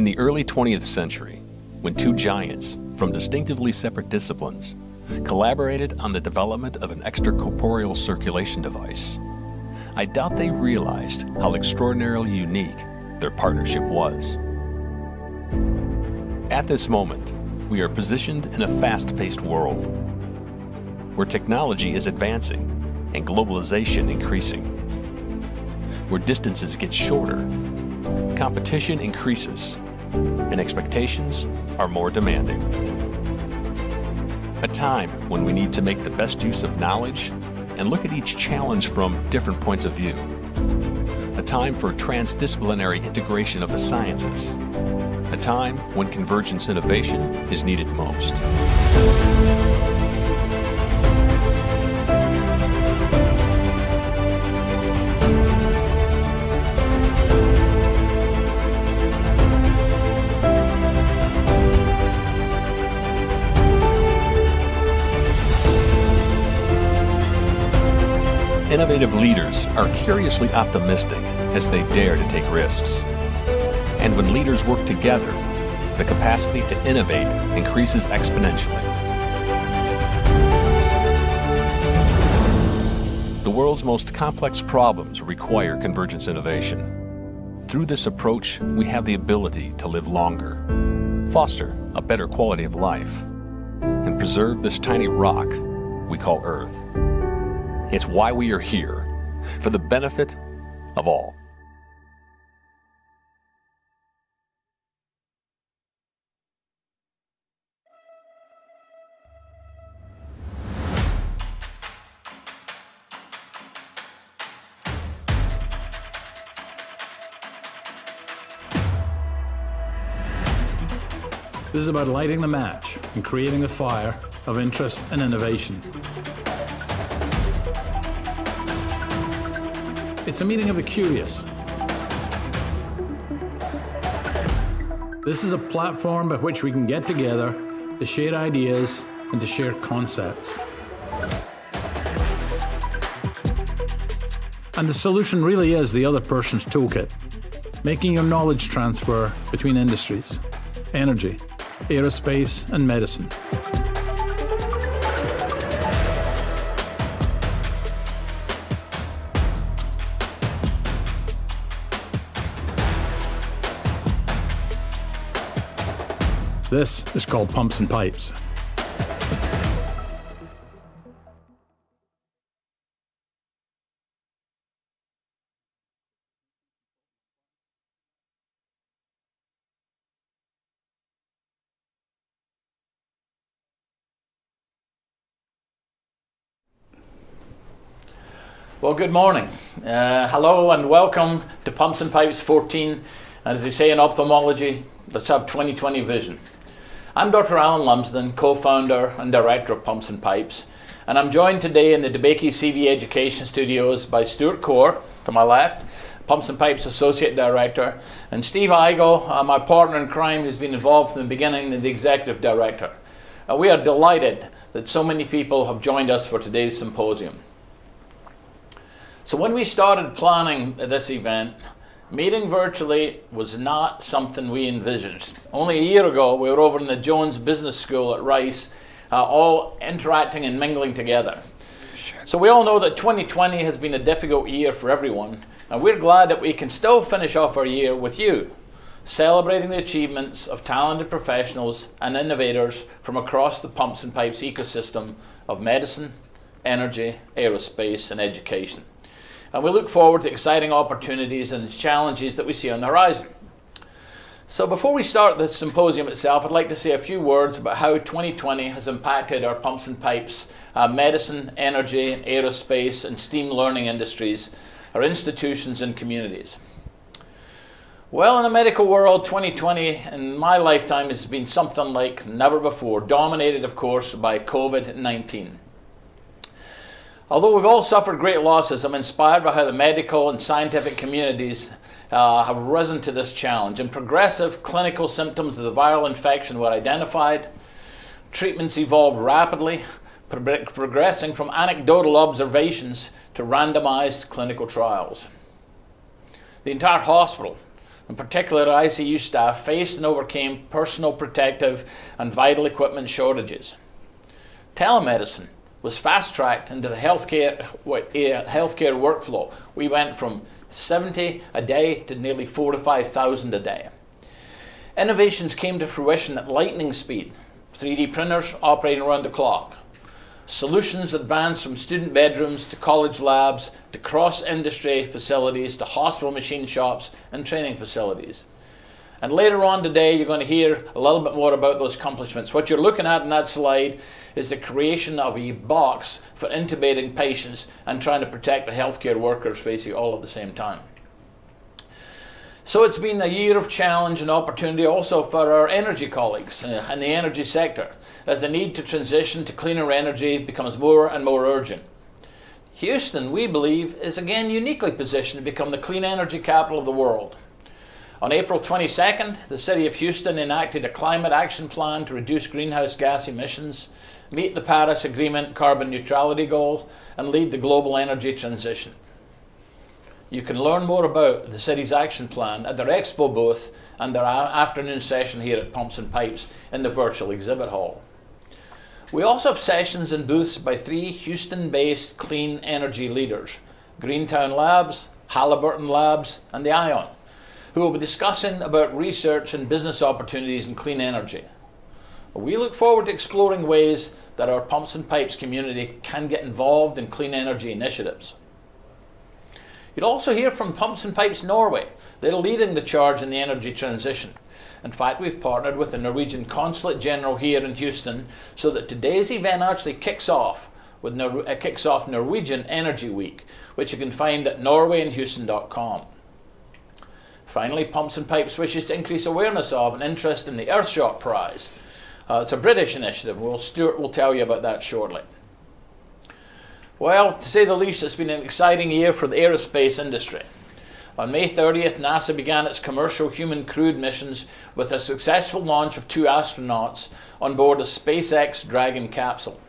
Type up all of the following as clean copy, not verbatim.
In the early 20th century, when two giants from distinctively separate disciplines collaborated on the development of an extracorporeal circulation device, I doubt they realized how extraordinarily unique their partnership was. At this moment, we are positioned in a fast-paced world where technology is advancing and globalization increasing, where distances get shorter, competition increases, and expectations are more demanding. A time when we need to make the best use of knowledge and look at each challenge from different points of view. A time for transdisciplinary integration of the sciences. A time when convergence innovation is needed most. Innovative leaders are curiously optimistic as they dare to take risks. And when leaders work together, the capacity to innovate increases exponentially. The world's most complex problems require convergence innovation. Through this approach, we have the ability to live longer, foster a better quality of life, and preserve this tiny rock we call Earth. It's why we are here, for the benefit of all. This is about lighting the match and creating the fire of interest and innovation. It's a meeting of the curious. This is a platform by which we can get together to share ideas and to share concepts. And the solution really is the other person's toolkit, making your knowledge transfer between industries, energy, aerospace, and medicine. This is called Pumps and Pipes. Well, good morning. Hello and welcome to Pumps and Pipes 14. And as they say in ophthalmology, let's have 20/20 vision. I'm Dr. Alan Lumsden, co-founder and director of Pumps and Pipes, and I'm joined today in the DeBakey CV Education Studios by Stuart Core, to my left, Pumps and Pipes Associate Director, and Steve Igo, my partner in crime who's been involved from the beginning and the Executive Director. We are delighted that so many people have joined us for today's symposium. So when we started planning this event, meeting virtually was not something we envisaged. Only a year ago, we were over in the Jones Business School at Rice, all interacting and mingling together. So we all know that 2020 has been a difficult year for everyone, and we're glad that we can still finish off our year with you, celebrating the achievements of talented professionals and innovators from across the Pumps and Pipes ecosystem of medicine, energy, aerospace, and education. And we look forward to exciting opportunities and challenges that we see on the horizon. So before we start the symposium itself, I'd like to say a few words about how 2020 has impacted our Pumps and Pipes, medicine, energy, aerospace, and STEAM learning industries, our institutions and communities. Well, in the medical world, 2020 in my lifetime has been something like never before, dominated, of course, by COVID-19. Although we've all suffered great losses, I'm inspired by how the medical and scientific communities have risen to this challenge, and progressive clinical symptoms of the viral infection were identified. Treatments evolved rapidly, progressing from anecdotal observations to randomized clinical trials. The entire hospital In particular, ICU staff faced and overcame personal protective and vital equipment shortages. Telemedicine was fast-tracked into the healthcare workflow. We went from 70 a day to nearly 4,000 to 5,000 a day. Innovations came to fruition at lightning speed. 3D printers operating around the clock. Solutions advanced from student bedrooms to college labs to cross-industry facilities to hospital machine shops and training facilities. And later on today, you're going to hear a little bit more about those accomplishments. What you're looking at in that slide is the creation of a box for intubating patients and trying to protect the healthcare workers basically all at the same time. So it's been a year of challenge and opportunity also for our energy colleagues in the energy sector, as the need to transition to cleaner energy becomes more and more urgent. Houston, we believe, is again uniquely positioned to become the clean energy capital of the world. On April 22nd, the City of Houston enacted a climate action plan to reduce greenhouse gas emissions, meet the Paris Agreement carbon neutrality goals, and lead the global energy transition. You can learn more about the city's action plan at their expo booth and their afternoon session here at Pumps and Pipes in the virtual exhibit hall. We also have sessions and booths by 3 Houston-based clean energy leaders, Greentown Labs, Halliburton Labs, and the ION, who will be discussing about research and business opportunities in clean energy. We look forward to exploring ways that our Pumps and Pipes community can get involved in clean energy initiatives. You'll also hear from Pumps and Pipes Norway. They're leading the charge in the energy transition. In fact, we've partnered with the Norwegian Consulate General here in Houston so that today's event actually kicks off Norwegian Energy Week, which you can find at norwayandhouston.com. Finally, Pumps and Pipes wishes to increase awareness of and interest in the Earthshot Prize. It's a British initiative. Stuart will tell you about that shortly. Well, to say the least, it's been an exciting year for the aerospace industry. On May 30th, NASA began its commercial human crewed missions with a successful launch of 2 astronauts on board a SpaceX Dragon capsule.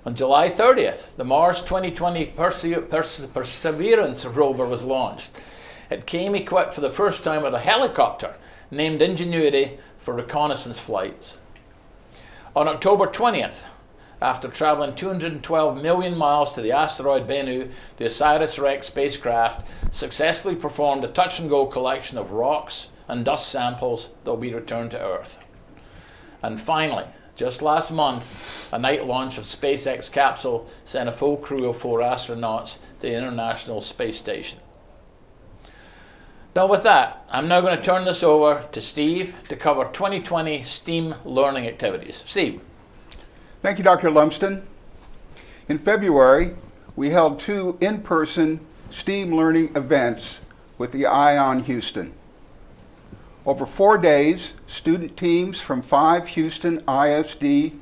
On July 30th, the Mars 2020 Perseverance rover was launched. It came equipped for the first time with a helicopter named Ingenuity for reconnaissance flights. On October 20th, after traveling 212 million miles to the asteroid Bennu, the OSIRIS-REx spacecraft successfully performed a touch-and-go collection of rocks and dust samples that will be returned to Earth. And finally, just last month, a night launch of SpaceX capsule sent a full crew of 4 astronauts to the International Space Station. Now with that, I'm now going to turn this over to Steve to cover 2020 STEAM learning activities. Steve. Thank you, Dr. Lumsden. In February, we held 2 in-person STEAM learning events with the ION Houston. Over 4 days, student teams from 5 Houston ISD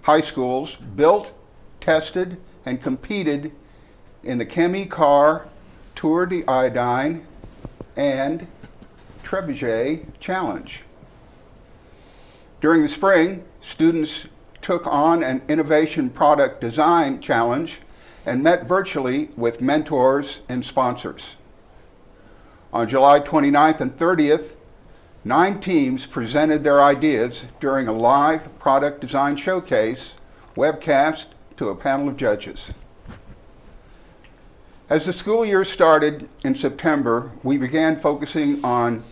high schools built, tested, and competed in the Chemi Car, Tour de Iodine, and Trebuchet Challenge. During the spring, students took on an innovation product design challenge and met virtually with mentors and sponsors. On July 29th and 30th, 9 teams presented their ideas during a live product design showcase webcast to a panel of judges. As the school year started in September, we began focusing on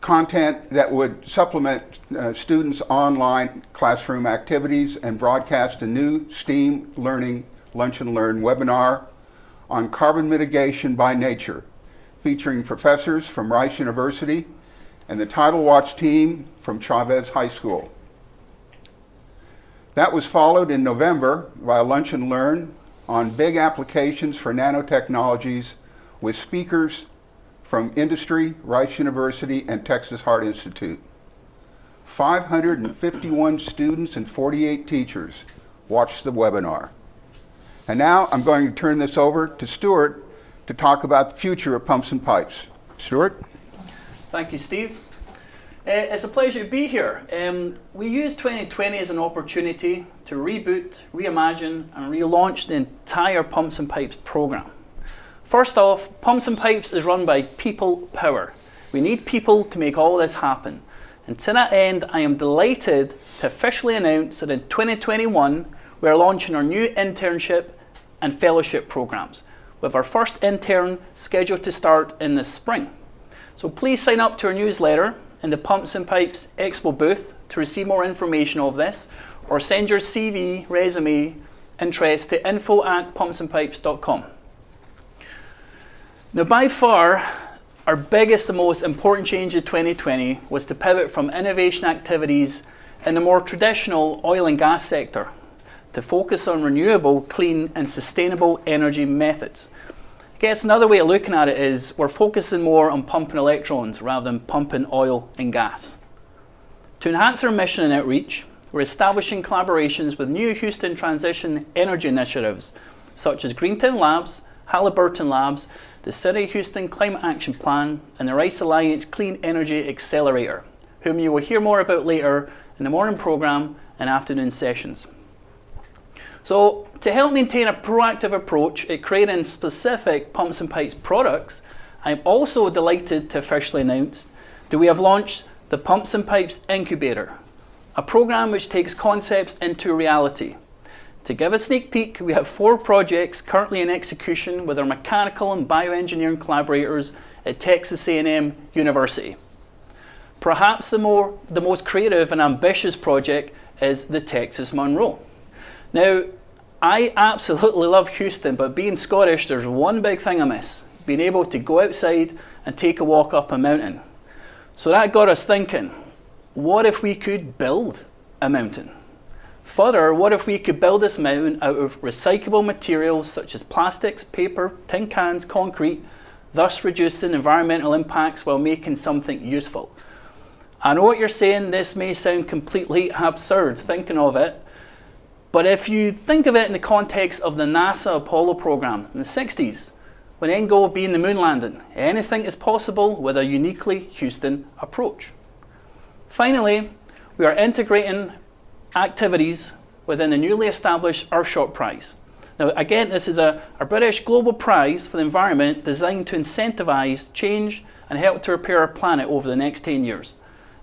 content that would supplement students' online classroom activities and broadcast a new STEAM Learning Lunch and Learn webinar on carbon mitigation by nature, featuring professors from Rice University and the Tidal Watch team from Chavez High School. That was followed in November by a Lunch and Learn on big applications for nanotechnologies with speakers from industry, Rice University, and Texas Heart Institute. 551 students and 48 teachers watched the webinar. And now I'm going to turn this over to Stuart to talk about the future of Pumps and Pipes. Stuart? Thank you, Steve. It's a pleasure to be here. We used 2020 as an opportunity to reboot, reimagine, and relaunch the entire Pumps and Pipes program. First off, Pumps and Pipes is run by people power. We need people to make all this happen. And to that end, I am delighted to officially announce that in 2021, we are launching our new internship and fellowship programs, with our first intern scheduled to start in the spring. So please sign up to our newsletter in the Pumps and Pipes Expo booth to receive more information of this, or send your CV, resume, interest to info@pumpsandpipes.com. Now, by far, our biggest and most important change in 2020 was to pivot from innovation activities in the more traditional oil and gas sector to focus on renewable, clean and sustainable energy methods. I guess another way of looking at it is we're focusing more on pumping electrons rather than pumping oil and gas. To enhance our mission and outreach, we're establishing collaborations with new Houston transition energy initiatives such as Greentown Labs, Halliburton Labs, the City of Houston Climate Action Plan, and the Rice Alliance Clean Energy Accelerator, whom you will hear more about later in the morning program and afternoon sessions. So, to help maintain a proactive approach at creating specific Pumps and Pipes products, I'm also delighted to officially announce that we have launched the Pumps and Pipes Incubator, a program which takes concepts into reality. To give a sneak peek, we have 4 projects currently in execution with our mechanical and bioengineering collaborators at Texas A&M University. Perhaps the most creative and ambitious project is the Texas Monroe. Now, I absolutely love Houston, but being Scottish, there's one big thing I miss: being able to go outside and take a walk up a mountain. So that got us thinking, what if we could build a mountain? Further, what if we could build this mountain out of recyclable materials such as plastics, paper, tin cans, concrete, thus reducing environmental impacts while making something useful? I know what you're saying, this may sound completely absurd thinking of it, but if you think of it in the context of the NASA Apollo program in the 60s, when end goal being the moon landing, anything is possible with a uniquely Houston approach. Finally, we are integrating activities within the newly established Earthshot Prize. Now again, this is a British global prize for the environment designed to incentivize change and help to repair our planet over the next 10 years.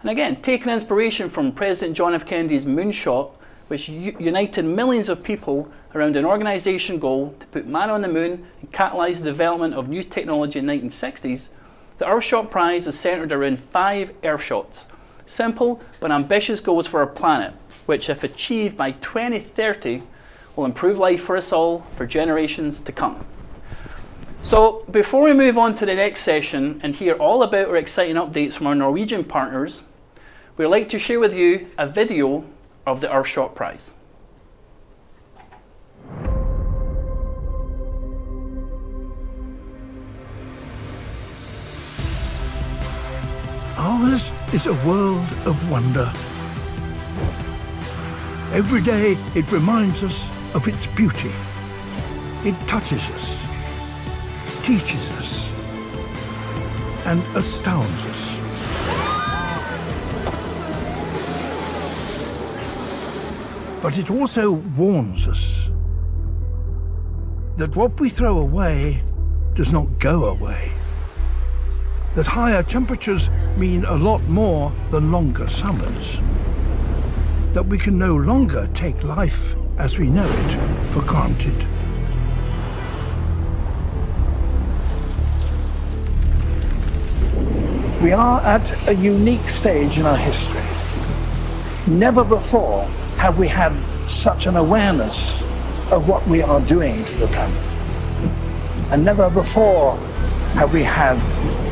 And again, taking inspiration from President John F. Kennedy's moonshot, which united millions of people around an organization goal to put man on the moon and catalyze the development of new technology in the 1960s, the Earthshot Prize is centered around 5 Earthshots. Simple but ambitious goals for our planet, which if achieved by 2030 will improve life for us all for generations to come. So before we move on to the next session and hear all about our exciting updates from our Norwegian partners, we'd like to share with you a video of the Earthshot Prize. Ours is a world of wonder. Every day it reminds us of its beauty. It touches us, teaches us, and astounds us. But it also warns us that what we throw away does not go away. That higher temperatures mean a lot more than longer summers. That we can no longer take life as we know it for granted. We are at a unique stage in our history. Never before have we had such an awareness of what we are doing to the planet. And never before have we had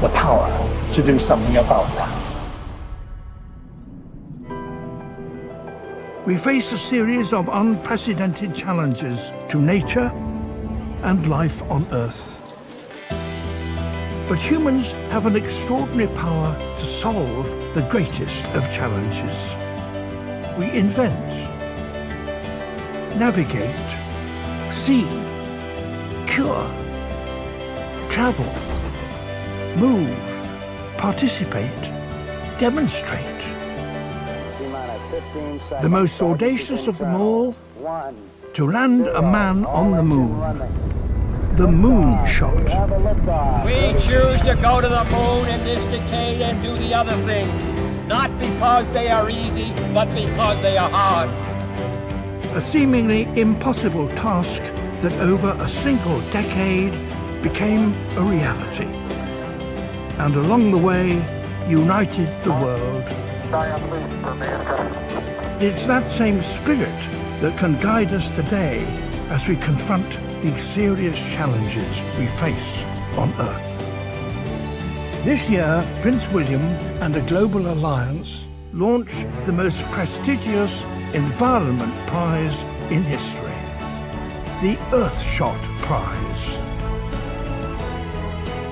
the power to do something about that. We face a series of unprecedented challenges to nature and life on Earth. But humans have an extraordinary power to solve the greatest of challenges. We invent, navigate, see, cure, travel, move, participate, demonstrate. The most audacious of them all, to land a man on the moon. the moonshot. We choose to go to the moon in this decade and do the other things, not because they are easy, but because they are hard. A seemingly impossible task that over a single decade became a reality. And along the way, united the world. It's that same spirit that can guide us today as we confront the serious challenges we face on Earth. This year, Prince William and a global alliance launched the most prestigious environment prize in history, the Earthshot Prize.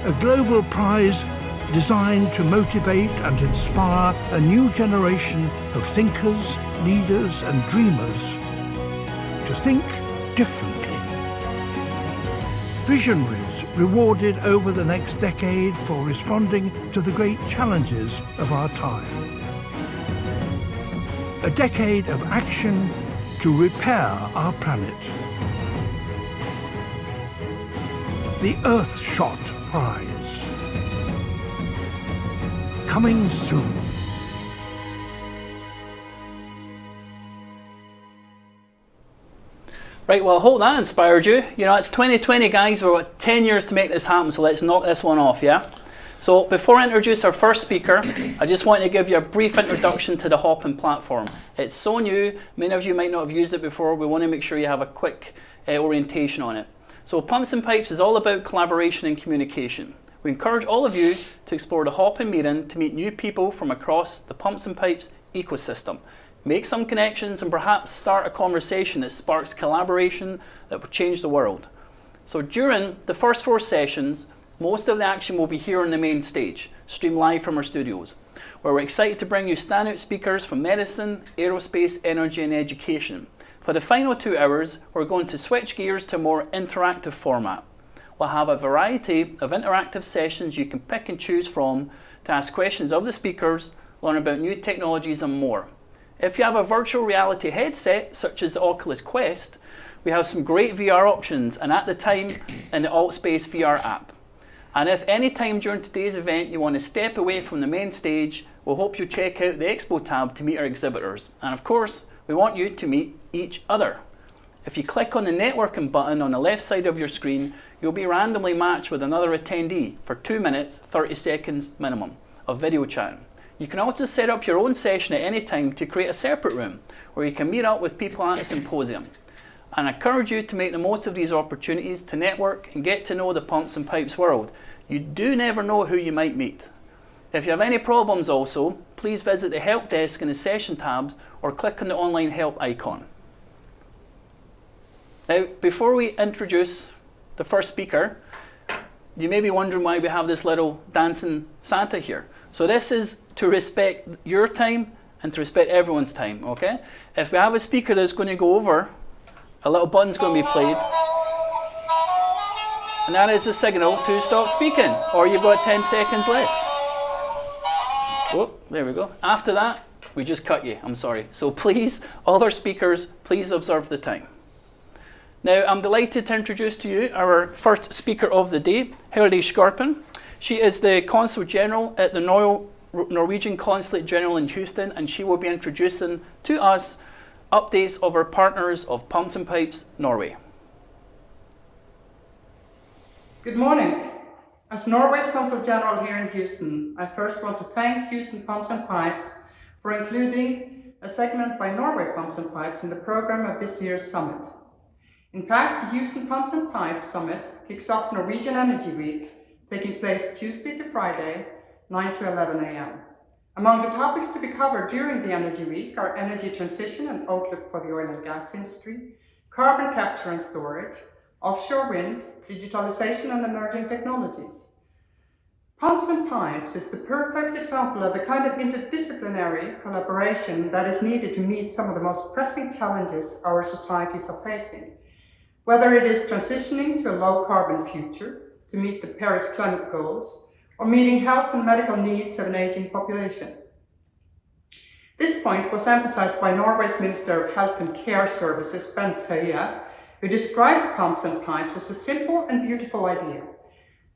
A global prize designed to motivate and inspire a new generation of thinkers, leaders and dreamers to think differently. Visionaries rewarded over the next decade for responding to the great challenges of our time. A decade of action to repair our planet. The Earthshot Prize. Coming soon. Right, well, I hope that inspired you. You know, it's 2020, guys. We've got 10 years to make this happen, so let's knock this one off, yeah? So before I introduce our first speaker, I just want to give you a brief introduction to the Hopin platform. It's so new, many of you might not have used it before. We want to make sure you have a quick orientation on it. So Pumps and Pipes is all about collaboration and communication. We encourage all of you to explore the Hopin meeting to meet new people from across the Pumps and Pipes ecosystem. Make some connections and perhaps start a conversation that sparks collaboration that will change the world. So during the first 4 sessions, most of the action will be here on the main stage, streamed live from our studios, where we're excited to bring you standout speakers from medicine, aerospace, energy and education. For the final 2 hours, we're going to switch gears to a more interactive format. We'll have a variety of interactive sessions you can pick and choose from to ask questions of the speakers, learn about new technologies and more. If you have a virtual reality headset, such as the Oculus Quest, we have some great VR options, and at the time in the AltSpace VR app. And if any time during today's event you want to step away from the main stage, we'll hope you check out the Expo tab to meet our exhibitors. And of course, we want you to meet each other. If you click on the networking button on the left side of your screen, you'll be randomly matched with another attendee for 2 minutes, 30 seconds minimum of video chatting. You can also set up your own session at any time to create a separate room where you can meet up with people at a symposium. And I encourage you to make the most of these opportunities to network and get to know the Pumps and Pipes world. You do never know who you might meet. If you have any problems also, please visit the help desk in the session tabs or click on the online help icon. Now, before we introduce the first speaker, you may be wondering why we have this little dancing Santa here. So this is to respect your time and to respect everyone's time, okay? If we have a speaker that's going to go over, a little button's going to be played. And that is the signal to stop speaking, or you've got 10 seconds left. Oh, there we go. After that, we just cut you, I'm sorry. So please, all our speakers, please observe the time. Now, I'm delighted to introduce to you our first speaker of the day, Hilde Skorpen. She is the Consul General at the Norwegian Consulate General in Houston, and she will be introducing to us updates of our partners of Pumps and Pipes Norway. Good morning. As Norway's Consul General here in Houston, I first want to thank Houston Pumps and Pipes for including a segment by Norway Pumps and Pipes in the program of this year's summit. In fact, the Houston Pumps and Pipes Summit kicks off Norwegian Energy Week, taking place Tuesday to Friday, 9 to 11 a.m. Among the topics to be covered during the Energy Week are energy transition and outlook for the oil and gas industry, carbon capture and storage, offshore wind, digitalization and emerging technologies. Pumps and Pipes is the perfect example of the kind of interdisciplinary collaboration that is needed to meet some of the most pressing challenges our societies are facing. Whether it is transitioning to a low-carbon future to meet the Paris climate goals, or meeting health and medical needs of an aging population. This point was emphasized by Norway's Minister of Health and Care Services, Bent Høie, who described pumps and pipes as a simple and beautiful idea.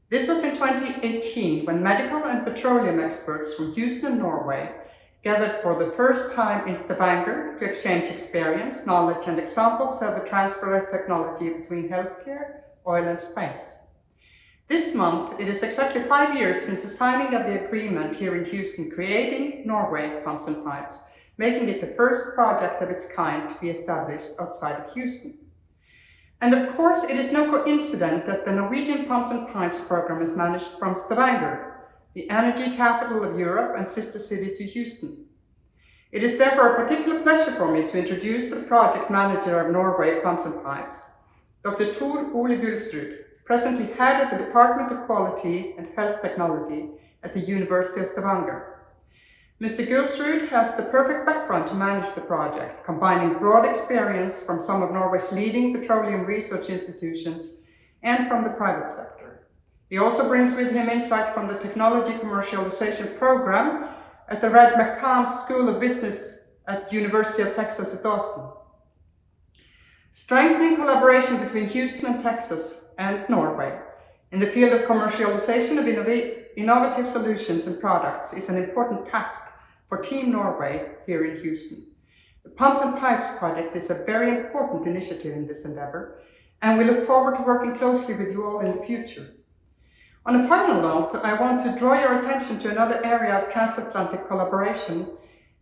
This was in 2018 when medical and petroleum experts from Houston and Norway gathered for the first time in Stavanger to exchange experience, knowledge and examples of the transfer of technology between healthcare, oil and space. This month, it is exactly 5 years since the signing of the agreement here in Houston creating Norway Pumps and Pipes, making it the first project of its kind to be established outside of Houston. And of course, it is no coincidence that the Norwegian Pumps and Pipes program is managed from Stavanger, the energy capital of Europe and sister city to Houston. It is therefore a particular pleasure for me to introduce the project manager of Norway Pumps and Pipes, Dr. Tor Ole Gulsrud, presently head of the Department of Quality and Health Technology at the University of Stavanger. Mr. Gulsrud has the perfect background to manage the project, combining broad experience from some of Norway's leading petroleum research institutions and from the private sector. He also brings with him insight from the Technology Commercialization Program at the Red McCamp School of Business at University of Texas at Austin. Strengthening collaboration between Houston and Texas and Norway in the field of commercialization of innovative solutions and products is an important task for Team Norway here in Houston. The Pumps and Pipes project is a very important initiative in this endeavor, and we look forward to working closely with you all in the future. On a final note, I want to draw your attention to another area of transatlantic collaboration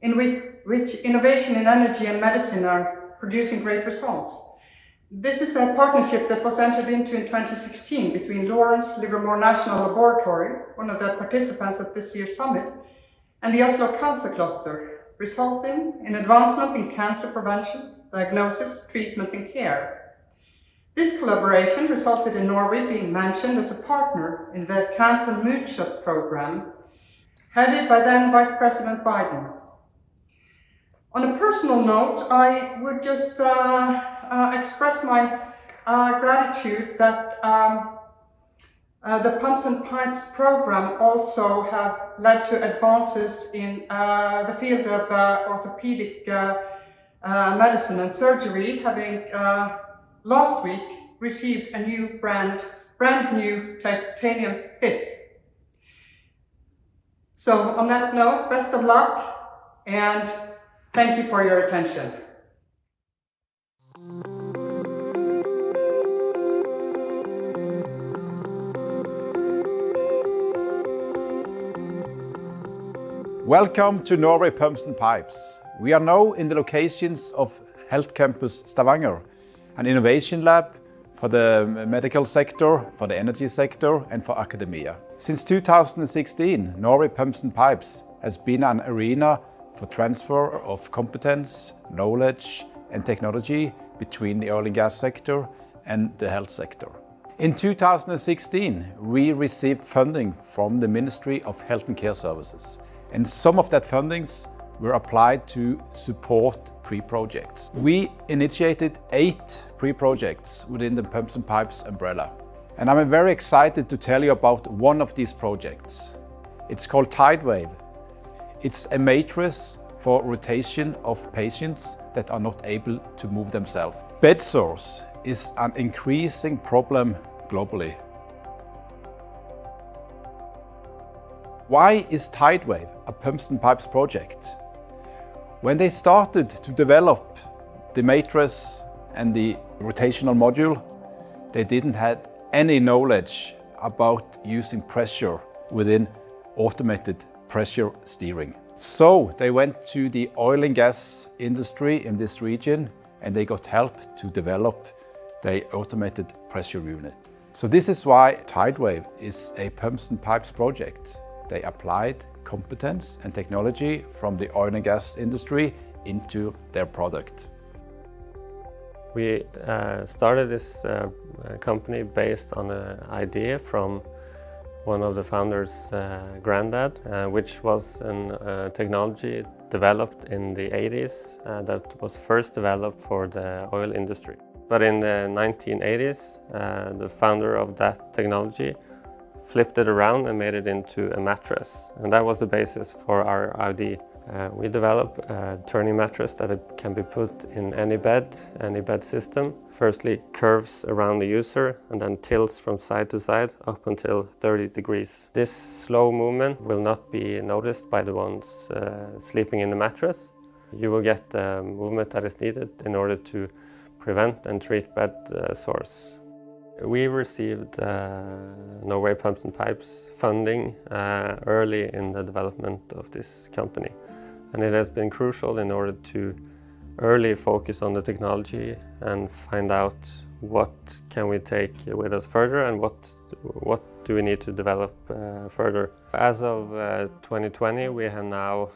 in which innovation in energy and medicine are producing great results. This is a partnership that was entered into in 2016 between Lawrence Livermore National Laboratory, one of the participants at this year's summit, and the Oslo Cancer Cluster, resulting in advancement in cancer prevention, diagnosis, treatment and care. This collaboration resulted in Norway being mentioned as a partner in the Cancer Moonshot program, headed by then Vice President Biden. On a personal note, I would just express my gratitude that the Pumps and Pipes program also have led to advances in the field of orthopedic medicine and surgery, having last week received a new brand new titanium hip. So on that note, best of luck and thank you for your attention. Welcome to Norway Pumps and Pipes. We are now in the locations of Health Campus Stavanger, an innovation lab for the medical sector, for the energy sector and for academia. Since 2016, Norway Pumps and Pipes has been an arena for transfer of competence, knowledge and technology between the oil and gas sector and the health sector. In 2016, we received funding from the Ministry of Health and Care Services, and some of that fundings were applied to support pre-projects. We initiated 8 pre-projects within the Pumps and Pipes umbrella. And I'm very excited to tell you about one of these projects. It's called Tidewave. It's a mattress for rotation of patients that are not able to move themselves. Bed sores is an increasing problem globally. Why is Tidewave a Pumps and Pipes project? When they started to develop the mattress and the rotational module, they didn't have any knowledge about using pressure within automated pressure steering. So they went to the oil and gas industry in this region and they got help to develop the automated pressure unit. So this is why Tidewave is a Pumps and Pipes project. They applied competence and technology from the oil and gas industry into their product. We started this company based on an idea from one of the founders' granddad, which was a technology developed in the 80s that was first developed for the oil industry. But in the 1980s, the founder of that technology flipped it around and made it into a mattress. And that was the basis for our idea. We develop a turning mattress that it can be put in any bed system. Firstly, curves around the user and then tilts from side to side up until 30 degrees. This slow movement will not be noticed by the ones sleeping in the mattress. You will get the movement that is needed in order to prevent and treat bed sores. We received Norway Pumps and Pipes funding early in the development of this company. And it has been crucial in order to early focus on the technology and find out what can we take with us further and what do we need to develop further. As of 2020, we have now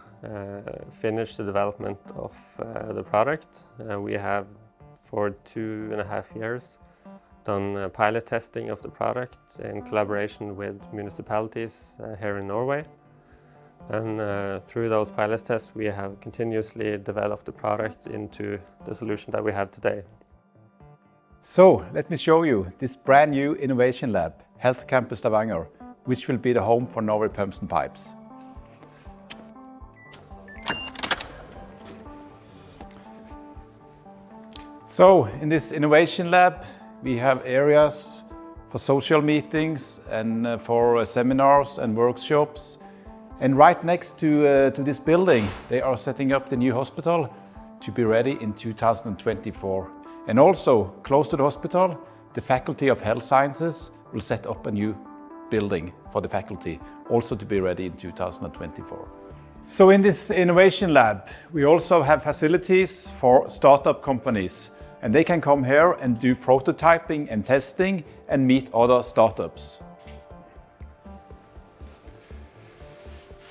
finished the development of the product. We have for 2.5 years done pilot testing of the product in collaboration with municipalities here in Norway. And through those pilot tests, we have continuously developed the product into the solution that we have today. So let me show you this brand new innovation lab, Health Campus Stavanger, which will be the home for Norway Pumps and Pipes. So in this innovation lab, we have areas for social meetings and for seminars and workshops. And right next to this building, they are setting up the new hospital to be ready in 2024. And also, close to the hospital, the Faculty of Health Sciences will set up a new building for the faculty, also to be ready in 2024. So in this innovation lab, we also have facilities for startup companies. And they can come here and do prototyping and testing and meet other startups.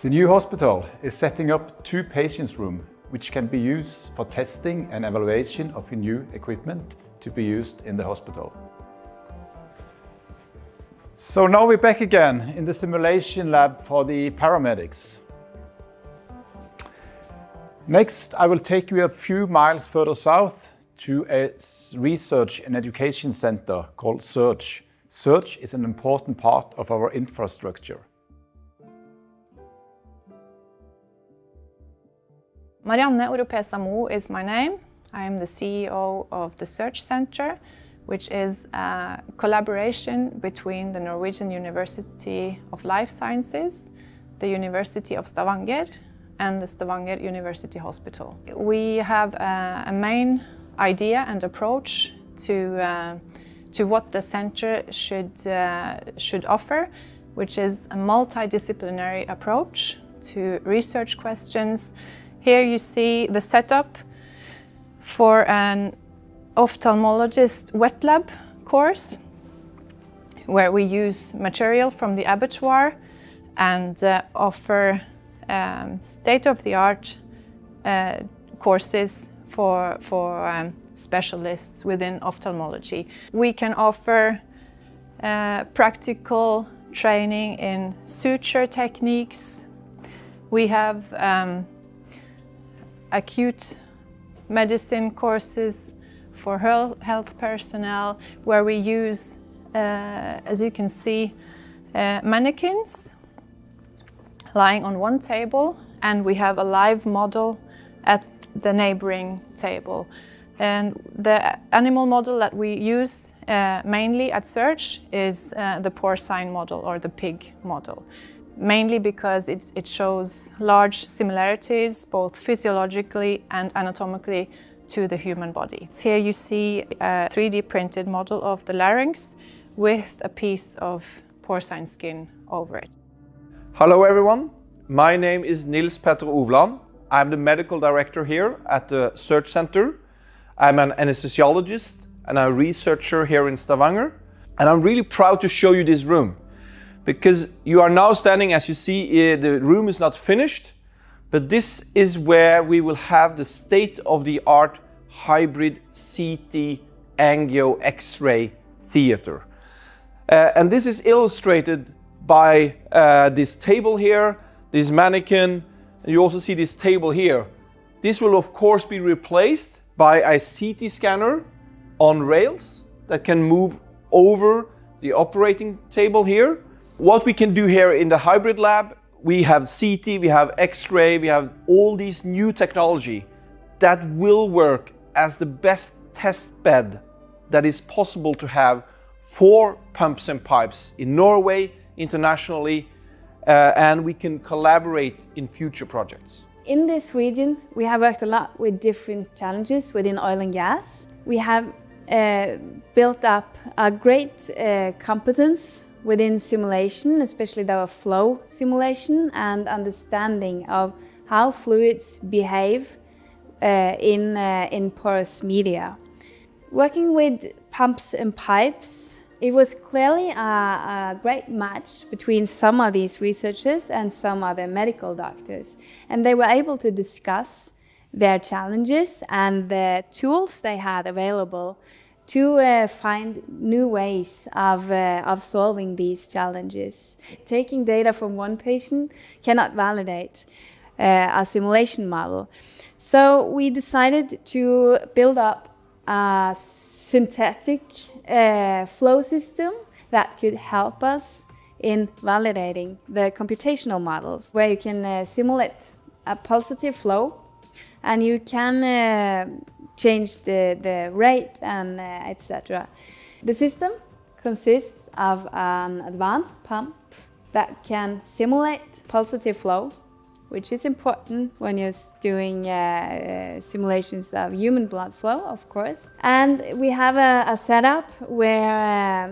The new hospital is setting up 2 patients' rooms, which can be used for testing and evaluation of new equipment to be used in the hospital. So now we're back again in the simulation lab for the paramedics. Next, I will take you a few miles further south to a research and education center called SEARCH. SEARCH is an important part of our infrastructure. Marianne Oropesa-Mo is my name. I am the CEO of the SEARCH Center, which is a collaboration between the Norwegian University of Life Sciences, the University of Stavanger, and the Stavanger University Hospital. We have a main idea and approach to what the center should offer, which is a multidisciplinary approach to research questions. Here you see the setup for an ophthalmologist wet lab course, where we use material from the abattoir and offer state-of-the-art courses for specialists within ophthalmology. We can offer practical training in suture techniques. We have acute medicine courses for health personnel, where we use, as you can see, mannequins lying on one table, and we have a live model at the neighboring table. And the animal model that we use mainly at SEARCH is the porcine model, or the pig model, mainly because it shows large similarities, both physiologically and anatomically, to the human body. Here you see a 3D printed model of the larynx with a piece of porcine skin over it. Hello everyone, my name is Nils Petter Ovland. I'm the medical director here at the SEARCH Center. I'm an anesthesiologist and a researcher here in Stavanger. And I'm really proud to show you this room, because you are now standing, as you see, the room is not finished, but this is where we will have the state-of-the-art hybrid CT angio X-ray theater. And this is illustrated by this table here, this mannequin, and you also see this table here. This will of course be replaced by a CT scanner on rails that can move over the operating table here. What we can do here in the hybrid lab, We have CT, we have X-ray, we have all these new technology that will work as the best test bed that is possible to have for pumps and pipes in Norway, internationally, and we can collaborate in future projects. In this region, we have worked a lot with different challenges within oil and gas. We have built up a great competence within simulation, especially the flow simulation and understanding of how fluids behave in porous media. Working with pumps and pipes, it was clearly a great match between some of these researchers and some other medical doctors. And they were able to discuss their challenges and the tools they had available to find new ways of solving these challenges. Taking data from one patient cannot validate a simulation model. So we decided to build up a synthetic flow system that could help us in validating the computational models, where you can simulate a pulsative flow and you can change the rate and etc. The system consists of an advanced pump that can simulate pulsative flow, which is important when you're doing simulations of human blood flow, of course. And we have a setup where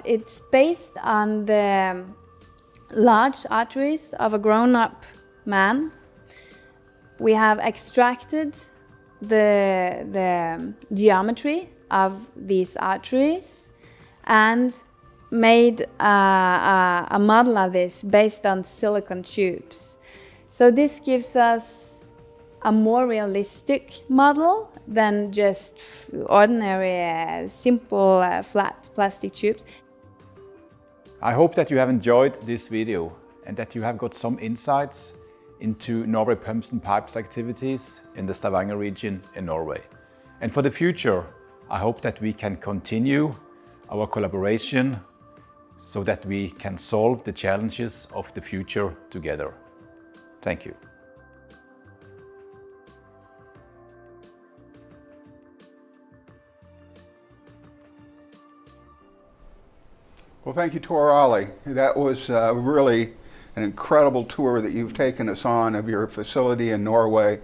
it's based on the large arteries of a grown-up man. We have extracted the geometry of these arteries and made a model of this based on silicon tubes. So this gives us a more realistic model than just ordinary, simple, flat plastic tubes. I hope that you have enjoyed this video and that you have got some insights into Norway Pumps and Pipes activities in the Stavanger region in Norway. And for the future, I hope that we can continue our collaboration so that we can solve the challenges of the future together. Thank you. Well, thank you, Tor Ali. That was really an incredible tour that you've taken us on of your facility in Norway.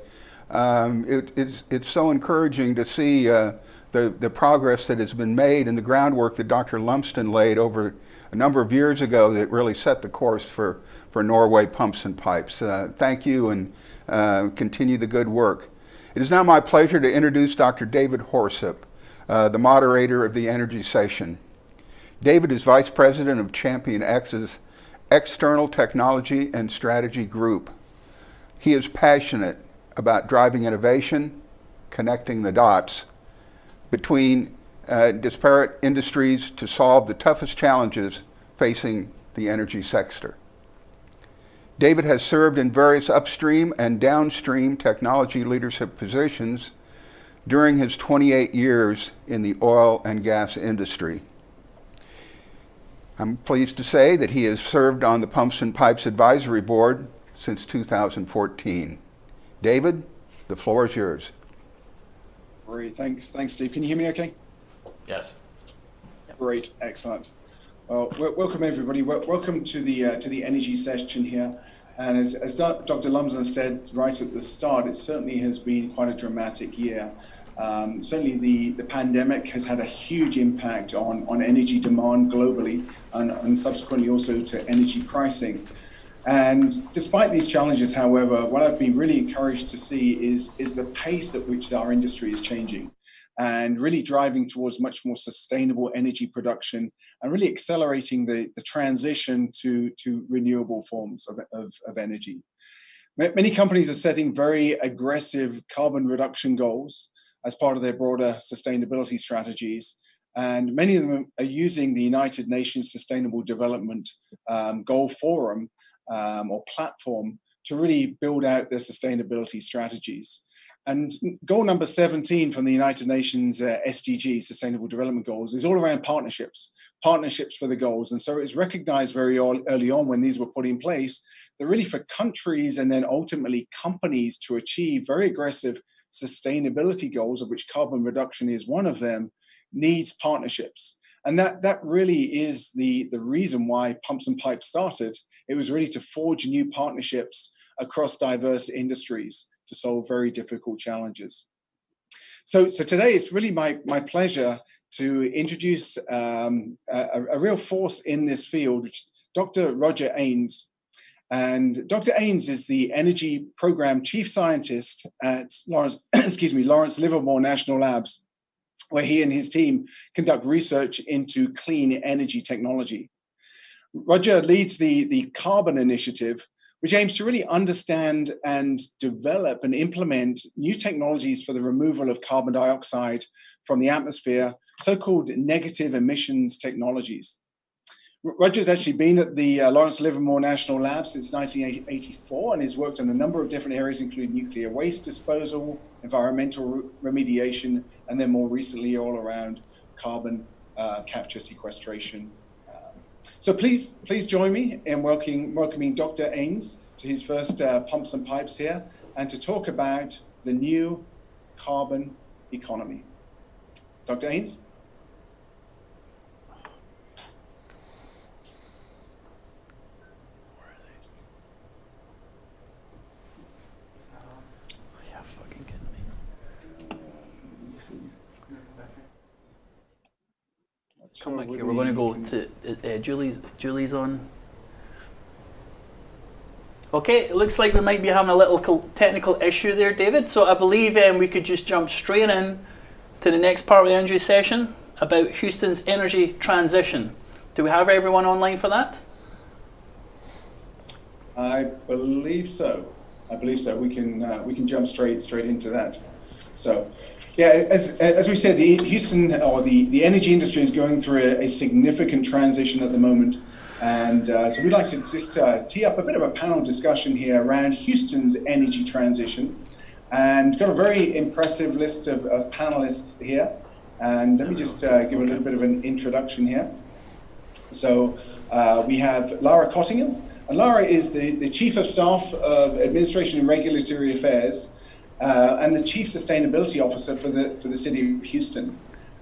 It's so encouraging to see the progress that has been made and the groundwork that Dr. Lumsden laid over a number of years ago that really set the course for Norway Pumps and Pipes. Thank you, and continue the good work. It is now my pleasure to introduce Dr. David Horsup, the moderator of the energy session. David is Vice President of Champion X's External Technology and Strategy Group. He is passionate about driving innovation, connecting the dots between disparate industries to solve the toughest challenges facing the energy sector. David has served in various upstream and downstream technology leadership positions during his 28 years in the oil and gas industry. I'm pleased to say that he has served on the Pumps and Pipes Advisory Board since 2014. David, the floor is yours. Great, thanks Steve. Can you hear me okay? Yes. Great, excellent. Well, welcome everybody. Welcome to the energy session here. And as Dr. Lumsden said right at the start, it certainly has been quite a dramatic year. Certainly the pandemic has had a huge impact on energy demand globally and subsequently also to energy pricing. And despite these challenges, however, what I've been really encouraged to see is the pace at which our industry is changing and really driving towards much more sustainable energy production and really accelerating the transition to renewable forms of energy. Many companies are setting very aggressive carbon reduction goals as part of their broader sustainability strategies. And many of them are using the United Nations Sustainable Development Goal Forum or platform to really build out their sustainability strategies. And goal number 17 from the United Nations SDG, Sustainable Development Goals, is all around partnerships for the goals. And so it's recognized very early on when these were put in place that really for countries and then ultimately companies to achieve very aggressive sustainability goals, of which carbon reduction is one of them, needs partnerships. And that really is the reason why Pumps and Pipes started. It was really to forge new partnerships across diverse industries to solve very difficult challenges. So today it's really my pleasure to introduce a real force in this field, which Dr. Roger Ains. And Dr. Ains is the Energy Program Chief Scientist at Lawrence Livermore National Labs, where he and his team conduct research into clean energy technology. Roger leads the Carbon Initiative, which aims to really understand and develop and implement new technologies for the removal of carbon dioxide from the atmosphere, so-called negative emissions technologies. Roger's actually been at the Lawrence Livermore National Lab since 1984 and has worked on a number of different areas, including nuclear waste disposal, environmental remediation, and then more recently all around carbon capture sequestration. So please join me in welcoming Dr. Ains to his first Pumps and Pipes here, and to talk about the new carbon economy. Dr. Ains? Come back here. We're going to go to Julie's on. Okay, it looks like we might be having a little technical issue there, David. So I believe we could just jump straight in to the next part of the energy session about Houston's energy transition. Do we have everyone online for that? I believe so. We can jump straight into that. So. Yeah, as we said, the Houston, or the energy industry is going through a significant transition at the moment. And so we'd like to just tee up a bit of a panel discussion here around Houston's energy transition. And got a very impressive list of panelists here. And let me just give a little bit of an introduction here. So we have Lara Cottingham. And Lara is the Chief of Staff of Administration and Regulatory Affairs, and the Chief Sustainability Officer for the City of Houston.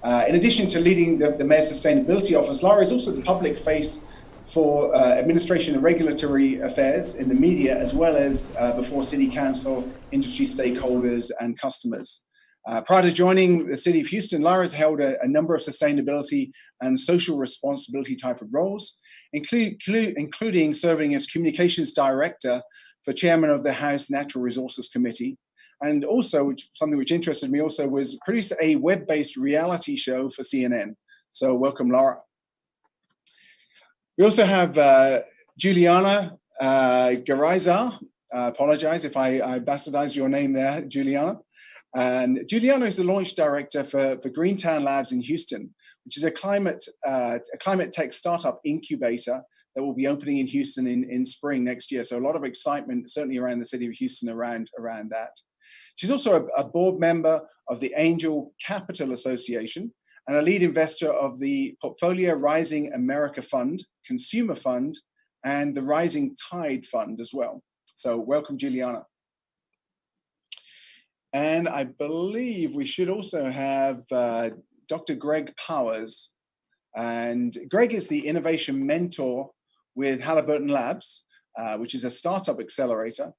In addition to leading the Mayor's Sustainability Office, Lara is also the public face for Administration and Regulatory Affairs in the media, as well as before City Council, industry stakeholders, and customers. Prior to joining the City of Houston, Lara has held a number of sustainability and social responsibility type of roles, including serving as Communications Director for Chairman of the House Natural Resources Committee. And also, something which interested me also was produce a web-based reality show for CNN. So welcome, Lara. We also have Juliana Garayzar. Apologize if I bastardized your name there, Juliana. And Juliana is the launch director for Greentown Labs in Houston, which is a climate tech startup incubator that will be opening in Houston in spring next year. So a lot of excitement, certainly around the city of Houston, around that. She's also a board member of the Angel Capital Association and a lead investor of the Portfolio Rising America Fund, Consumer Fund, and the Rising Tide Fund as well. So welcome, Juliana. And I believe we should also have Dr. Greg Powers. And Greg is the innovation mentor with Halliburton Labs, which is a startup accelerator.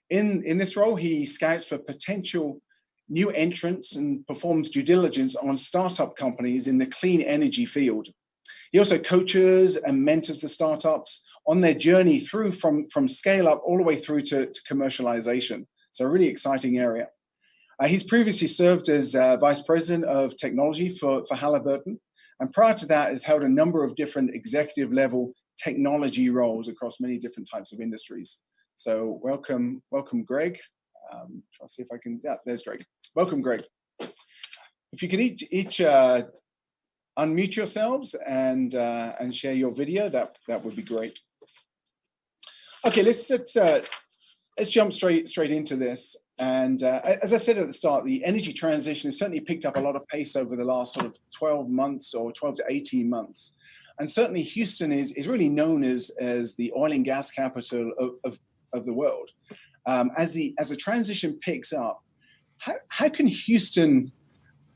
In this role, he scouts for potential new entrants and performs due diligence on startup companies in the clean energy field. He also coaches and mentors the startups on their journey through from scale up all the way through to commercialization. So a really exciting area. He's previously served as Vice President of Technology for Halliburton. And prior to that, has held a number of different executive level technology roles across many different types of industries. So welcome, Greg. Try to see if I can, yeah, there's Greg. Welcome, Greg. If you could each unmute yourselves and share your video, that would be great. Okay, let's jump straight into this. And as I said at the start, the energy transition has certainly picked up a lot of pace over the last sort of 12 months or 12 to 18 months. And certainly Houston is really known as the oil and gas capital of the world. As the transition picks up, how can Houston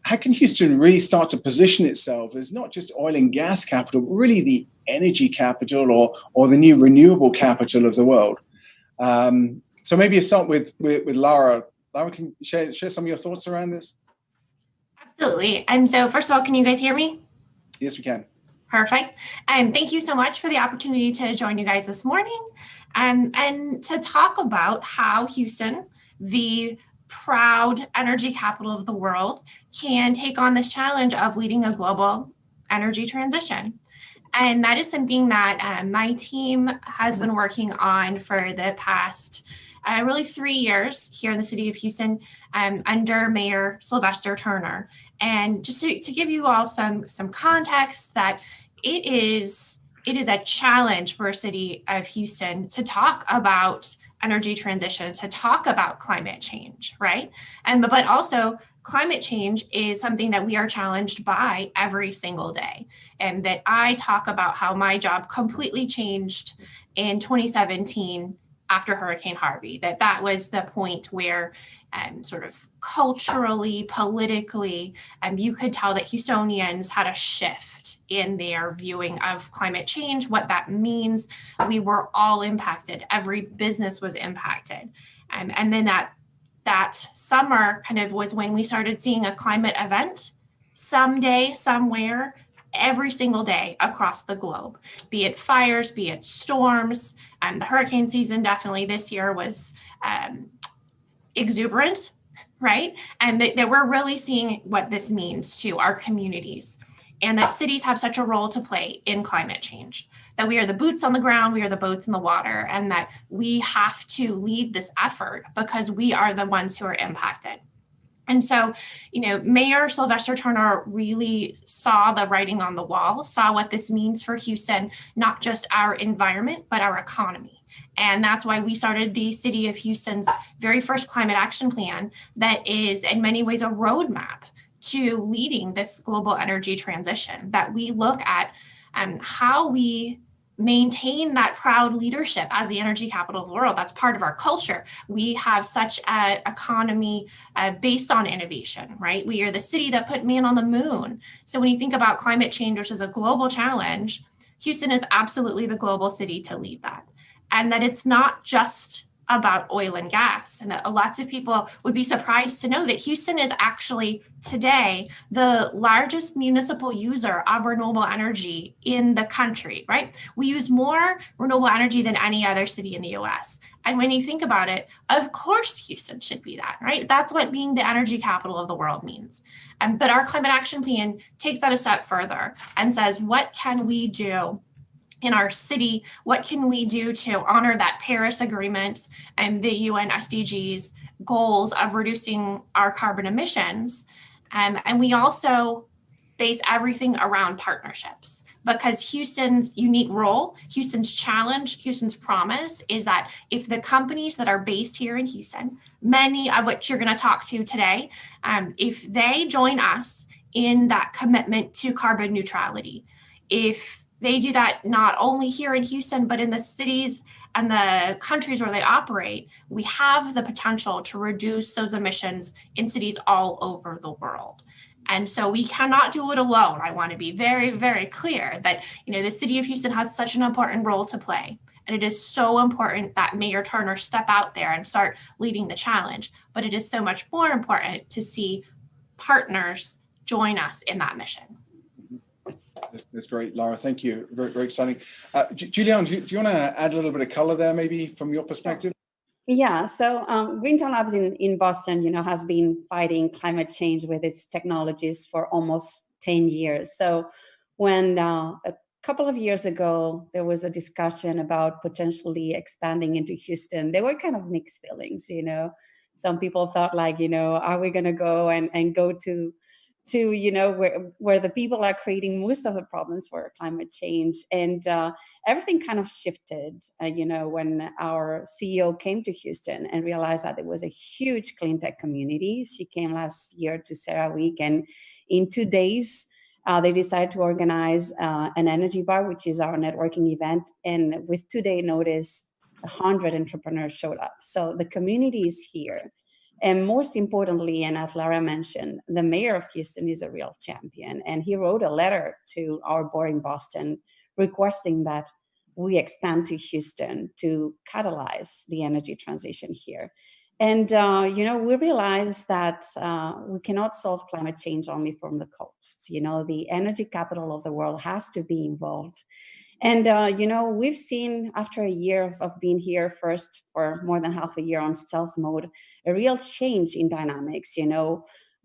really start to position itself as not just oil and gas capital, but really the energy capital or the new renewable capital of the world? So maybe you start with Lara. Lara, can you share some of your thoughts around this? Absolutely. And so first of all, can you guys hear me? Yes, we can. Perfect. And thank you so much for the opportunity to join you guys this morning and to talk about how Houston, the proud energy capital of the world, can take on this challenge of leading a global energy transition. And that is something that my team has been working on for the past really 3 years here in the city of Houston under Mayor Sylvester Turner. And just to give you all some context, that it is a challenge for a city of Houston to talk about energy transition, to talk about climate change, right? But also climate change is something that we are challenged by every single day. And that I talk about how my job completely changed in 2017 after Hurricane Harvey, that was the point where sort of culturally, politically, you could tell that Houstonians had a shift in their viewing of climate change, what that means. We were all impacted. Every business was impacted. And then that summer kind of was when we started seeing a climate event someday, somewhere, every single day across the globe, be it fires, be it storms. The hurricane season definitely this year was exuberant, right? And that we're really seeing what this means to our communities, and that cities have such a role to play in climate change, that we are the boots on the ground, we are the boats in the water, and that we have to lead this effort because we are the ones who are impacted. And so, Mayor Sylvester Turner really saw the writing on the wall, saw what this means for Houston, not just our environment, but our economy. And that's why we started the City of Houston's very first climate action plan that is in many ways a roadmap to leading this global energy transition, that we look at how we maintain that proud leadership as the energy capital of the world. That's part of our culture. We have such an economy based on innovation, right? We are the city that put man on the moon. So when you think about climate change, which is a global challenge, Houston is absolutely the global city to lead that. And that it's not just about oil and gas, and that lots of people would be surprised to know that Houston is actually today the largest municipal user of renewable energy in the country, right? We use more renewable energy than any other city in the US. And when you think about it, of course Houston should be that, right? That's what being the energy capital of the world means. But our climate action plan takes that a step further and says, what can we do in our city? What can we do to honor that Paris Agreement and the UN SDGs goals of reducing our carbon emissions? And we also base everything around partnerships, because Houston's unique role, Houston's challenge, Houston's promise is that if the companies that are based here in Houston, many of which you're going to talk to today, if they join us in that commitment to carbon neutrality, if they do that not only here in Houston, but in the cities and the countries where they operate, we have the potential to reduce those emissions in cities all over the world. And so we cannot do it alone. I want to be very, very clear that, the city of Houston has such an important role to play. And it is so important that Mayor Turner step out there and start leading the challenge. But it is so much more important to see partners join us in that mission. That's great, Lara. Thank you. Very, very exciting. Julianne, do you want to add a little bit of color there, maybe from your perspective? Yeah, so Greentown Labs in Boston, has been fighting climate change with its technologies for almost 10 years. So when a couple of years ago, there was a discussion about potentially expanding into Houston, there were kind of mixed feelings, Some people thought like, are we going to go and go to where the people are creating most of the problems for climate change. And everything kind of shifted, when our CEO came to Houston and realized that there was a huge clean tech community. She came last year to Sarah Week, and in 2 days, they decided to organize an energy bar, which is our networking event. And with 2-day notice, 100 entrepreneurs showed up. So the community is here. And most importantly, and as Lara mentioned, the mayor of Houston is a real champion. And he wrote a letter to our board in Boston requesting that we expand to Houston to catalyze the energy transition here. And, we realized that we cannot solve climate change only from the coast. The energy capital of the world has to be involved. And, we've seen after a year of being here first for more than half a year on stealth mode, a real change in dynamics,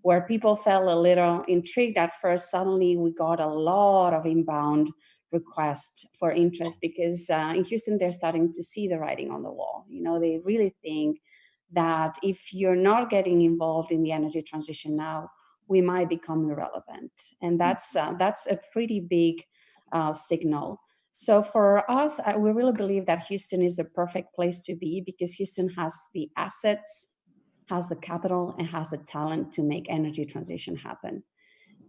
where people felt a little intrigued at first. Suddenly we got a lot of inbound requests for interest because in Houston, they're starting to see the writing on the wall. They really think that if you're not getting involved in the energy transition now, we might become irrelevant. And that's a pretty big signal. So for us, we really believe that Houston is the perfect place to be because Houston has the assets, has the capital, and has the talent to make energy transition happen.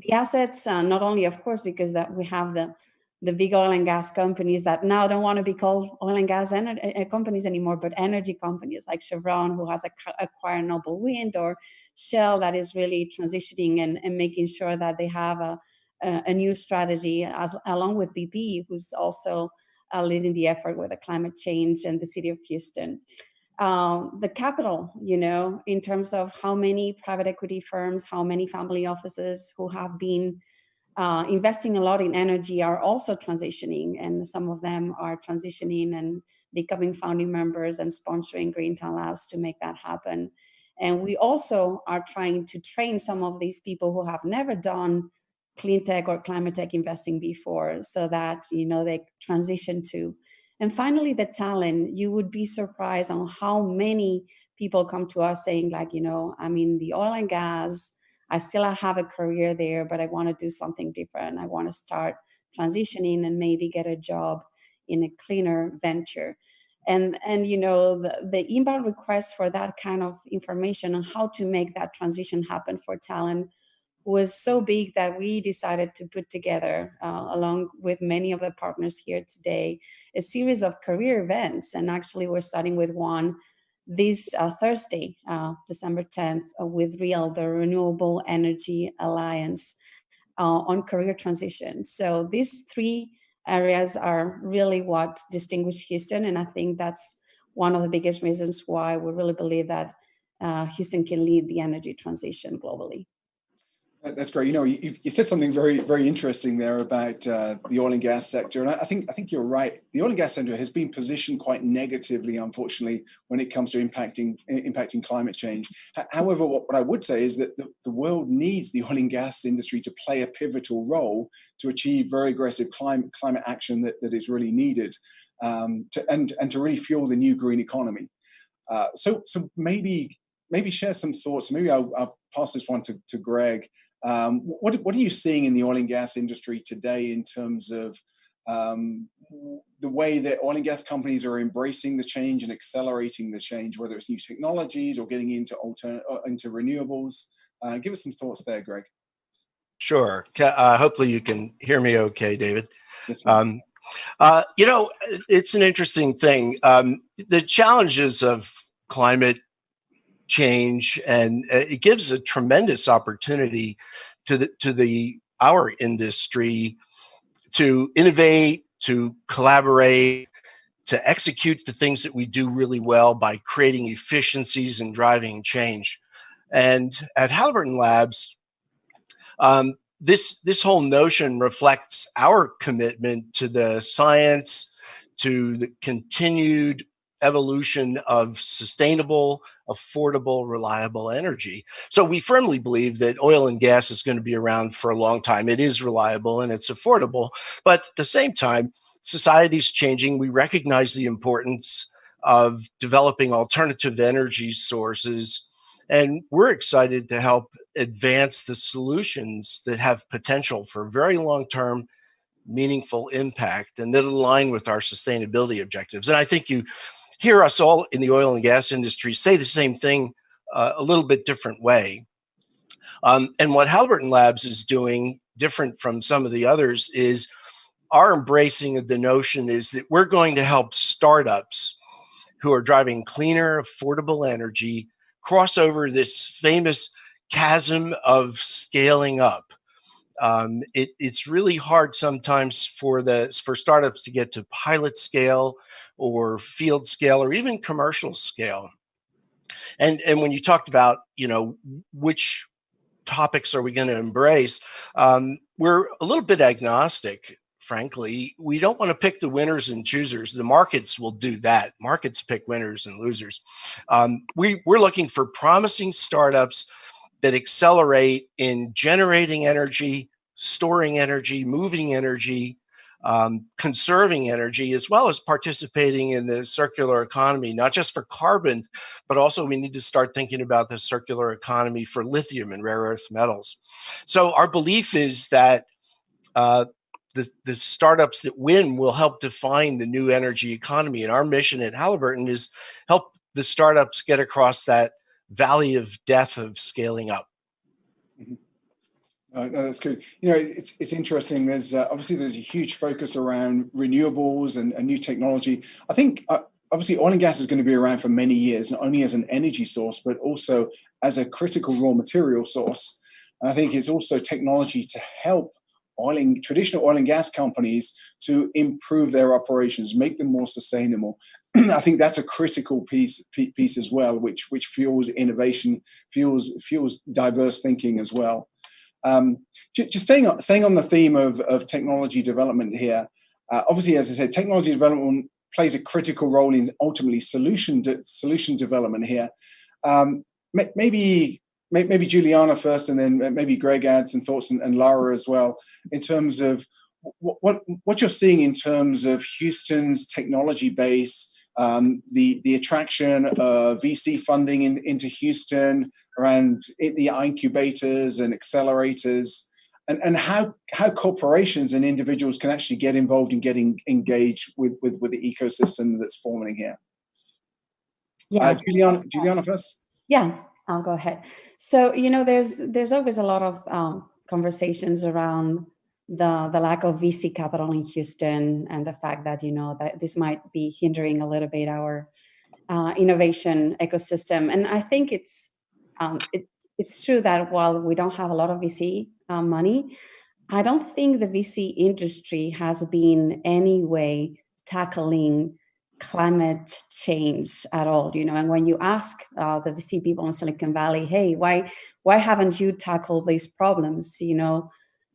The assets, not only, of course, because that we have the big oil and gas companies that now don't want to be called oil and gas companies anymore, but energy companies like Chevron, who has acquired Noble Wind, or Shell, that is really transitioning and making sure that they have a new strategy, along with BP, who's also leading the effort with the climate change, and the city of Houston. The capital, in terms of how many private equity firms, how many family offices who have been investing a lot in energy are also transitioning, and some of them are transitioning and becoming founding members and sponsoring Greentown Labs to make that happen. And we also are trying to train some of these people who have never done clean tech or climate tech investing before, so that they transition to. And finally, the talent. You would be surprised on how many people come to us saying, I'm in the oil and gas, I still have a career there, but I want to do something different. I want to start transitioning and maybe get a job in a cleaner venture. And the inbound request for that kind of information on how to make that transition happen for talent was so big that we decided to put together, along with many of the partners here today, a series of career events. And actually, we're starting with one this Thursday, December 10th, with REAL, the Renewable Energy Alliance, on career transition. So these three areas are really what distinguish Houston. And I think that's one of the biggest reasons why we really believe that Houston can lead the energy transition globally. That's great. You said something very, very interesting there about the oil and gas sector, and I think you're right. The oil and gas sector has been positioned quite negatively, unfortunately, when it comes to impacting climate change. However, what I would say is that the world needs the oil and gas industry to play a pivotal role to achieve very aggressive climate action that is really needed, to really fuel the new green economy. So maybe share some thoughts. Maybe I'll pass this one to Greg. What are you seeing in the oil and gas industry today in terms of the way that oil and gas companies are embracing the change and accelerating the change, whether it's new technologies or getting into renewables? Give us some thoughts there, Greg. Sure. Hopefully you can hear me okay, David. Yes, it's an interesting thing. The challenges of climate change, and it gives a tremendous opportunity to our industry to innovate, to collaborate, to execute the things that we do really well by creating efficiencies and driving change. And at Halliburton Labs, this whole notion reflects our commitment to the science, to the continued evolution of sustainable, affordable, reliable energy. So we firmly believe that oil and gas is going to be around for a long time. It is reliable and it's affordable, but at the same time, society's changing. We recognize the importance of developing alternative energy sources, and we're excited to help advance the solutions that have potential for very long-term, meaningful impact and that align with our sustainability objectives. And I think you hear us all in the oil and gas industry say the same thing a little bit different way. And what Halliburton Labs is doing different from some of the others is our embracing of the notion is that we're going to help startups who are driving cleaner, affordable energy cross over this famous chasm of scaling up. It's really hard sometimes for startups to get to pilot scale or field scale or even commercial scale. And when you talked about, which topics are we going to embrace, we're a little bit agnostic. Frankly, we don't want to pick the winners and choosers. The markets will do that. Markets pick winners and losers. We're looking for promising startups that accelerate in generating energy, storing energy, moving energy, conserving energy, as well as participating in the circular economy, not just for carbon, but also we need to start thinking about the circular economy for lithium and rare earth metals. So our belief is that the startups that win will help define the new energy economy. And our mission at Halliburton is help the startups get across that valley of death of scaling up. Mm-hmm. No, that's good. It's interesting. There's obviously there's a huge focus around renewables and new technology. I think obviously oil and gas is going to be around for many years, not only as an energy source, but also as a critical raw material source. And I think it's also technology to help traditional oil and gas companies to improve their operations, make them more sustainable. I think that's a critical piece as well, which fuels innovation, fuels diverse thinking as well. Just staying on the theme of technology development here. Obviously, as I said, technology development plays a critical role in ultimately solution development here. Maybe Juliana first, and then maybe Greg adds some thoughts, and Lara as well, in terms of what you're seeing in terms of Houston's technology base, the attraction of VC funding into Houston around the incubators and accelerators, and how corporations and individuals can actually get involved in getting engaged with the ecosystem that's forming here. Yeah, Juliana first. Yeah, I'll go ahead. So there's always a lot of conversations around the lack of VC capital in Houston, and the fact that that this might be hindering a little bit our innovation ecosystem. And I think it's true that while we don't have a lot of VC money, I don't think the VC industry has been any way tackling climate change at all. And when you ask the VC people in Silicon Valley, hey, why haven't you tackled these problems?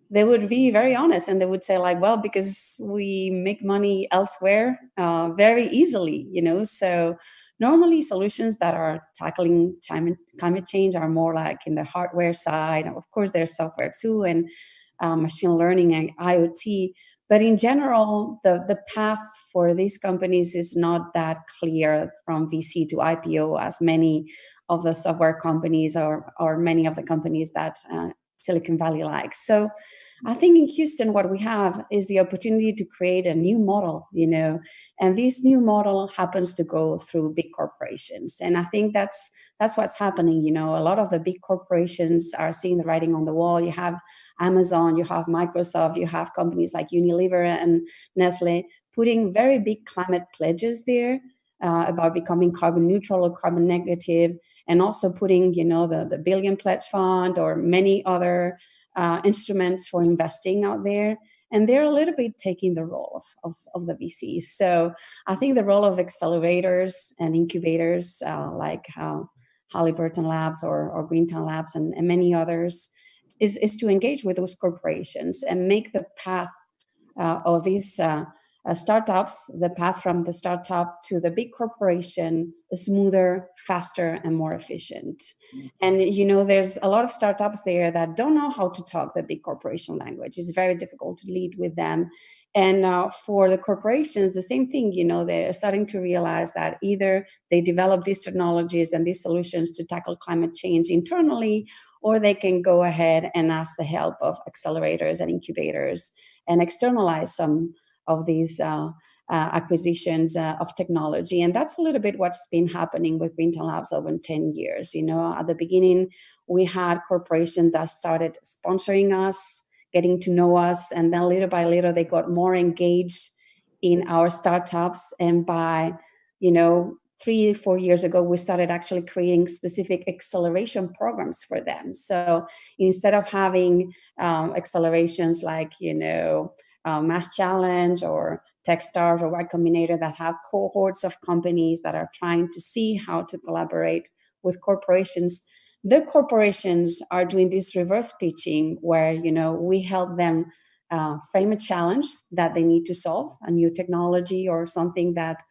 They would be very honest, and they would say well, because we make money elsewhere very easily. So normally solutions that are tackling climate change are more like in the hardware side. Of course, there's software too, and machine learning and IoT. But in general, the path for these companies is not that clear from VC to IPO as many of the software companies or many of the companies that Silicon Valley likes. So I think in Houston, what we have is the opportunity to create a new model, and this new model happens to go through big corporations. And I think that's what's happening. A lot of the big corporations are seeing the writing on the wall. You have Amazon, you have Microsoft, you have companies like Unilever and Nestle putting very big climate pledges there about becoming carbon neutral or carbon negative, and also putting, the Billion Pledge Fund or many other instruments for investing out there. And they're a little bit taking the role of the VCs. So I think the role of accelerators and incubators like Halliburton Labs or Greentown Labs and many others is to engage with those corporations and make the path of these startups, the path from the startup to the big corporation, smoother, faster, and more efficient. And there's a lot of startups there that don't know how to talk the big corporation language. It's very difficult to lead with them. And for the corporations, the same thing. They're starting to realize that either they develop these technologies and these solutions to tackle climate change internally, or they can go ahead and ask the help of accelerators and incubators and externalize some of these acquisitions of technology. And that's a little bit what's been happening with Greentown Labs over 10 years. At the beginning, we had corporations that started sponsoring us, getting to know us, and then little by little, they got more engaged in our startups. And by, 3-4 years ago, we started actually creating specific acceleration programs for them. So instead of having accelerations like, Mass Challenge or Techstars or Y Combinator that have cohorts of companies that are trying to see how to collaborate with corporations, the corporations are doing this reverse pitching where, we help them frame a challenge that they need to solve, a new technology or something that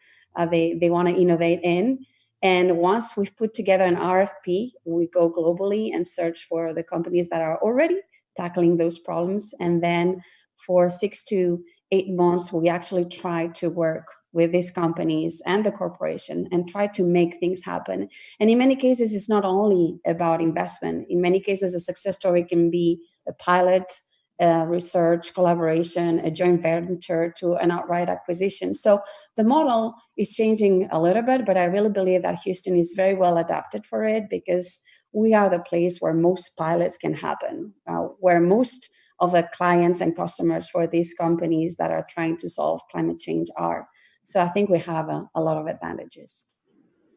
they want to innovate in. And once we've put together an RFP, we go globally and search for the companies that are already tackling those problems. And then for 6 to 8 months, we actually try to work with these companies and the corporation and try to make things happen. And in many cases, it's not only about investment. In many cases, a success story can be a pilot, research, collaboration, a joint venture to an outright acquisition. So the model is changing a little bit, but I really believe that Houston is very well adapted for it because we are the place where most pilots can happen, where most of the clients and customers for these companies that are trying to solve climate change are. So I think we have a lot of advantages.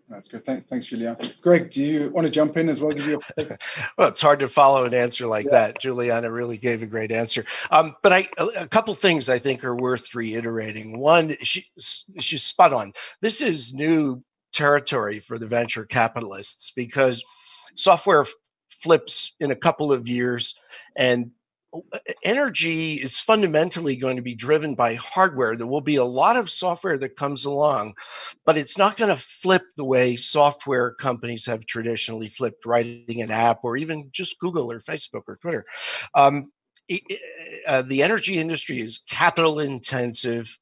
That's good. Thanks, Juliana. Greg, do you want to jump in as well? Well, it's hard to follow an answer like that. Juliana really gave a great answer. But a couple things I think are worth reiterating. One, she's spot on. This is new territory for the venture capitalists because software flips in a couple of years, and energy is fundamentally going to be driven by hardware. There will be a lot of software that comes along, but it's not going to flip the way software companies have traditionally flipped, writing an app or even just Google or Facebook or Twitter. The energy industry is capital intensive.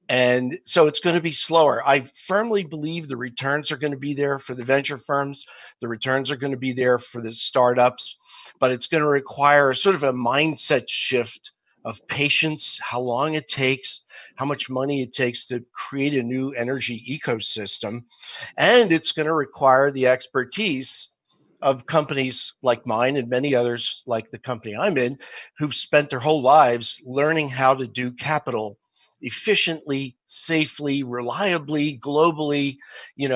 And so it's going to be slower. I firmly believe the returns are going to be there for the venture firms. The returns are going to be there for the startups, but it's going to require sort of a mindset shift of patience, how long it takes, how much money it takes to create a new energy ecosystem. And it's going to require the expertise of companies like mine and many others like the company I'm in, who've spent their whole lives learning how to do capital efficiently, safely, reliably, globally, with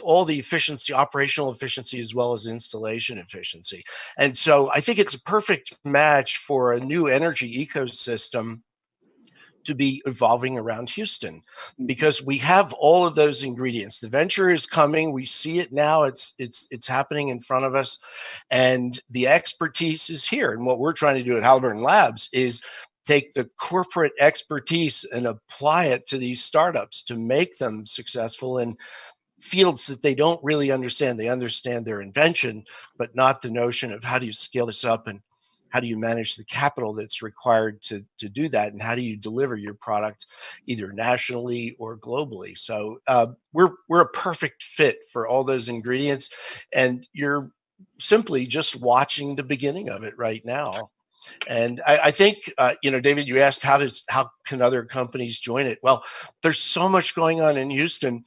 all the efficiency, operational efficiency, as well as installation efficiency. And so I think it's a perfect match for a new energy ecosystem to be evolving around Houston, because we have all of those ingredients. The venture is coming. We see it now. It's happening in front of us, and the expertise is here. And what we're trying to do at Halliburton Labs is take the corporate expertise and apply it to these startups to make them successful in fields that they don't really understand. They understand their invention, but not the notion of how do you scale this up and how do you manage the capital that's required to do that, and how do you deliver your product either nationally or globally. So we're a perfect fit for all those ingredients, and you're simply just watching the beginning of it right now. And I think, David, you asked how can other companies join it? Well, there's so much going on in Houston.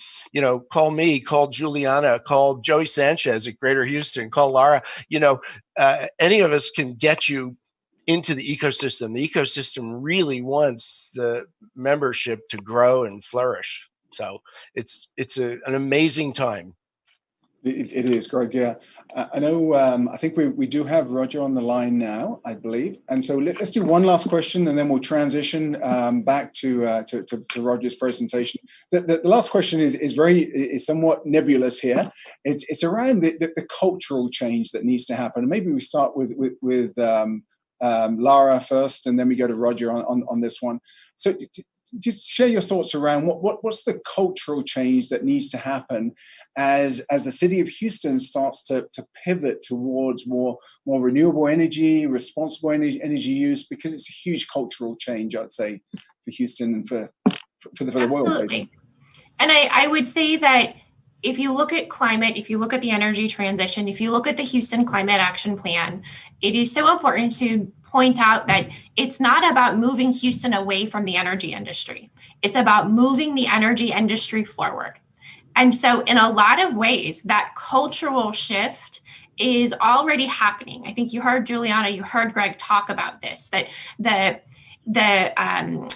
Call me, call Juliana, call Joey Sanchez at Greater Houston, call Lara. Any of us can get you into the ecosystem. The ecosystem really wants the membership to grow and flourish. So it's an amazing time. It is, Greg. Yeah, I know. I think we do have Roger on the line now, I believe. And so let's do one last question, and then we'll transition back to Roger's presentation. The last question is somewhat nebulous here. It's around the cultural change that needs to happen. And maybe we start with Lara first, and then we go to Roger on this one. So just share your thoughts around what's the cultural change that needs to happen as the city of Houston starts to pivot towards more renewable energy, responsible energy use, because it's a huge cultural change, I'd say, for Houston and for the world. Absolutely. And I would say that if you look at climate, if you look at the energy transition, if you look at the Houston Climate Action Plan, it is so important to point out that it's not about moving Houston away from the energy industry. It's about moving the energy industry forward. And so in a lot of ways, that cultural shift is already happening. I think you heard Juliana, you heard Greg talk about this, that the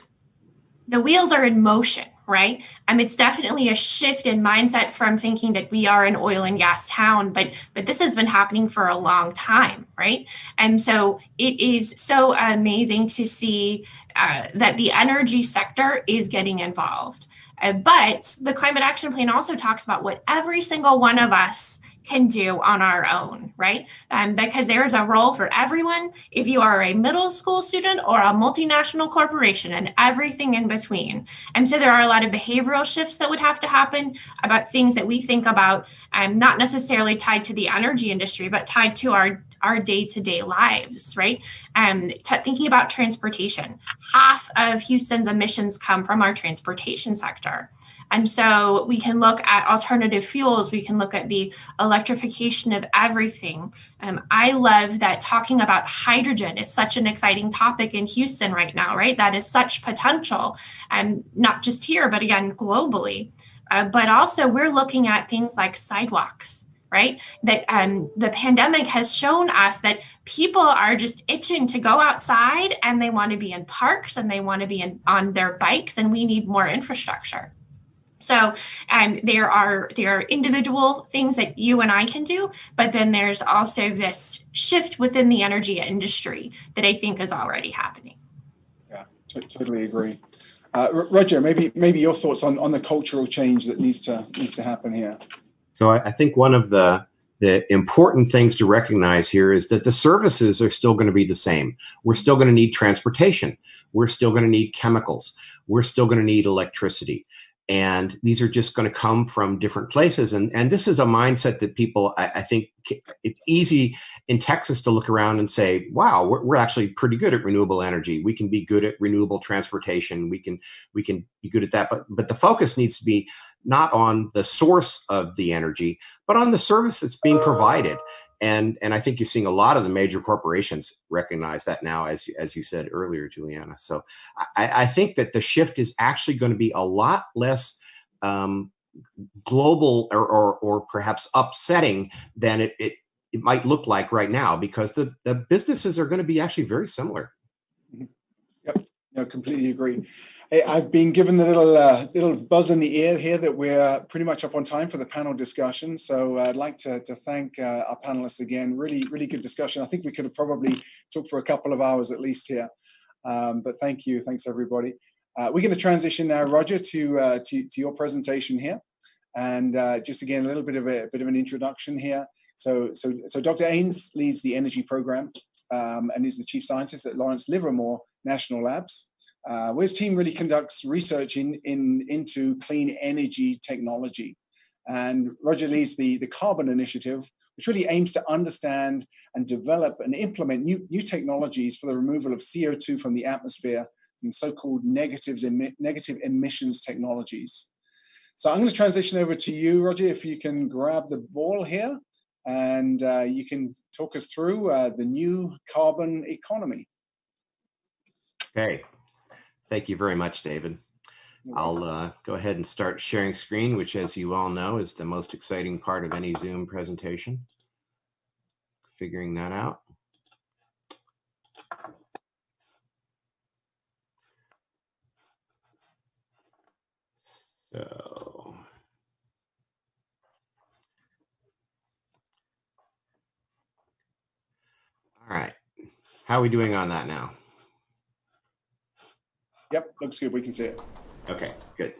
wheels are in motion, right? It's definitely a shift in mindset from thinking that we are an oil and gas town, but this has been happening for a long time, right? And so it is so amazing to see that the energy sector is getting involved. But the Climate Action Plan also talks about what every single one of us can do on our own, right? Because there's a role for everyone, if you are a middle school student or a multinational corporation and everything in between. And so there are a lot of behavioral shifts that would have to happen about things that we think about, not necessarily tied to the energy industry, but tied to our day-to-day lives, right? Thinking about transportation. Half of Houston's emissions come from our transportation sector. And so we can look at alternative fuels. We can look at the electrification of everything. I love that talking about hydrogen is such an exciting topic in Houston right now, right? That is such potential, not just here, but again, globally. But also we're looking at things like sidewalks, right? That the pandemic has shown us that people are just itching to go outside and they want to be in parks and they want to be on their bikes, and we need more infrastructure. So there are individual things that you and I can do, but then there's also this shift within the energy industry that I think is already happening. Yeah, totally agree. Roger, maybe your thoughts on the cultural change that needs to happen here. So I think one of the important things to recognize here is that the services are still going to be the same. We're still going to need transportation. We're still going to need chemicals. We're still going to need electricity. And these are just going to come from different places. And this is a mindset that people, I think it's easy in Texas to look around and say, wow, we're actually pretty good at renewable energy. We can be good at renewable transportation. We can be good at that. But the focus needs to be not on the source of the energy, but on the service that's being provided. And I think you're seeing a lot of the major corporations recognize that now, as you said earlier, Juliana. So I think that the shift is actually going to be a lot less global or perhaps upsetting than it might look like right now, because the businesses are going to be actually very similar. Yep, no, completely agree. I've been given the little buzz in the ear here that we're pretty much up on time for the panel discussion. So I'd like to thank our panelists again. Really, really good discussion. I think we could have probably talked for a couple of hours at least here. But thank you. Thanks, everybody. We're going to transition now, Roger, to your presentation here. And just again, a little bit of an introduction here. So Dr. Ains leads the energy program and is the chief scientist at Lawrence Livermore National Labs. Where his team really conducts research into clean energy technology. And Roger leads the Carbon Initiative, which really aims to understand and develop and implement new technologies for the removal of CO2 from the atmosphere and so-called negative emissions technologies. So I'm going to transition over to you, Roger, if you can grab the ball here, and you can talk us through the new carbon economy. Okay. Thank you very much, David. I'll go ahead and start sharing screen, which, as you all know, is the most exciting part of any Zoom presentation. Figuring that out. So, all right. How are we doing on that now? Yep, looks good. We can see it. Okay, good.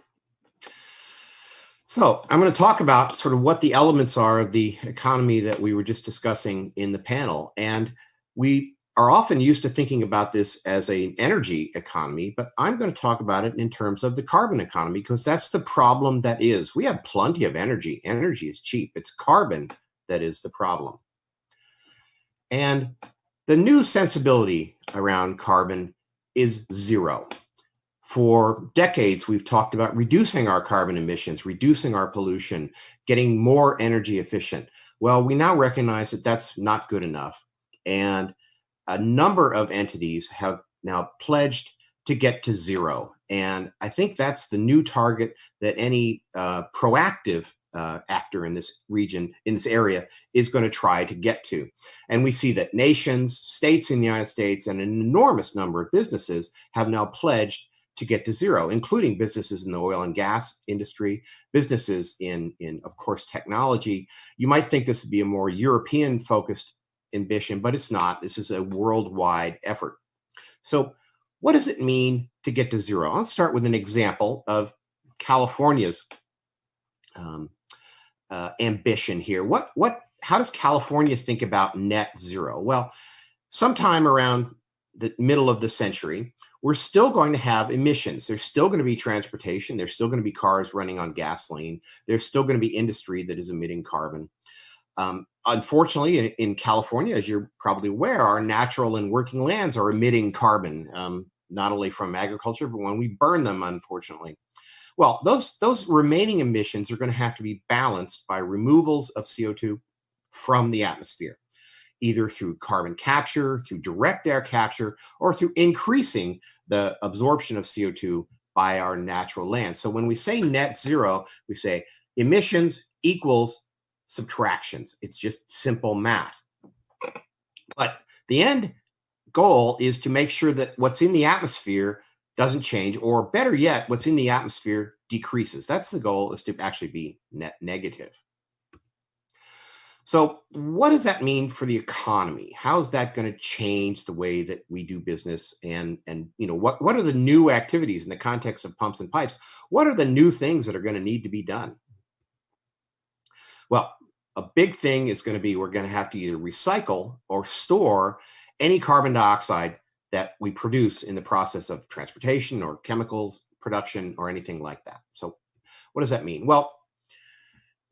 So I'm going to talk about sort of what the elements are of the economy that we were just discussing in the panel. And we are often used to thinking about this as an energy economy, but I'm going to talk about it in terms of the carbon economy, because that's the problem that is. We have plenty of energy. Energy is cheap. It's carbon that is the problem. And the new sensibility around carbon is zero. For decades, we've talked about reducing our carbon emissions, reducing our pollution, getting more energy efficient. Well, we now recognize that that's not good enough. And a number of entities have now pledged to get to zero. And I think that's the new target that any proactive actor in this region, in this area, is going to try to get to. And we see that nations, states in the United States, and an enormous number of businesses have now pledged to get to zero, including businesses in the oil and gas industry, businesses in of course, technology. You might think this would be a more European-focused ambition, but it's not. This is a worldwide effort. So what does it mean to get to zero? I'll start with an example of California's ambition here. How does California think about net zero? Well, sometime around the middle of the century, we're still going to have emissions. There's still going to be transportation. There's still going to be cars running on gasoline. There's still going to be industry that is emitting carbon. Unfortunately, in California, as you're probably aware, our natural and working lands are emitting carbon, not only from agriculture, but when we burn them, unfortunately. Well, those remaining emissions are going to have to be balanced by removals of CO2 from the atmosphere, either through carbon capture, through direct air capture, or through increasing the absorption of CO2 by our natural land. So when we say net zero, we say emissions equals subtractions. It's just simple math. But the end goal is to make sure that what's in the atmosphere doesn't change, or better yet, what's in the atmosphere decreases. That's the goal, is to actually be net negative. So what does that mean for the economy? How is that going to change the way that we do business? And what are the new activities in the context of pumps and pipes? What are the new things that are going to need to be done? Well, a big thing is going to be, we're going to have to either recycle or store any carbon dioxide that we produce in the process of transportation or chemicals production or anything like that. So what does that mean? Well,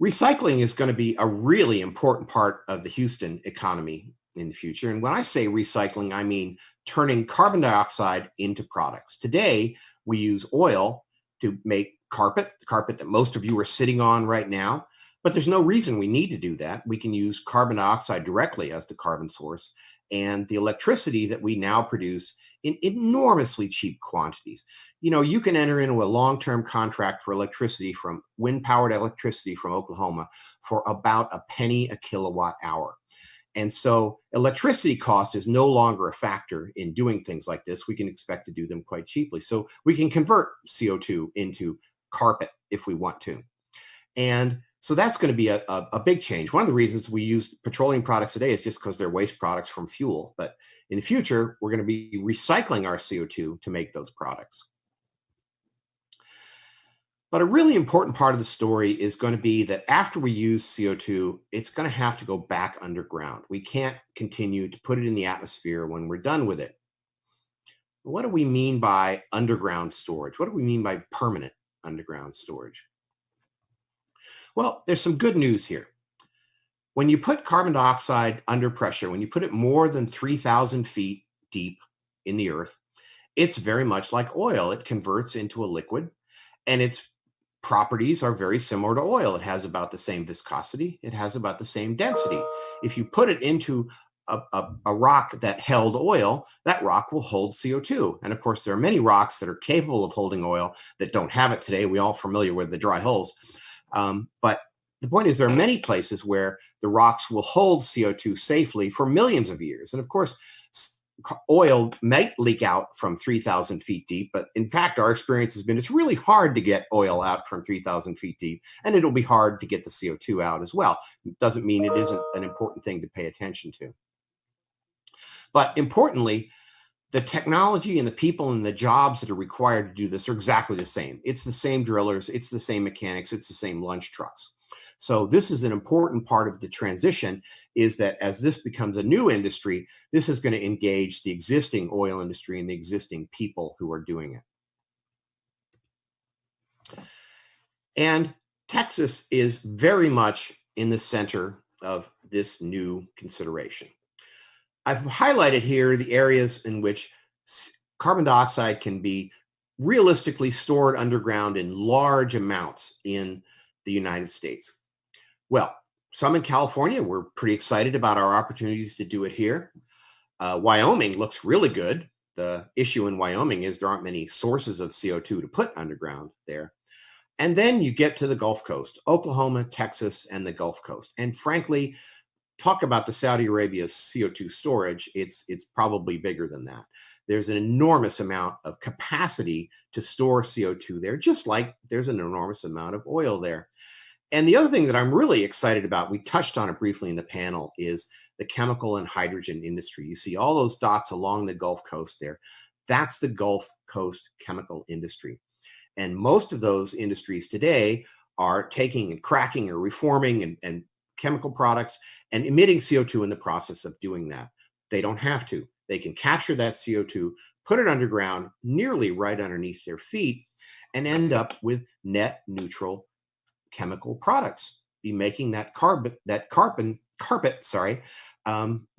recycling is going to be a really important part of the Houston economy in the future. And when I say recycling, I mean turning carbon dioxide into products. Today, we use oil to make carpet, the carpet that most of you are sitting on right now. But there's no reason we need to do that. We can use carbon dioxide directly as the carbon source, and the electricity that we now produce in enormously cheap quantities. You can enter into a long-term contract for electricity, from wind-powered electricity from Oklahoma, for about a penny a kilowatt hour. And so electricity cost is no longer a factor in doing things like this. We can expect to do them quite cheaply. So we can convert CO2 into carpet if we want to. And so that's going to be a big change. One of the reasons we use petroleum products today is just because they're waste products from fuel. But in the future, we're going to be recycling our CO2 to make those products. But a really important part of the story is going to be that after we use CO2, it's going to have to go back underground. We can't continue to put it in the atmosphere when we're done with it. What do we mean by underground storage? What do we mean by permanent underground storage? Well, there's some good news here. When you put carbon dioxide under pressure, when you put it more than 3,000 feet deep in the earth, it's very much like oil. It converts into a liquid, and its properties are very similar to oil. It has about the same viscosity. It has about the same density. If you put it into a rock that held oil, that rock will hold CO2. And of course, there are many rocks that are capable of holding oil that don't have it today. We're all familiar with the dry holes. But the point is, there are many places where the rocks will hold CO2 safely for millions of years. And of course, oil might leak out from 3,000 feet deep, but in fact, our experience has been it's really hard to get oil out from 3,000 feet deep, and it'll be hard to get the CO2 out as well. It doesn't mean it isn't an important thing to pay attention to. But importantly, the technology and the people and the jobs that are required to do this are exactly the same. It's the same drillers, it's the same mechanics, it's the same lunch trucks. So this is an important part of the transition, is that as this becomes a new industry, this is going to engage the existing oil industry and the existing people who are doing it. And Texas is very much in the center of this new consideration. I've highlighted here the areas in which carbon dioxide can be realistically stored underground in large amounts in the United States. Well, some in California, we're pretty excited about our opportunities to do it here. Wyoming looks really good. The issue in Wyoming is there aren't many sources of CO2 to put underground there. And then you get to the Gulf Coast, Oklahoma, Texas, and the Gulf Coast. And frankly, talk about the Saudi Arabia's CO2 storage, it's probably bigger than that. There's an enormous amount of capacity to store CO2 there, just like there's an enormous amount of oil there. And the other thing that I'm really excited about, we touched on it briefly in the panel, is the chemical and hydrogen industry. You see all those dots along the Gulf Coast there. That's the Gulf Coast chemical industry. And most of those industries today are taking and cracking or reforming and chemical products and emitting CO2 in the process of doing that. They don't have to. They can capture that CO2, put it underground, nearly right underneath their feet, and end up with net neutral chemical products. Be making that carpet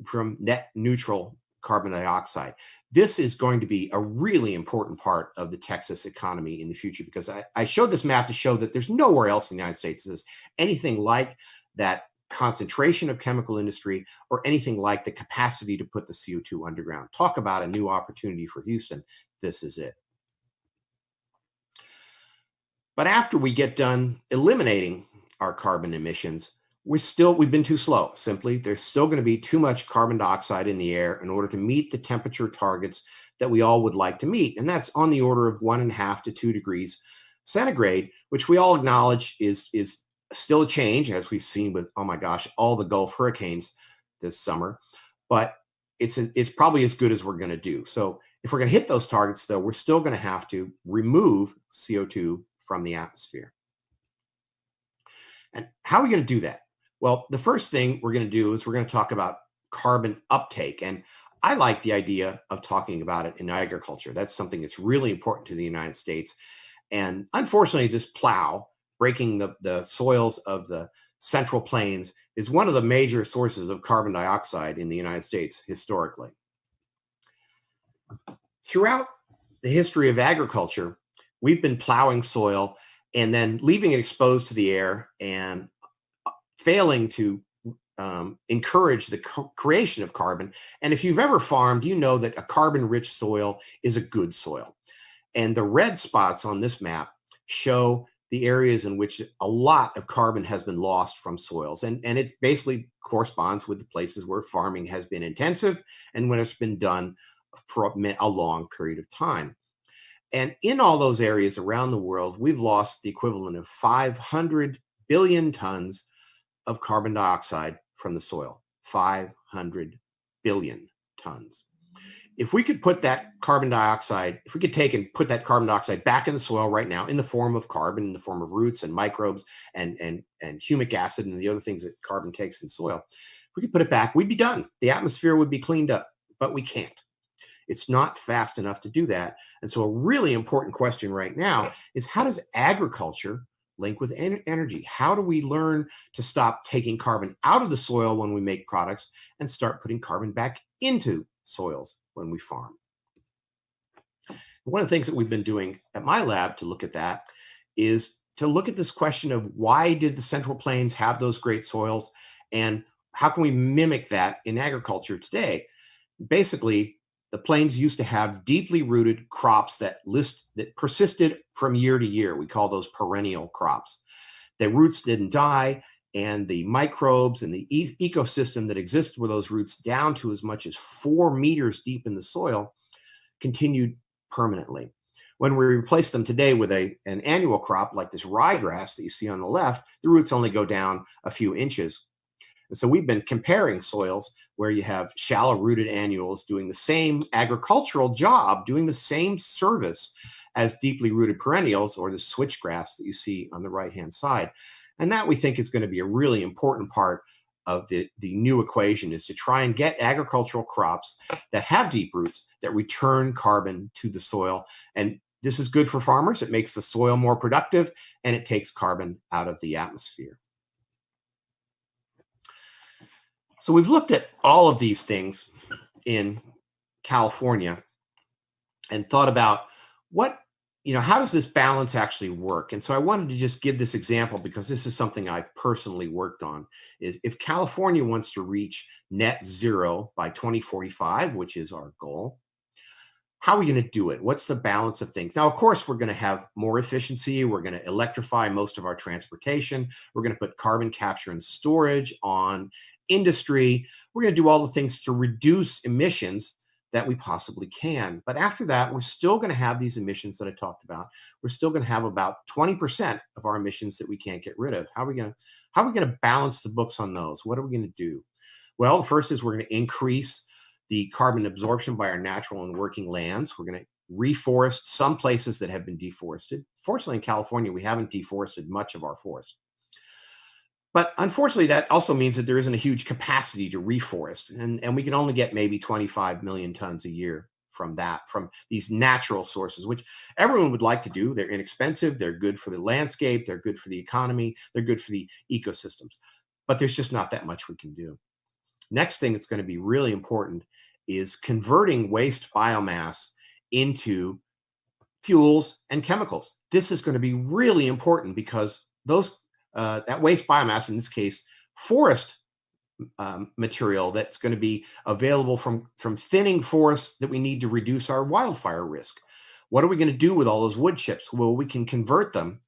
from net neutral carbon dioxide. This is going to be a really important part of the Texas economy in the future, because I showed this map to show that there's nowhere else in the United States that's anything like that concentration of chemical industry or anything like the capacity to put the CO2 underground. Talk about a new opportunity for Houston. This is it. But after we get done eliminating our carbon emissions, we've been too slow. Simply, there's still going to be too much carbon dioxide in the air in order to meet the temperature targets that we all would like to meet. And that's on the order of 1.5 to 2 degrees centigrade, which we all acknowledge is still a change, as we've seen with, oh my gosh, all the Gulf hurricanes this summer. But it's probably as good as we're going to do. So if we're going to hit those targets, though, we're still going to have to remove CO2 from the atmosphere. And how are we going to do that? Well, the first thing we're going to do is we're going to talk about carbon uptake. And I like the idea of talking about it in agriculture. That's something that's really important to the United States. And unfortunately, this plow breaking the soils of the Central Plains is one of the major sources of carbon dioxide in the United States historically. Throughout the history of agriculture, we've been plowing soil and then leaving it exposed to the air and failing to encourage the creation of carbon. And if you've ever farmed, you know that a carbon-rich soil is a good soil. And the red spots on this map show the areas in which a lot of carbon has been lost from soils. And it basically corresponds with the places where farming has been intensive and when it's been done for a long period of time. And in all those areas around the world, we've lost the equivalent of 500 billion tons of carbon dioxide from the soil. 500 billion tons. If we could put that carbon dioxide, if we could take and put that carbon dioxide back in the soil right now in the form of carbon, in the form of roots and microbes and humic acid and the other things that carbon takes in soil, if we could put it back, we'd be done. The atmosphere would be cleaned up, but we can't. It's not fast enough to do that. And so a really important question right now is, how does agriculture link with energy? How do we learn to stop taking carbon out of the soil when we make products and start putting carbon back into soils when we farm? One of the things that we've been doing at my lab to look at that is to look at this question of, why did the Central Plains have those great soils, and how can we mimic that in agriculture today? Basically, the plains used to have deeply rooted crops that persisted from year to year. We call those perennial crops. Their roots didn't die, and the microbes and the ecosystem that exists with those roots down to as much as 4 meters deep in the soil continued permanently. When we replace them today with an annual crop like this ryegrass that you see on the left, the roots only go down a few inches. And so we've been comparing soils where you have shallow-rooted annuals doing the same agricultural job, doing the same service as deeply rooted perennials, or the switchgrass that you see on the right-hand side. And that, we think, is going to be a really important part of the new equation, is to try and get agricultural crops that have deep roots that return carbon to the soil. And this is good for farmers. It makes the soil more productive, and it takes carbon out of the atmosphere. So we've looked at all of these things in California and thought about how does this balance actually work? And so I wanted to just give this example, because this is something I've personally worked on, is if California wants to reach net zero by 2045, which is our goal, how are we going to do it? What's the balance of things? Now, of course, we're going to have more efficiency. We're going to electrify most of our transportation. We're going to put carbon capture and storage on industry. We're going to do all the things to reduce emissions that we possibly can. But after that, we're still going to have these emissions that I talked about. We're still going to have about 20% of our emissions that we can't get rid of. How are we going to balance the books on those? What are we going to do? Well, the first is we're going to increase the carbon absorption by our natural and working lands. We're going to reforest some places that have been deforested. Fortunately, in California, we haven't deforested much of our forest. But unfortunately, that also means that there isn't a huge capacity to reforest. And we can only get maybe 25 million tons a year from these natural sources, which everyone would like to do. They're inexpensive. They're good for the landscape. They're good for the economy. They're good for the ecosystems. But there's just not that much we can do. Next thing that's going to be really important is converting waste biomass into fuels and chemicals. This is going to be really important because that waste biomass, in this case, forest material that's going to be available from thinning forests that we need to reduce our wildfire risk. What are we going to do with all those wood chips? Well, we can convert them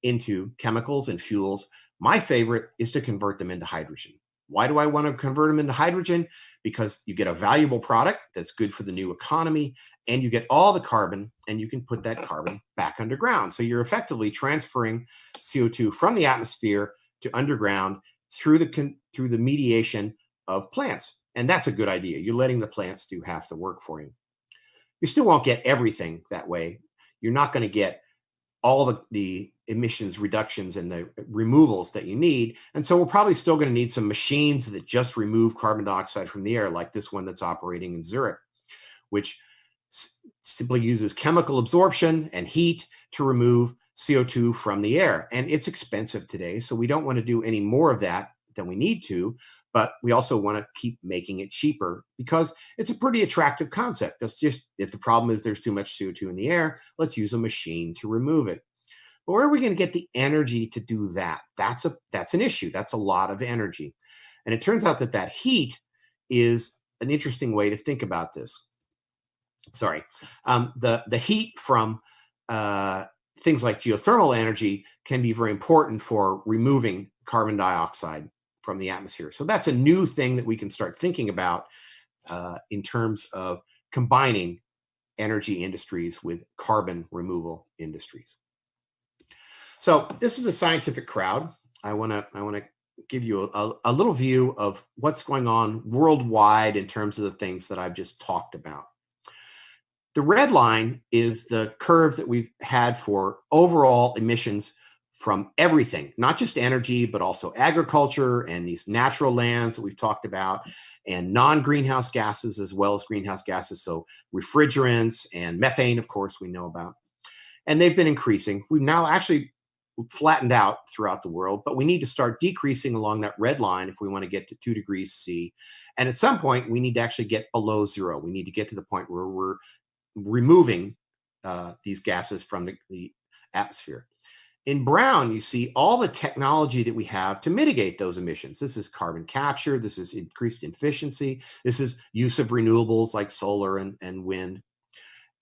into chemicals and fuels. My favorite is to convert them into hydrogen. Why do I want to convert them into hydrogen? Because you get a valuable product that's good for the new economy, and you get all the carbon, and you can put that carbon back underground. So you're effectively transferring CO2 from the atmosphere to underground through the mediation of plants. And that's a good idea. You're letting the plants do half the work for you. You still won't get everything that way. You're not going to get all the emissions reductions and the removals that you need. And so we're probably still going to need some machines that just remove carbon dioxide from the air, like this one that's operating in Zurich, which simply uses chemical absorption and heat to remove CO2 from the air. And it's expensive today, so we don't want to do any more of that than we need to, but we also want to keep making it cheaper because it's a pretty attractive concept. That's just, if the problem is there's too much CO2 in the air, let's use a machine to remove it. But where are we going to get the energy to do that? That's an issue. That's a lot of energy. And it turns out that heat is an interesting way to think about this. Sorry. The heat from things like geothermal energy can be very important for removing carbon dioxide from the atmosphere. So that's a new thing that we can start thinking about in terms of combining energy industries with carbon removal industries. So this is a scientific crowd. I want to give you a little view of what's going on worldwide in terms of the things that I've just talked about. The red line is the curve that we've had for overall emissions from everything, not just energy, but also agriculture and these natural lands that we've talked about, and non-greenhouse gases as well as greenhouse gases. So refrigerants and methane, of course, we know about. And they've been increasing. We've now actually flattened out throughout the world, but we need to start decreasing along that red line if we want to get to 2 degrees C. And at some point, we need to actually get below zero. We need to get to the point where we're removing these gases from the atmosphere. In brown, you see all the technology that we have to mitigate those emissions. This is carbon capture. This is increased efficiency. This is use of renewables like solar and wind.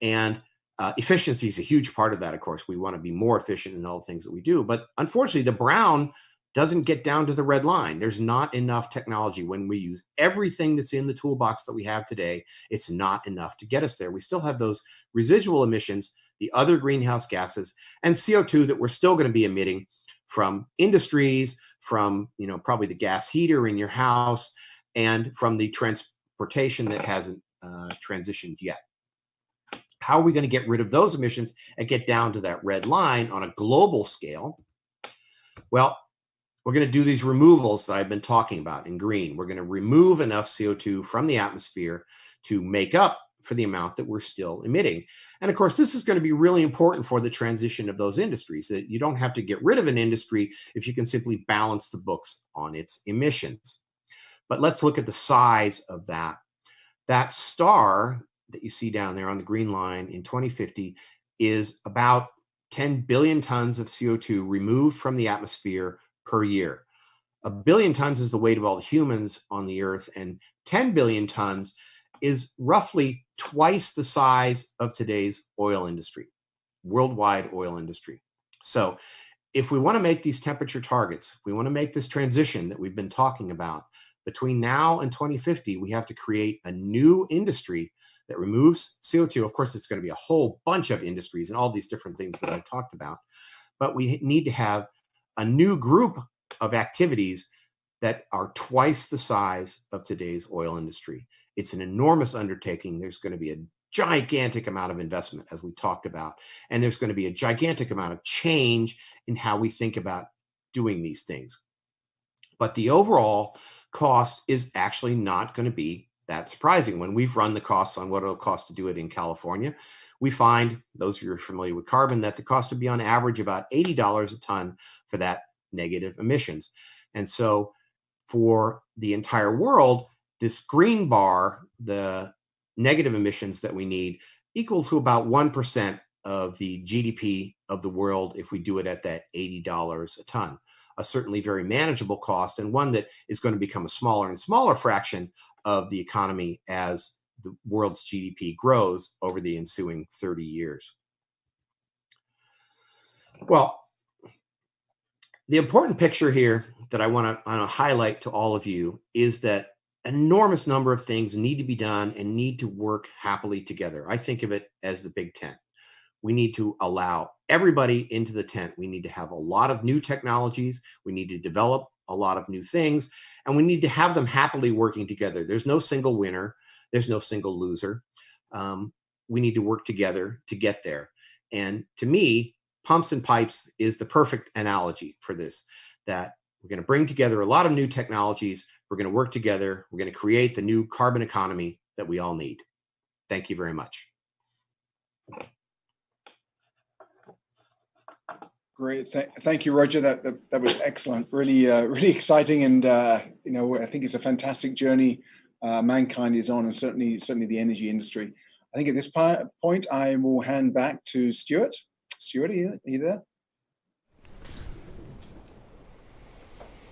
And efficiency is a huge part of that, of course. We want to be more efficient in all the things that we do. But unfortunately, the brown doesn't get down to the red line. There's not enough technology. When we use everything that's in the toolbox that we have today, it's not enough to get us there. We still have those residual emissions, the other greenhouse gases, and CO2 that we're still going to be emitting from industries, from probably the gas heater in your house, and from the transportation that hasn't transitioned yet. How are we going to get rid of those emissions and get down to that red line on a global scale? Well, we're going to do these removals that I've been talking about in green. We're going to remove enough CO2 from the atmosphere to make up for the amount that we're still emitting. And of course, this is going to be really important for the transition of those industries, that you don't have to get rid of an industry if you can simply balance the books on its emissions. But let's look at the size of that. That star that you see down there on the green line in 2050 is about 10 billion tons of CO2 removed from the atmosphere per year. 1 billion tons is the weight of all the humans on the earth, and 10 billion tons is roughly twice the size of today's oil industry, worldwide oil industry. So if we want to make these temperature targets, if we want to make this transition that we've been talking about, between now and 2050, we have to create a new industry that removes CO2. Of course, it's going to be a whole bunch of industries and all these different things that I talked about. But we need to have a new group of activities that are twice the size of today's oil industry. It's an enormous undertaking. There's going to be a gigantic amount of investment, as we talked about, and there's going to be a gigantic amount of change in how we think about doing these things. But the overall cost is actually not going to be that surprising. When we've run the costs on what it'll cost to do it in California, we find, those of you who are familiar with carbon, that the cost would be on average about $80 a ton for that negative emissions. And so for the entire world, this green bar, the negative emissions that we need, equal to about 1% of the GDP of the world if we do it at that $80 a ton. A certainly very manageable cost, and one that is going to become a smaller and smaller fraction of the economy as the world's GDP grows over the ensuing 30 years. Well, the important picture here that I want to highlight to all of you is that an enormous number of things need to be done and need to work happily together. I think of it as the big tent. We need to allow everybody into the tent. We need to have a lot of new technologies. We need to develop a lot of new things, and we need to have them happily working together. There's no single winner. There's no single loser. We need to work together to get there. And to me, pumps and pipes is the perfect analogy for this, that we're going to bring together a lot of new technologies. We're going to work together. We're going to create the new carbon economy that we all need. Thank you very much. Great, thank you, Roger. That was excellent. Really, really exciting, and you know, I think it's a fantastic journey mankind is on, and certainly the energy industry. I think at this point, I will hand back to Stuart. Stuart, are you there?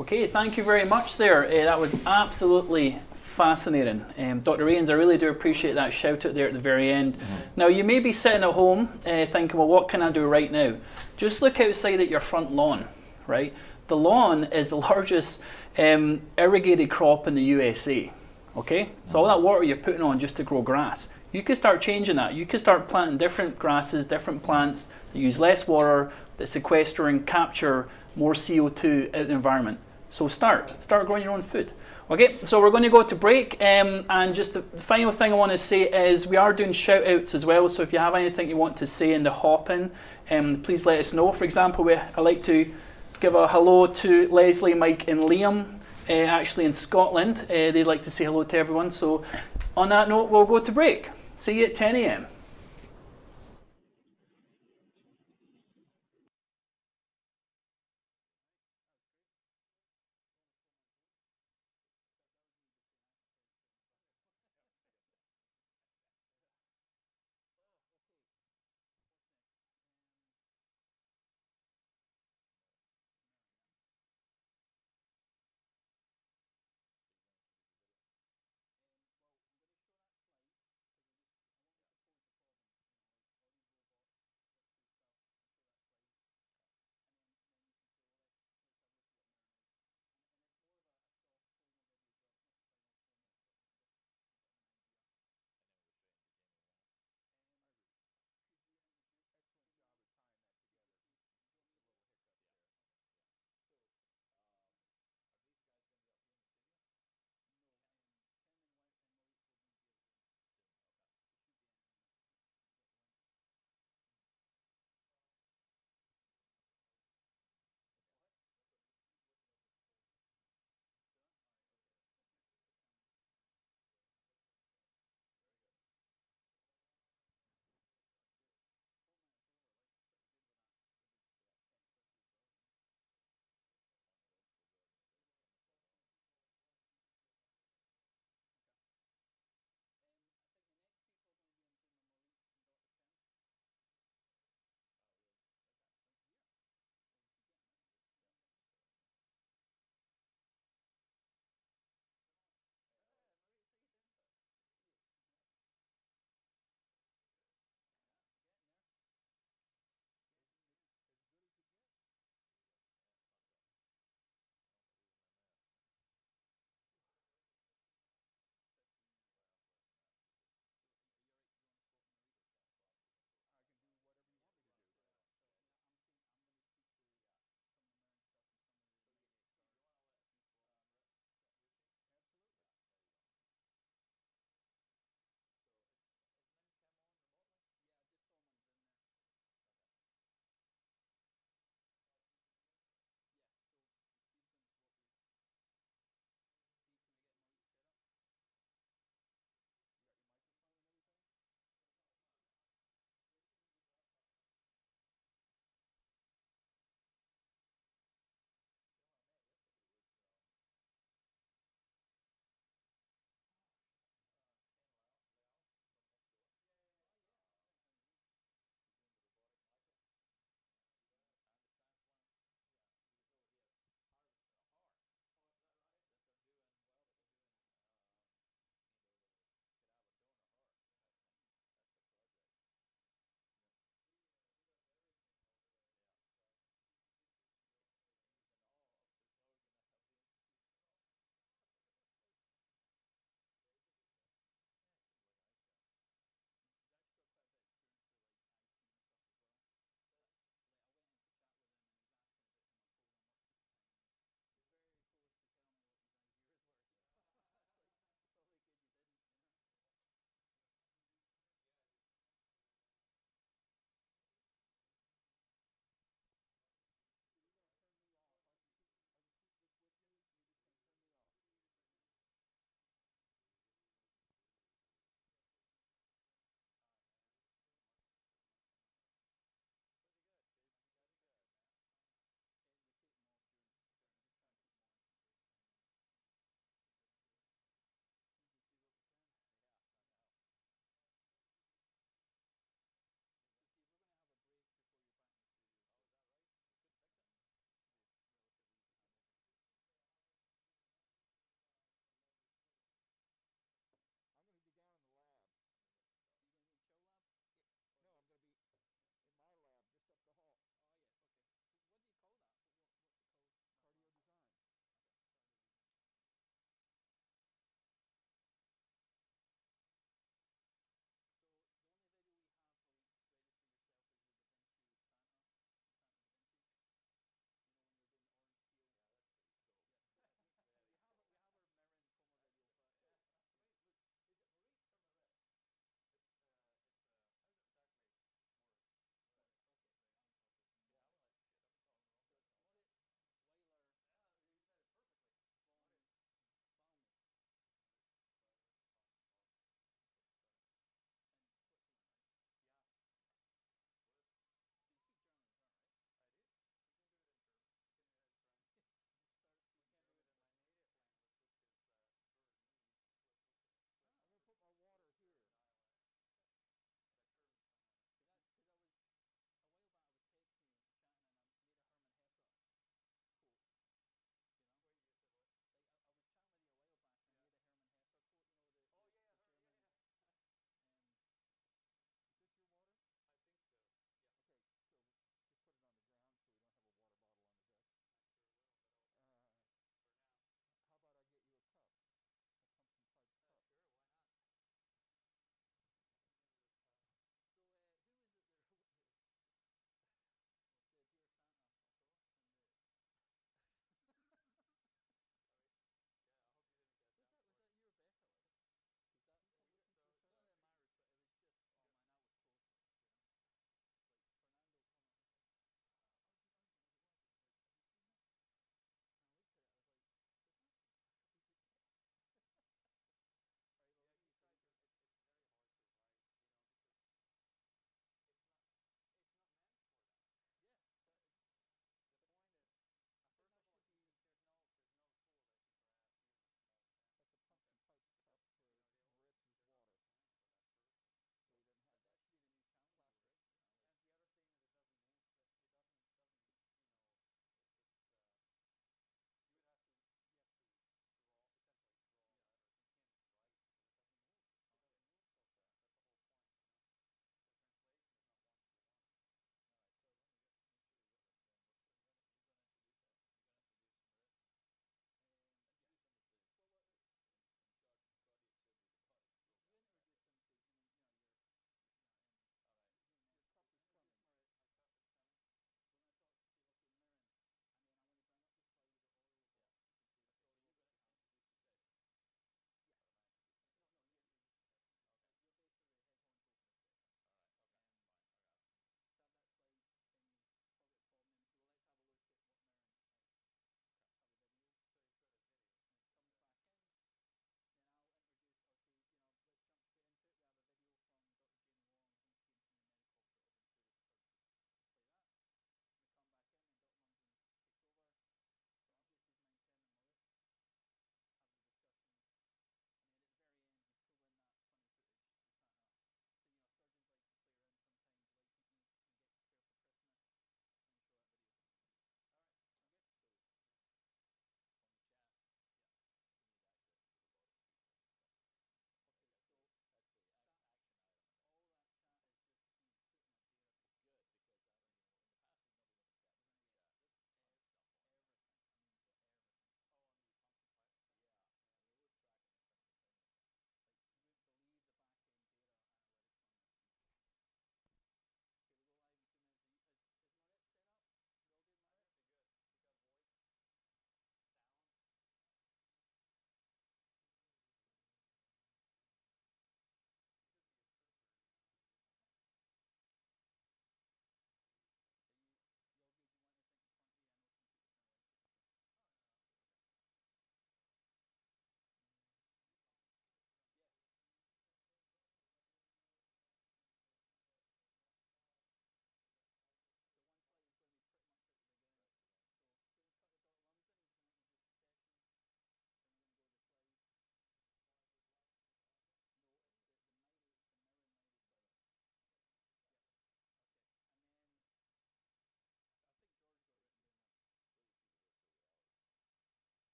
Okay, thank you very much there. That was absolutely fascinating. Dr. Rains, I really do appreciate that shout out there at the very end. Now, you may be sitting at home thinking, well, what can I do right now? Just look outside at your front lawn, right? The lawn is the largest irrigated crop in the USA, okay? So all that water you're putting on just to grow grass, you could start changing that. You could start planting different grasses, different plants that use less water, that sequester and capture more CO2 out of the environment. So start growing your own food. Okay, so we're going to go to break, and just the final thing I want to say is we are doing shout outs as well, so if you have anything you want to say in the hop-in, please let us know. For example, I'd like to give a hello to Leslie, Mike and Liam, actually in Scotland. They'd like to say hello to everyone. So on that note, we'll go to break. See you at 10 a.m.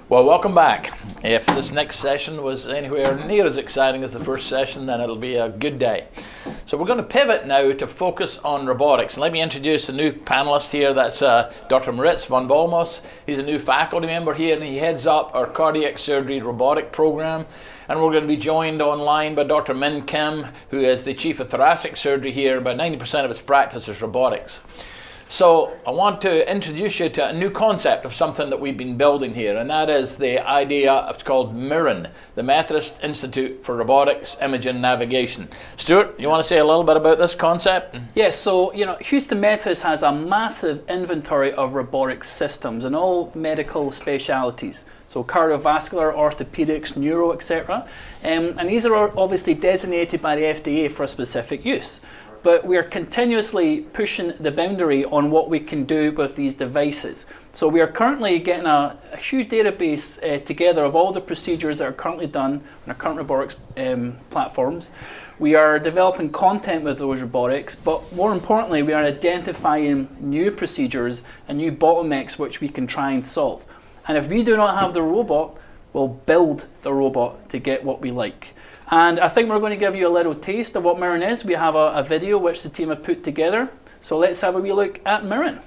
Well, welcome back. If this next session was anywhere near as exciting as the first session, then it'll be a good day. So we're going to pivot now to focus on robotics. And let me introduce a new panelist here. That's Dr. Moritz von Bolmos. He's a new faculty member here, and he heads up our cardiac surgery robotic program. And we're going to be joined online by Dr. Min Kim, who is the chief of thoracic surgery here. About 90% of his practice is robotics. So I want to introduce you to a new concept of something that we've been building here, and that is the idea of, it's called MIRN, the Methodist Institute for Robotics, Imaging, Navigation. Stuart, you want to say a little bit about this concept? Yes, so Houston Methodist has a massive inventory of robotic systems in all medical specialities. So cardiovascular, orthopedics, neuro, etc. And these are obviously designated by the FDA for a specific use. But we are continuously pushing the boundary on what we can do with these devices. So we are currently getting a huge database together of all the procedures that are currently done on our current robotics platforms. We are developing content with those robotics, but more importantly, we are identifying new procedures and new bottlenecks which we can try and solve. And if we do not have the robot, we'll build the robot to get what we like. And I think we're going to give you a little taste of what MIRN is. We have a video which the team have put together. So let's have a wee look at MIRN.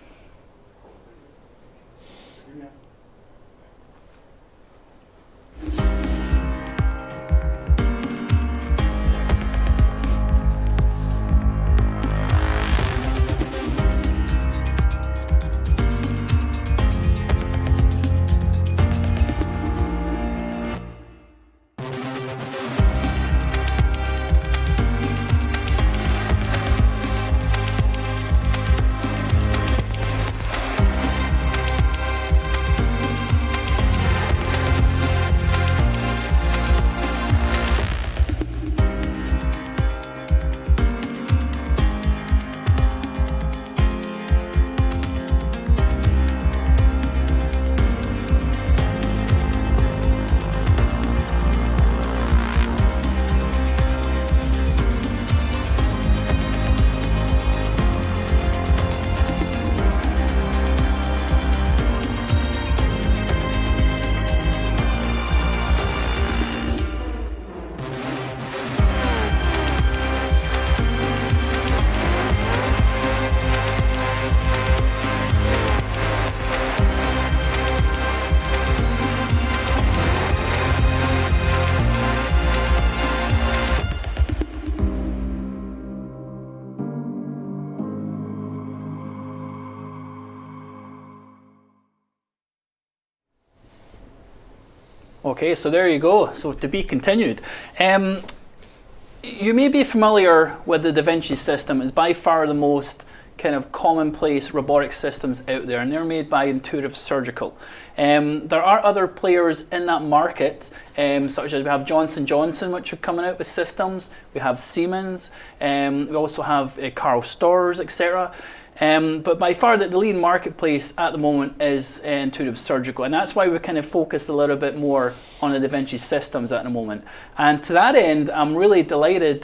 Okay, so there you go. So to be continued. You may be familiar with the DaVinci system. It's by far the most kind of commonplace robotic systems out there, and they're made by Intuitive Surgical. There are other players in that market, such as we have Johnson & Johnson, which are coming out with systems. We have Siemens. We also have Karl Storz, etc. But by far the leading marketplace at the moment is Intuitive Surgical, and that's why we're kind of focused a little bit more on the DaVinci systems at the moment. And to that end, I'm really delighted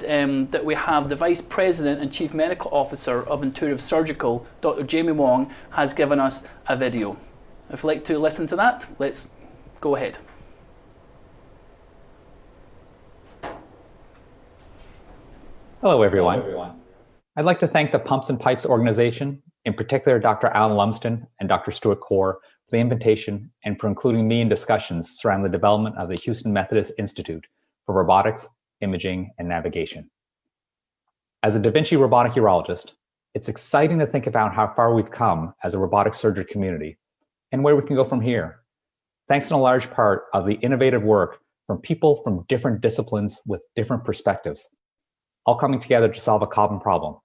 that we have the Vice President and Chief Medical Officer of Intuitive Surgical, Dr. Jamie Wong, has given us a video. If you'd like to listen to that, let's go ahead. Hello, everyone. I'd like to thank the Pumps and Pipes organization, in particular Dr. Alan Lumsden and Dr. Stuart Core, for the invitation and for including me in discussions surrounding the development of the Houston Methodist Institute for Robotics, Imaging, and Navigation. As a DaVinci robotic urologist, it's exciting to think about how far we've come as a robotic surgery community and where we can go from here, thanks in a large part of the innovative work from people from different disciplines with different perspectives, all coming together to solve a common problem,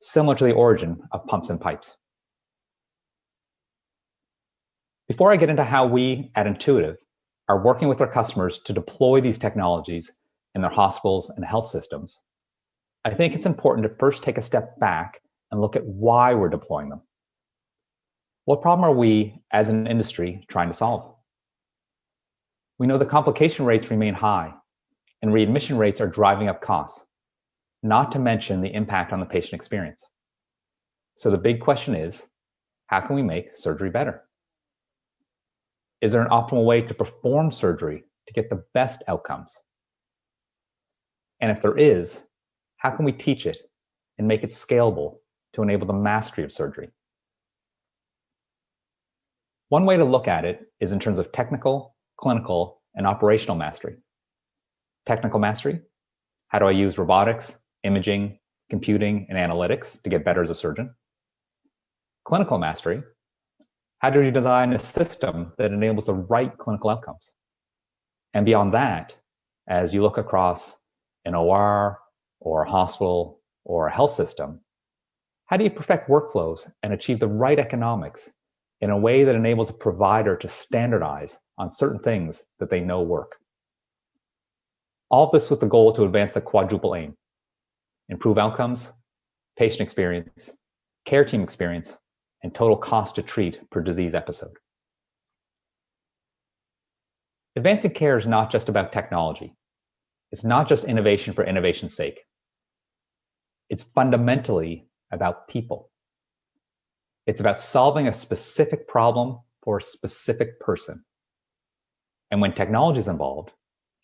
similar to the origin of pumps and pipes. Before I get into how we at Intuitive are working with our customers to deploy these technologies in their hospitals and health systems, I think it's important to first take a step back and look at why we're deploying them. What problem are we as an industry trying to solve? We know the complication rates remain high and readmission rates are driving up costs, not to mention the impact on the patient experience. So the big question is, how can we make surgery better? Is there an optimal way to perform surgery to get the best outcomes? And if there is, how can we teach it and make it scalable to enable the mastery of surgery? One way to look at it is in terms of technical, clinical, and operational mastery. Technical mastery: how do I use robotics, imaging, computing, and analytics to get better as a surgeon? Clinical mastery: how do you design a system that enables the right clinical outcomes? And beyond that, as you look across an OR or a hospital or a health system, how do you perfect workflows and achieve the right economics in a way that enables a provider to standardize on certain things that they know work? All of this with the goal to advance the quadruple aim: improve outcomes, patient experience, care team experience, and total cost to treat per disease episode. Advancing care is not just about technology. It's not just innovation for innovation's sake. It's fundamentally about people. It's about solving a specific problem for a specific person. And when technology is involved,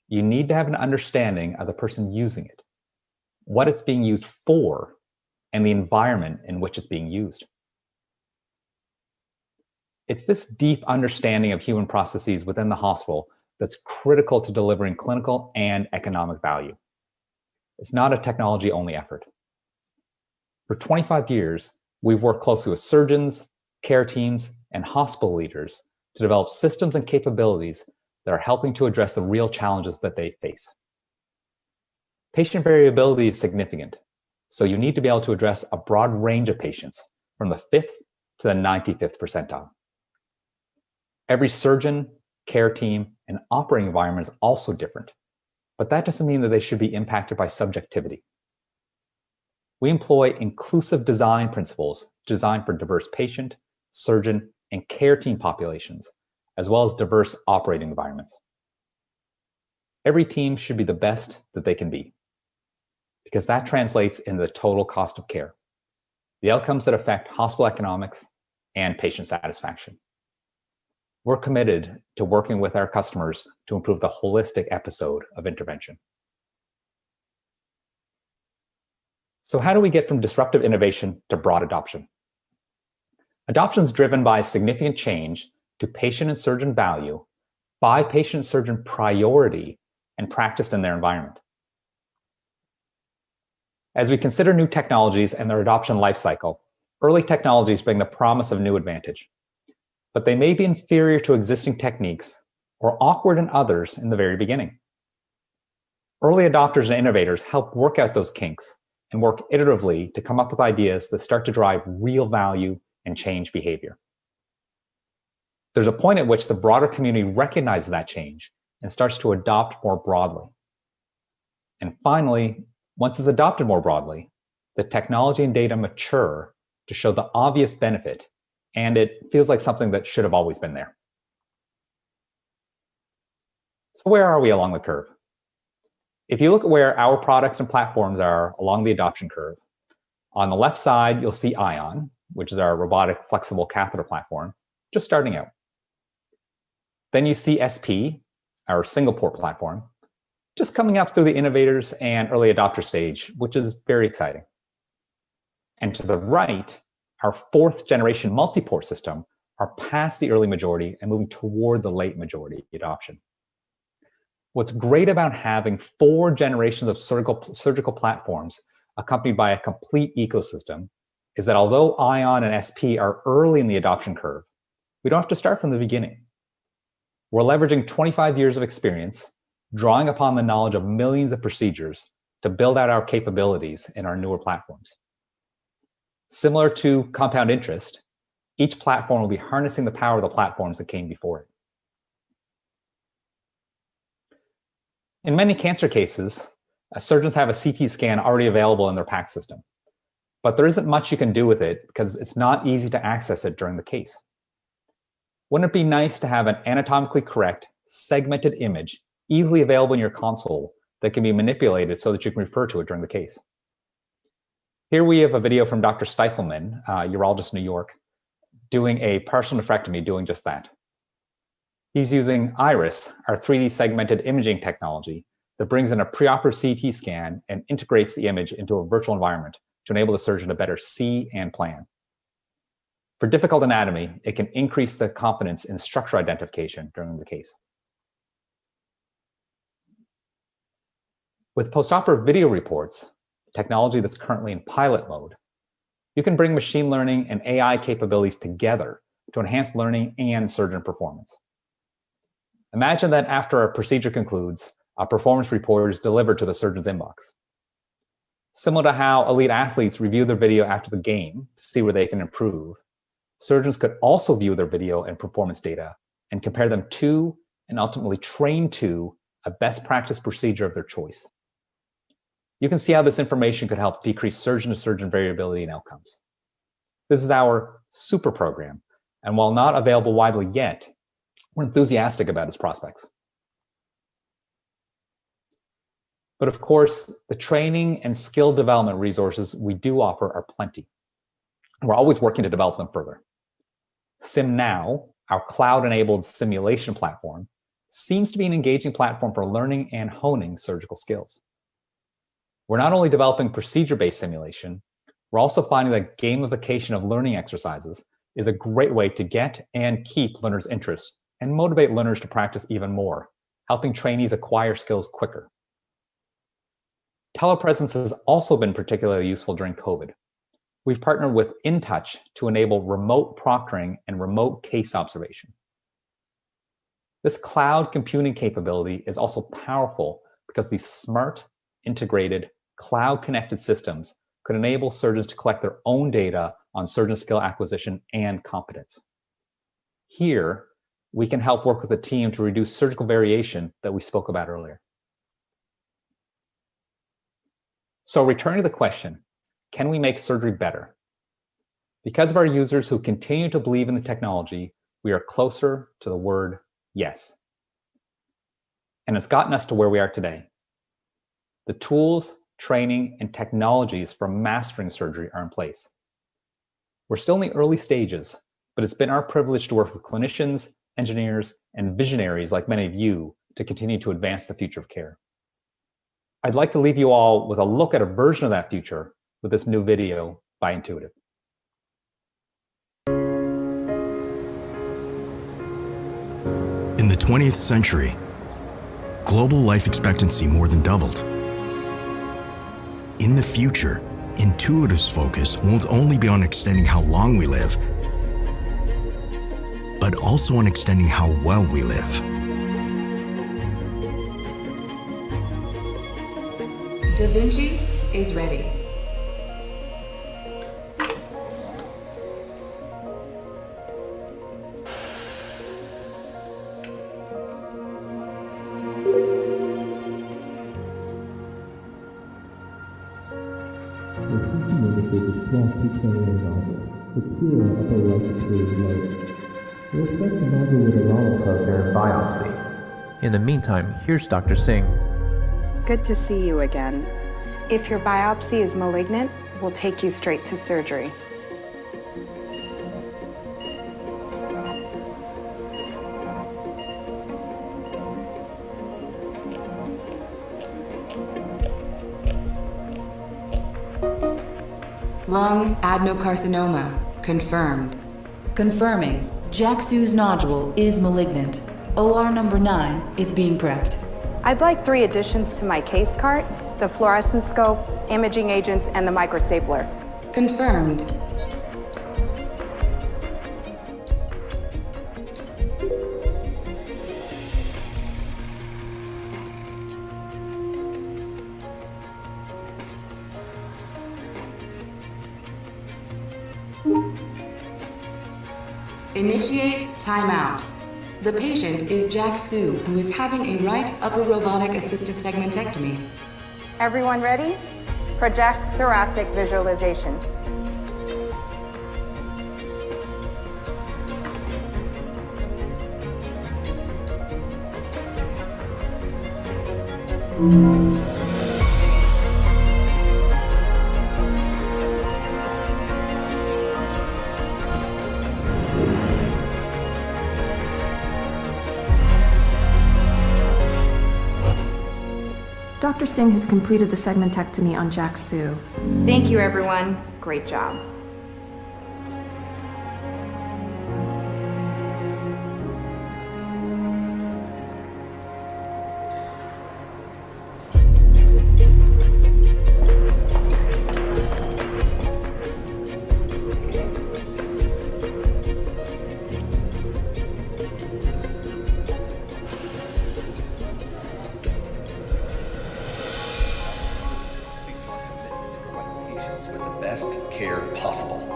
you need to have an understanding of the person using it, what it's being used for, and the environment in which it's being used. It's this deep understanding of human processes within the hospital that's critical to delivering clinical and economic value. It's not a technology-only effort. For 25 years, we've worked closely with surgeons, care teams, and hospital leaders to develop systems and capabilities that are helping to address the real challenges that they face. Patient variability is significant, so you need to be able to address a broad range of patients from the 5th to the 95th percentile. Every surgeon, care team, and operating environment is also different, but that doesn't mean that they should be impacted by subjectivity. We employ inclusive design principles designed for diverse patient, surgeon, and care team populations, as well as diverse operating environments. Every team should be the best that they can be, because that translates into the total cost of care, the outcomes that affect hospital economics and patient satisfaction. We're committed to working with our customers to improve the holistic episode of intervention. So how do we get from disruptive innovation to broad adoption? Adoption is driven by significant change to patient and surgeon value by patient and surgeon priority and practiced in their environment. As we consider new technologies and their adoption lifecycle, early technologies bring the promise of new advantage, but they may be inferior to existing techniques or awkward in others in the very beginning. Early adopters and innovators help work out those kinks and work iteratively to come up with ideas that start to drive real value and change behavior. There's a point at which the broader community recognizes that change and starts to adopt more broadly. And finally, once it's adopted more broadly, the technology and data mature to show the obvious benefit, and it feels like something that should have always been there. So where are we along the curve? If you look at where our products and platforms are along the adoption curve, on the left side, you'll see Ion, which is our robotic flexible catheter platform, just starting out. Then you see SP, our single port platform, just coming up through the innovators and early adopter stage, which is very exciting. And to the right, our 4th generation multi-port system are past the early majority and moving toward the late majority adoption. What's great about having 4 generations of surgical platforms accompanied by a complete ecosystem is that although Ion and SP are early in the adoption curve, we don't have to start from the beginning. We're leveraging 25 years of experience, drawing upon the knowledge of millions of procedures to build out our capabilities in our newer platforms. Similar to compound interest, each platform will be harnessing the power of the platforms that came before it. In many cancer cases, surgeons have a CT scan already available in their PACS system, but there isn't much you can do with it because it's not easy to access it during the case. Wouldn't it be nice to have an anatomically correct, segmented image easily available in your console that can be manipulated so that you can refer to it during the case? Here we have a video from Dr. Stifelman, urologist in New York, doing a partial nephrectomy, doing just that. He's using IRIS, our 3D segmented imaging technology that brings in a preoperative CT scan and integrates the image into a virtual environment to enable the surgeon to better see and plan. For difficult anatomy, it can increase the confidence in structure identification during the case. With postoperative video reports, technology that's currently in pilot mode, you can bring machine learning and AI capabilities together to enhance learning and surgeon performance. Imagine that after a procedure concludes, a performance report is delivered to the surgeon's inbox. Similar to how elite athletes review their video after the game to see where they can improve, surgeons could also view their video and performance data and compare them to and ultimately train to a best practice procedure of their choice. You can see how this information could help decrease surgeon-to-surgeon variability in outcomes. This is our super program, and while not available widely yet, we're enthusiastic about its prospects. But of course, the training and skill development resources we do offer are plenty. We're always working to develop them further. SimNow, our cloud-enabled simulation platform, seems to be an engaging platform for learning and honing surgical skills. We're not only developing procedure-based simulation, we're also finding that gamification of learning exercises is a great way to get and keep learners' interest and motivate learners to practice even more, helping trainees acquire skills quicker. Telepresence has also been particularly useful during COVID. We've partnered with InTouch to enable remote proctoring and remote case observation. This cloud computing capability is also powerful because these smart, integrated, cloud-connected systems could enable surgeons to collect their own data on surgeon skill acquisition and competence. Here, we can help work with a team to reduce surgical variation that we spoke about earlier. So returning to the question, can we make surgery better? Because of our users who continue to believe in the technology, we are closer to the word yes. And it's gotten us to where we are today. The tools, training, and technologies for mastering surgery are in place. We're still in the early stages, but it's been our privilege to work with clinicians, engineers, and visionaries like many of you to continue to advance the future of care. I'd like to leave you all with a look at a version of that future with this new video by Intuitive. In the 20th century, global life expectancy more than doubled. In the future, Intuitive's focus won't only be on extending how long we live, but also on extending how well we live. Da Vinci is ready. In the meantime, here's Dr. Singh. Good to see you again. If your biopsy is malignant, we'll take you straight to surgery. Lung adenocarcinoma confirmed. Confirming Jack-Su's nodule is malignant. OR number 9 is being prepped. I'd like 3 additions to my case cart: the fluorescence scope, imaging agents, and the microstapler. Confirmed. Initiate timeout. The patient is Jack-Su, who is having a right upper robotic assisted segmentectomy. Everyone ready? Project thoracic visualization. Dr. Singh has completed the segmentectomy on Jack-Soo. Thank you, everyone. Great job.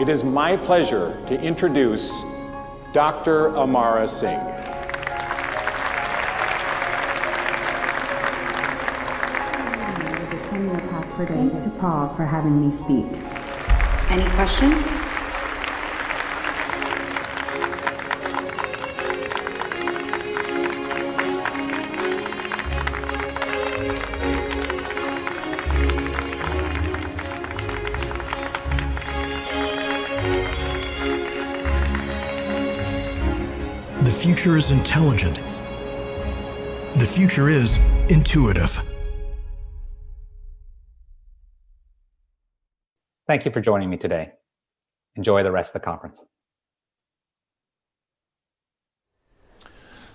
It is my pleasure to introduce Dr. Amara Singh. Thanks to Paul for having me speak. Any questions? The future is intelligent. The future is intuitive. Thank you for joining me today. Enjoy the rest of the conference.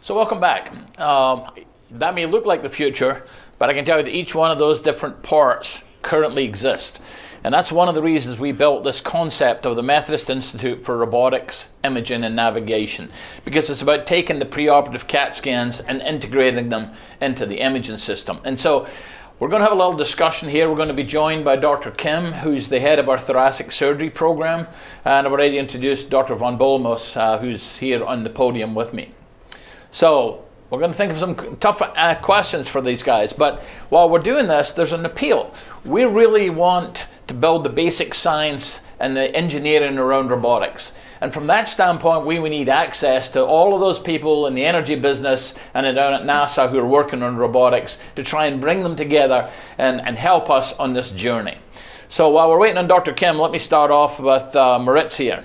So welcome back. That may look like the future, but I can tell you that each one of those different parts currently exist. And that's one of the reasons we built this concept of the Methodist Institute for Robotics, Imaging and Navigation, because it's about taking the preoperative CAT scans and integrating them into the imaging system. And so we're going to have a little discussion here. We're going to be joined by Dr. Kim, who's the head of our thoracic surgery program, and I've already introduced Dr. von Bolmos, who's here on the podium with me. So we're going to think of some tough questions for these guys, but while we're doing this, there's an appeal. We really want to build the basic science and the engineering around robotics. And from that standpoint, we need access to all of those people in the energy business and down at NASA who are working on robotics to try and bring them together and help us on this journey. So while we're waiting on Dr. Kim, let me start off with Moritz here.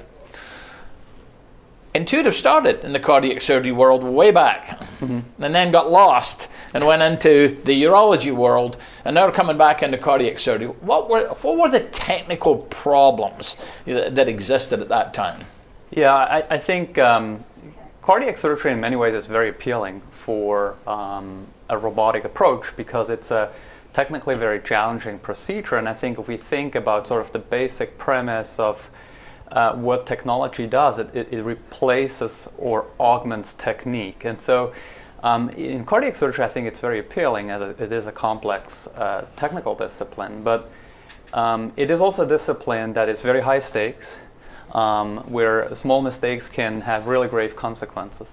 Intuitive started in the cardiac surgery world way back, and then got lost and went into the urology world, and now we're coming back into cardiac surgery. What were the technical problems that existed at that time? Yeah, I think cardiac surgery in many ways is very appealing for a robotic approach because it's a technically very challenging procedure, and I think if we think about sort of the basic premise of what technology does, it replaces or augments technique. And so in cardiac surgery, I think it's very appealing as it is a complex technical discipline, but it is also a discipline that is very high stakes, where small mistakes can have really grave consequences.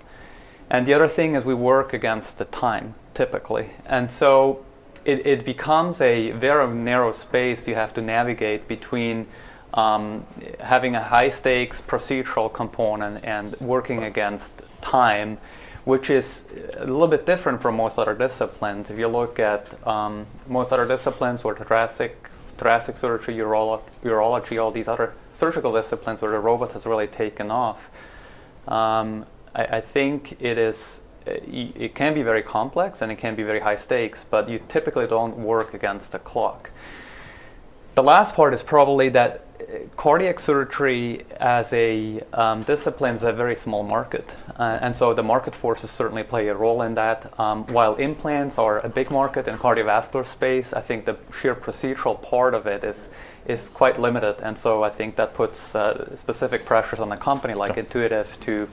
And the other thing is we work against the time, typically. And so it becomes a very narrow space you have to navigate between having a high stakes procedural component and working against time, which is a little bit different from most other disciplines. If you look at most other disciplines or thoracic surgery, urology, all these other surgical disciplines where the robot has really taken off, I think it can be very complex and it can be very high stakes, but you typically don't work against the clock. The last part is probably that cardiac surgery as a discipline is a very small market, and so the market forces certainly play a role in that. While implants are a big market in cardiovascular space, I think the sheer procedural part of it is quite limited, and so I think that puts specific pressures on a company like Intuitive to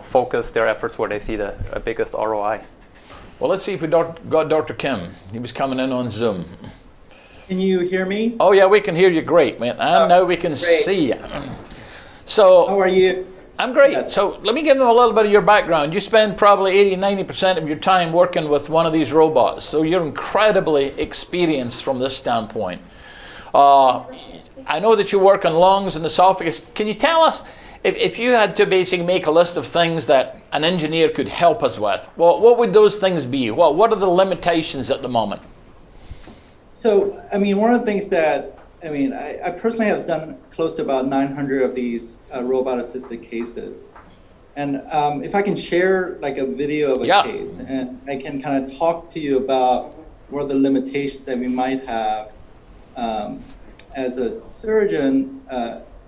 focus their efforts where they see the biggest ROI. Well, let's see if we got Dr. Kim. He was coming in on Zoom. Can you hear me? Oh yeah, we can hear you great, man. And now we can see you. So how are you? I'm great. Yes. So let me give them a little bit of your background. You spend probably 80-90% of your time working with one of these robots. So you're incredibly experienced from this standpoint. I know that you work on lungs and esophagus. Can you tell us, if you had to basically make a list of things that an engineer could help us with, what would those things be? What are the limitations at the moment? So, I mean, one of the things that, I personally have done close to about 900 of these robot-assisted cases. And if I can share like a video of a case, and I can kind of talk to you about what are the limitations that we might have as a surgeon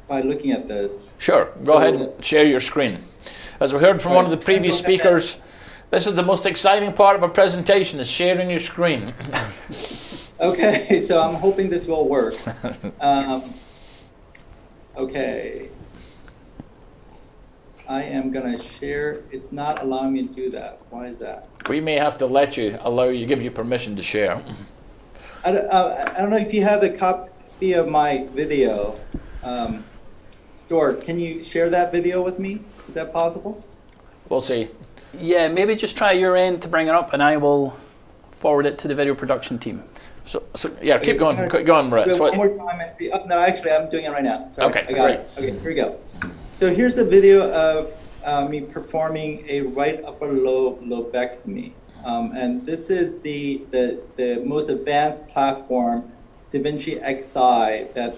by looking at this. Sure, go ahead and share your screen. As we heard from one of the previous speakers, this is the most exciting part of a presentation, is sharing your screen. Okay, so I'm hoping this will work. Okay. I am going to share. It's not allowing me to do that. Why is that? We may have to give you permission to share. I don't know if you have the copy of my video stored. Can you share that video with me? Is that possible? We'll see. Yeah, maybe just try your end to bring it up, and I will forward it to the video production team. So yeah, keep going, Moritz. One more time. No, actually, I'm doing it right now. Sorry, okay, I got it. Okay, here we go. So here's the video of me performing a right upper lobe lobectomy. And this is the most advanced platform, DaVinci Xi, that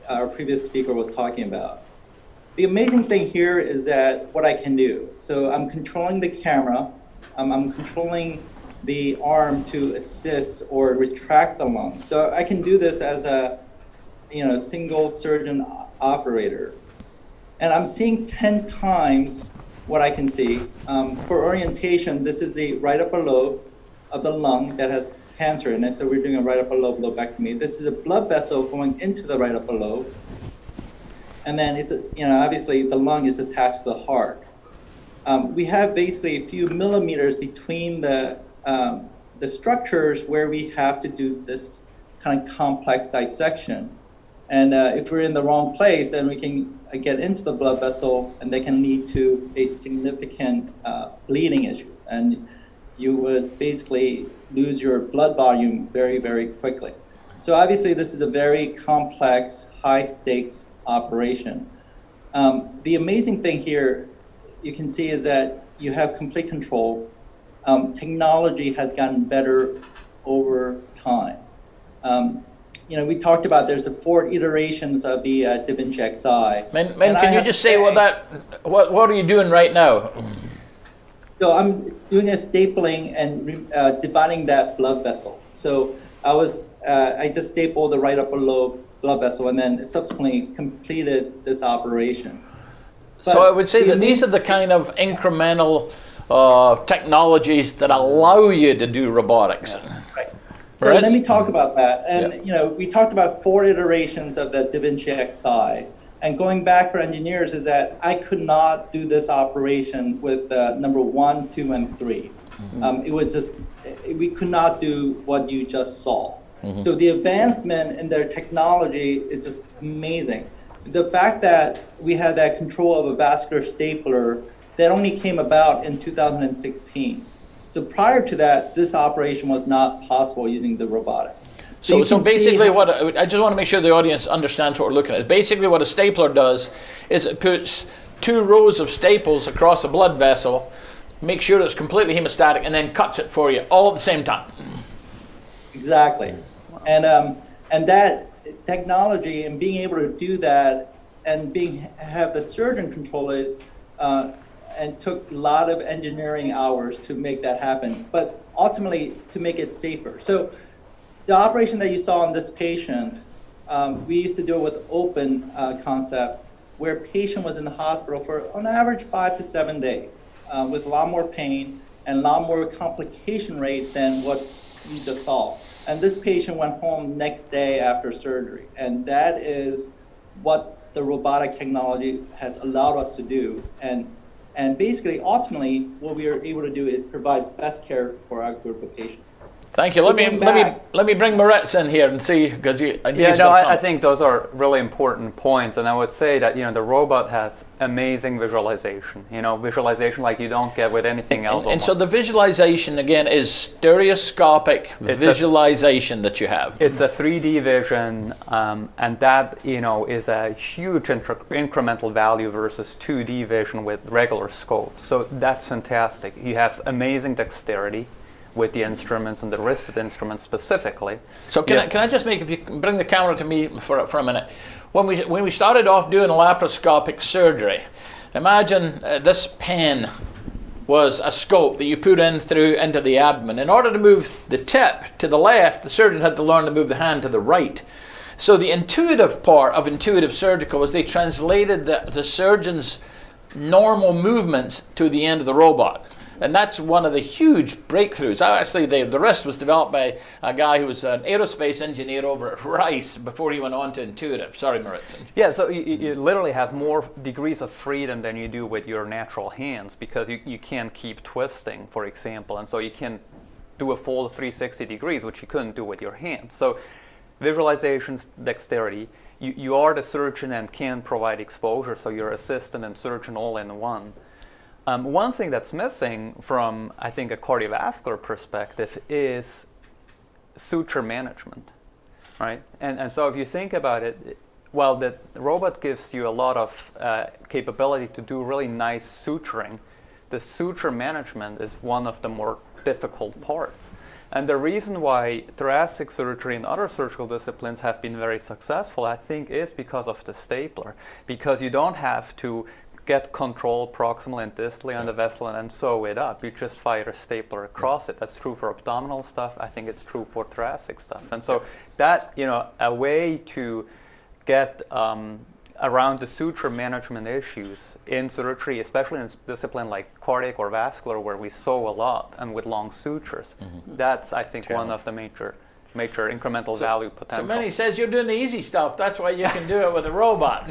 our previous speaker was talking about. The amazing thing here is that what I can do. So I'm controlling the camera. I'm controlling the arm to assist or retract the lung. So I can do this as a single surgeon operator. And I'm seeing 10 times what I can see. For orientation, this is the right upper lobe of the lung that has cancer in it. So we're doing a right upper lobe lobectomy. This is a blood vessel going into the right upper lobe. And then it's, obviously the lung is attached to the heart. We have basically a few millimeters between the structures where we have to do this kind of complex dissection. And if we're in the wrong place, then we can get into the blood vessel, and they can lead to a significant bleeding issues. And you would basically lose your blood volume very, very quickly. So obviously, this is a very complex, high-stakes operation. The amazing thing here, you can see, is that you have complete control. Technology has gotten better over time. We talked about there's 4 iterations of the DaVinci Xi. Men, can you just say what are you doing right now? So I'm doing a stapling and dividing that blood vessel. So I just stapled the right upper lobe blood vessel and then subsequently completed this operation. But so I would say that these are the kind of incremental technologies that allow you to do robotics. Right. So let me talk about that. And we talked about 4 iterations of the DaVinci Xi. And going back for engineers is that I could not do this operation with number 1, 2, and 3. It was just, we could not do what you just saw. So the advancement in their technology is just amazing. The fact that we had that control of a vascular stapler, that only came about in 2016. So prior to that, this operation was not possible using the robotics. So basically I just want to make sure the audience understands what we're looking at. Basically what a stapler does is it puts 2 rows of staples across a blood vessel, makes sure it's completely hemostatic, and then cuts it for you all at the same time. Exactly. And that technology and being able to do that and have the surgeon control it and took a lot of engineering hours to make that happen, but ultimately to make it safer. So the operation that you saw on this patient, we used to do it with open concept, where patient was in the hospital for on average 5 to 7 days with a lot more pain and a lot more complication rate than what you just saw. And this patient went home next day after surgery. And that is what the robotic technology has allowed us to do. And basically, ultimately, what we are able to do is provide best care for our group of patients. Thank you. Let me bring Moritz in here and see, because I think those are really important points, and I would say that the robot has amazing visualization. Visualization like you don't get with anything else. And so the visualization again is stereoscopic visualization that you have. It's a 3D vision, and that is a huge incremental value versus 2D vision with regular scopes. So that's fantastic. You have amazing dexterity with the instruments and the wristed instruments specifically. So can I just if you can bring the camera to me for a minute. When we started off doing laparoscopic surgery, imagine this pen was a scope that you put in through into the abdomen. In order to move the tip to the left, the surgeon had to learn to move the hand to the right. So the intuitive part of intuitive surgical was they translated the surgeon's normal movements to the end of the robot. And that's one of the huge breakthroughs. Actually, the rest was developed by a guy who was an aerospace engineer over at Rice before he went on to intuitive. Sorry, Maurizio. Yeah, so you literally have more degrees of freedom than you do with your natural hands, because you can't keep twisting, for example, and so you can do a full 360 degrees, which you couldn't do with your hands. So visualizations, dexterity, you are the surgeon and can provide exposure, so you're assistant and surgeon all in one. One thing that's missing from, I think, a cardiovascular perspective is suture management, right? And so if you think about it, while the robot gives you a lot of capability to do really nice suturing, the suture management is one of the more difficult parts. And the reason why thoracic surgery and other surgical disciplines have been very successful, I think, is because of the stapler, because you don't have to get control proximally and distally on the vessel and then sew it up. You just fire a stapler across it. That's true for abdominal stuff. I think it's true for thoracic stuff. And so that, a way to get around the suture management issues in surgery, especially in a discipline like cardiac or vascular, where we sew a lot and with long sutures, that's, I think, one of the major incremental value potential. So Minnie says you're doing the easy stuff. That's why you can do it with a robot.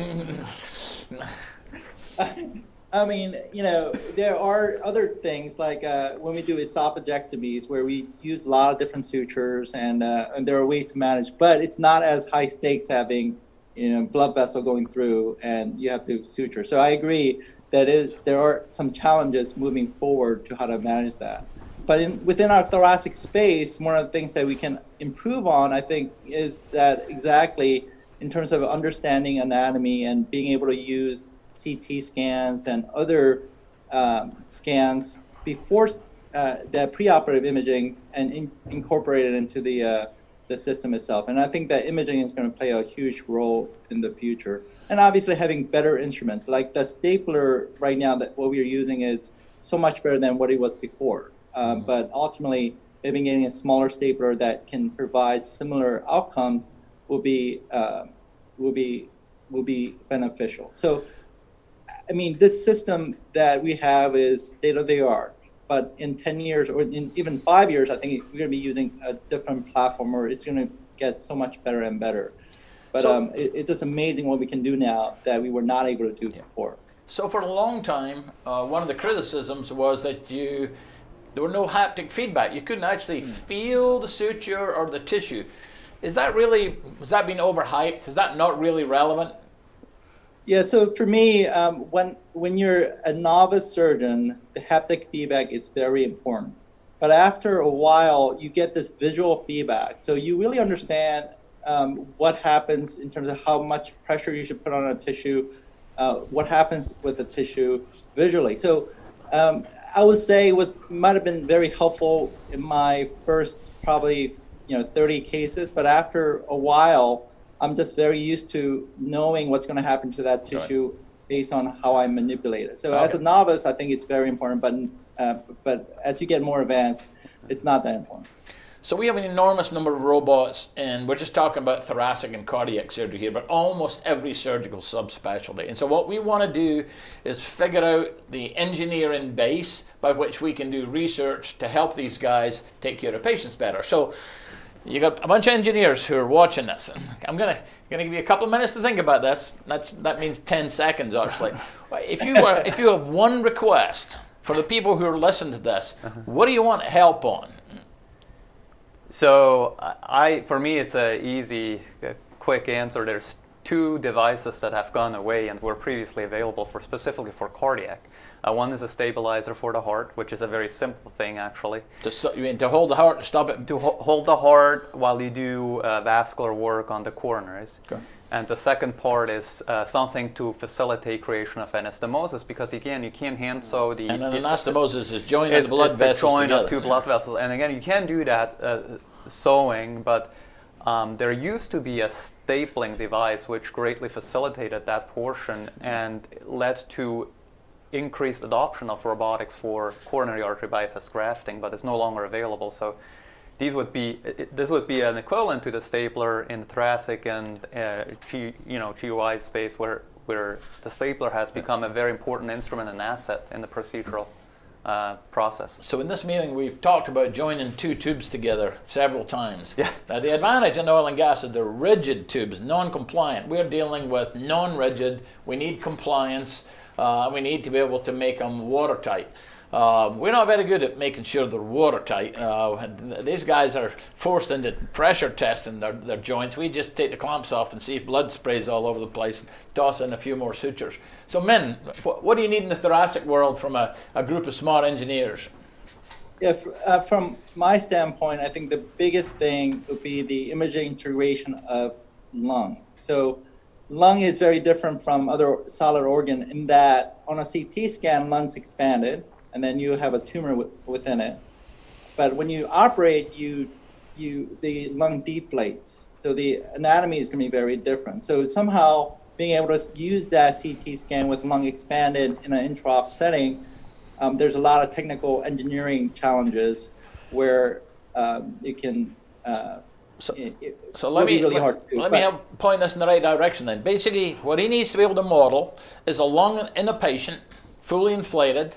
I mean, there are other things like when we do esophagectomies where we use a lot of different sutures and there are ways to manage, but it's not as high stakes having, blood vessel going through and you have to suture. So I agree that there are some challenges moving forward to how to manage that. But within our thoracic space, one of the things that we can improve on, I think, is that exactly in terms of understanding anatomy and being able to use CT scans and other scans before the preoperative imaging and incorporate it into the system itself. And I think that imaging is going to play a huge role in the future. And obviously having better instruments, like the stapler right now that what we are using is so much better than what it was before. But ultimately, maybe getting a smaller stapler that can provide similar outcomes will be beneficial. So, I mean, this system that we have is state of the art, but in 10 years or in even 5 years, I think we're going to be using a different platform, or it's going to get so much better and better. But it's just amazing what we can do now that we were not able to do before. So for a long time, one of the criticisms was that there were no haptic feedback. You couldn't actually feel the suture or the tissue. Has that been overhyped? Is that not really relevant? Yeah, so for me, when you're a novice surgeon, the haptic feedback is very important. But after a while, you get this visual feedback. So you really understand what happens in terms of how much pressure you should put on a tissue, what happens with the tissue visually. So I would say it might have been very helpful in my first probably 30 cases, but after a while, I'm just very used to knowing what's going to happen to that tissue based on how I manipulate it. So as a novice, I think it's very important, but as you get more advanced, it's not that important. So we have an enormous number of robots, and we're just talking about thoracic and cardiac surgery here, but almost every surgical subspecialty. And so what we want to do is figure out the engineering base by which we can do research to help these guys take care of patients better. So you got a bunch of engineers who are watching this. I'm gonna give you a couple of minutes to think about this. That means 10 seconds, actually. If you have one request for the people who are listening to this, what do you want help on? So for me, it's an easy, quick answer. There's two devices that have gone away and were previously available specifically for cardiac. One is a stabilizer for the heart, which is a very simple thing, actually. You mean to hold the heart, to stop it? To hold the heart while you do vascular work on the coronaries. Okay. And the second part is something to facilitate creation of anastomosis, because again, you can't hand sew the... And an anastomosis is joining the blood vessels join together. Of two blood vessels. And again, you can do that sewing, but there used to be a stapling device which greatly facilitated that portion and led to increased adoption of robotics for coronary artery bypass grafting, but it's no longer available. So this would be an equivalent to the stapler in the thoracic and GUI space, where the stapler has become a very important instrument and asset in the procedural process. So in this meeting, we've talked about joining two tubes together several times. Yeah. Now the advantage in oil and gas is they're rigid tubes, non-compliant. We're dealing with non-rigid. We need compliance. We need to be able to make them watertight. We're not very good at making sure they're watertight. These guys are forced into pressure testing their joints. We just take the clamps off and see if blood sprays all over the place and toss in a few more sutures. So men, what do you need in the thoracic world from a group of smart engineers? Yeah, from my standpoint, I think the biggest thing would be the imaging integration of lung. So lung is very different from other solid organ in that on a CT scan, lungs expanded, and then you have a tumor within it. But when you operate, the lung deflates. So the anatomy is going to be very different. So somehow being able to use that CT scan with lung expanded in an intraop setting, there's a lot of technical engineering challenges where you can. So let me point this in the right direction then. Basically, what he needs to be able to model is a lung in a patient, fully inflated,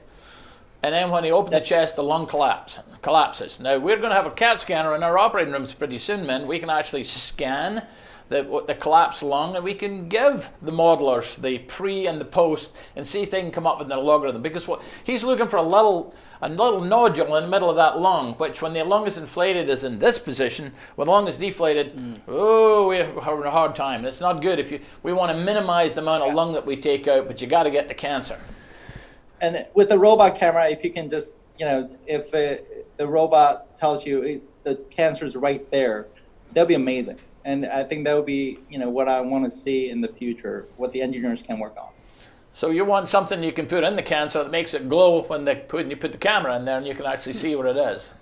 and then when he opens the chest, the lung collapses. Now, we're going to have a CAT scanner in our operating rooms pretty soon, men. We can actually scan the collapsed lung, and we can give the modelers the pre and the post and see if they can come up with an logarithm. Because what he's looking for a little nodule in the middle of that lung, which when the lung is inflated is in this position. When the lung is deflated, we're having a hard time. It's not good. We want to minimize the amount of lung that we take out, but you got to get the cancer. And with the robot camera, if you can just, if the robot tells you the cancer is right there, that'll be amazing. And I think that would be, what I want to see in the future, what the engineers can work on. So you want something you can put in the cancer that makes it glow when you put the camera in there, and you can actually see what it is.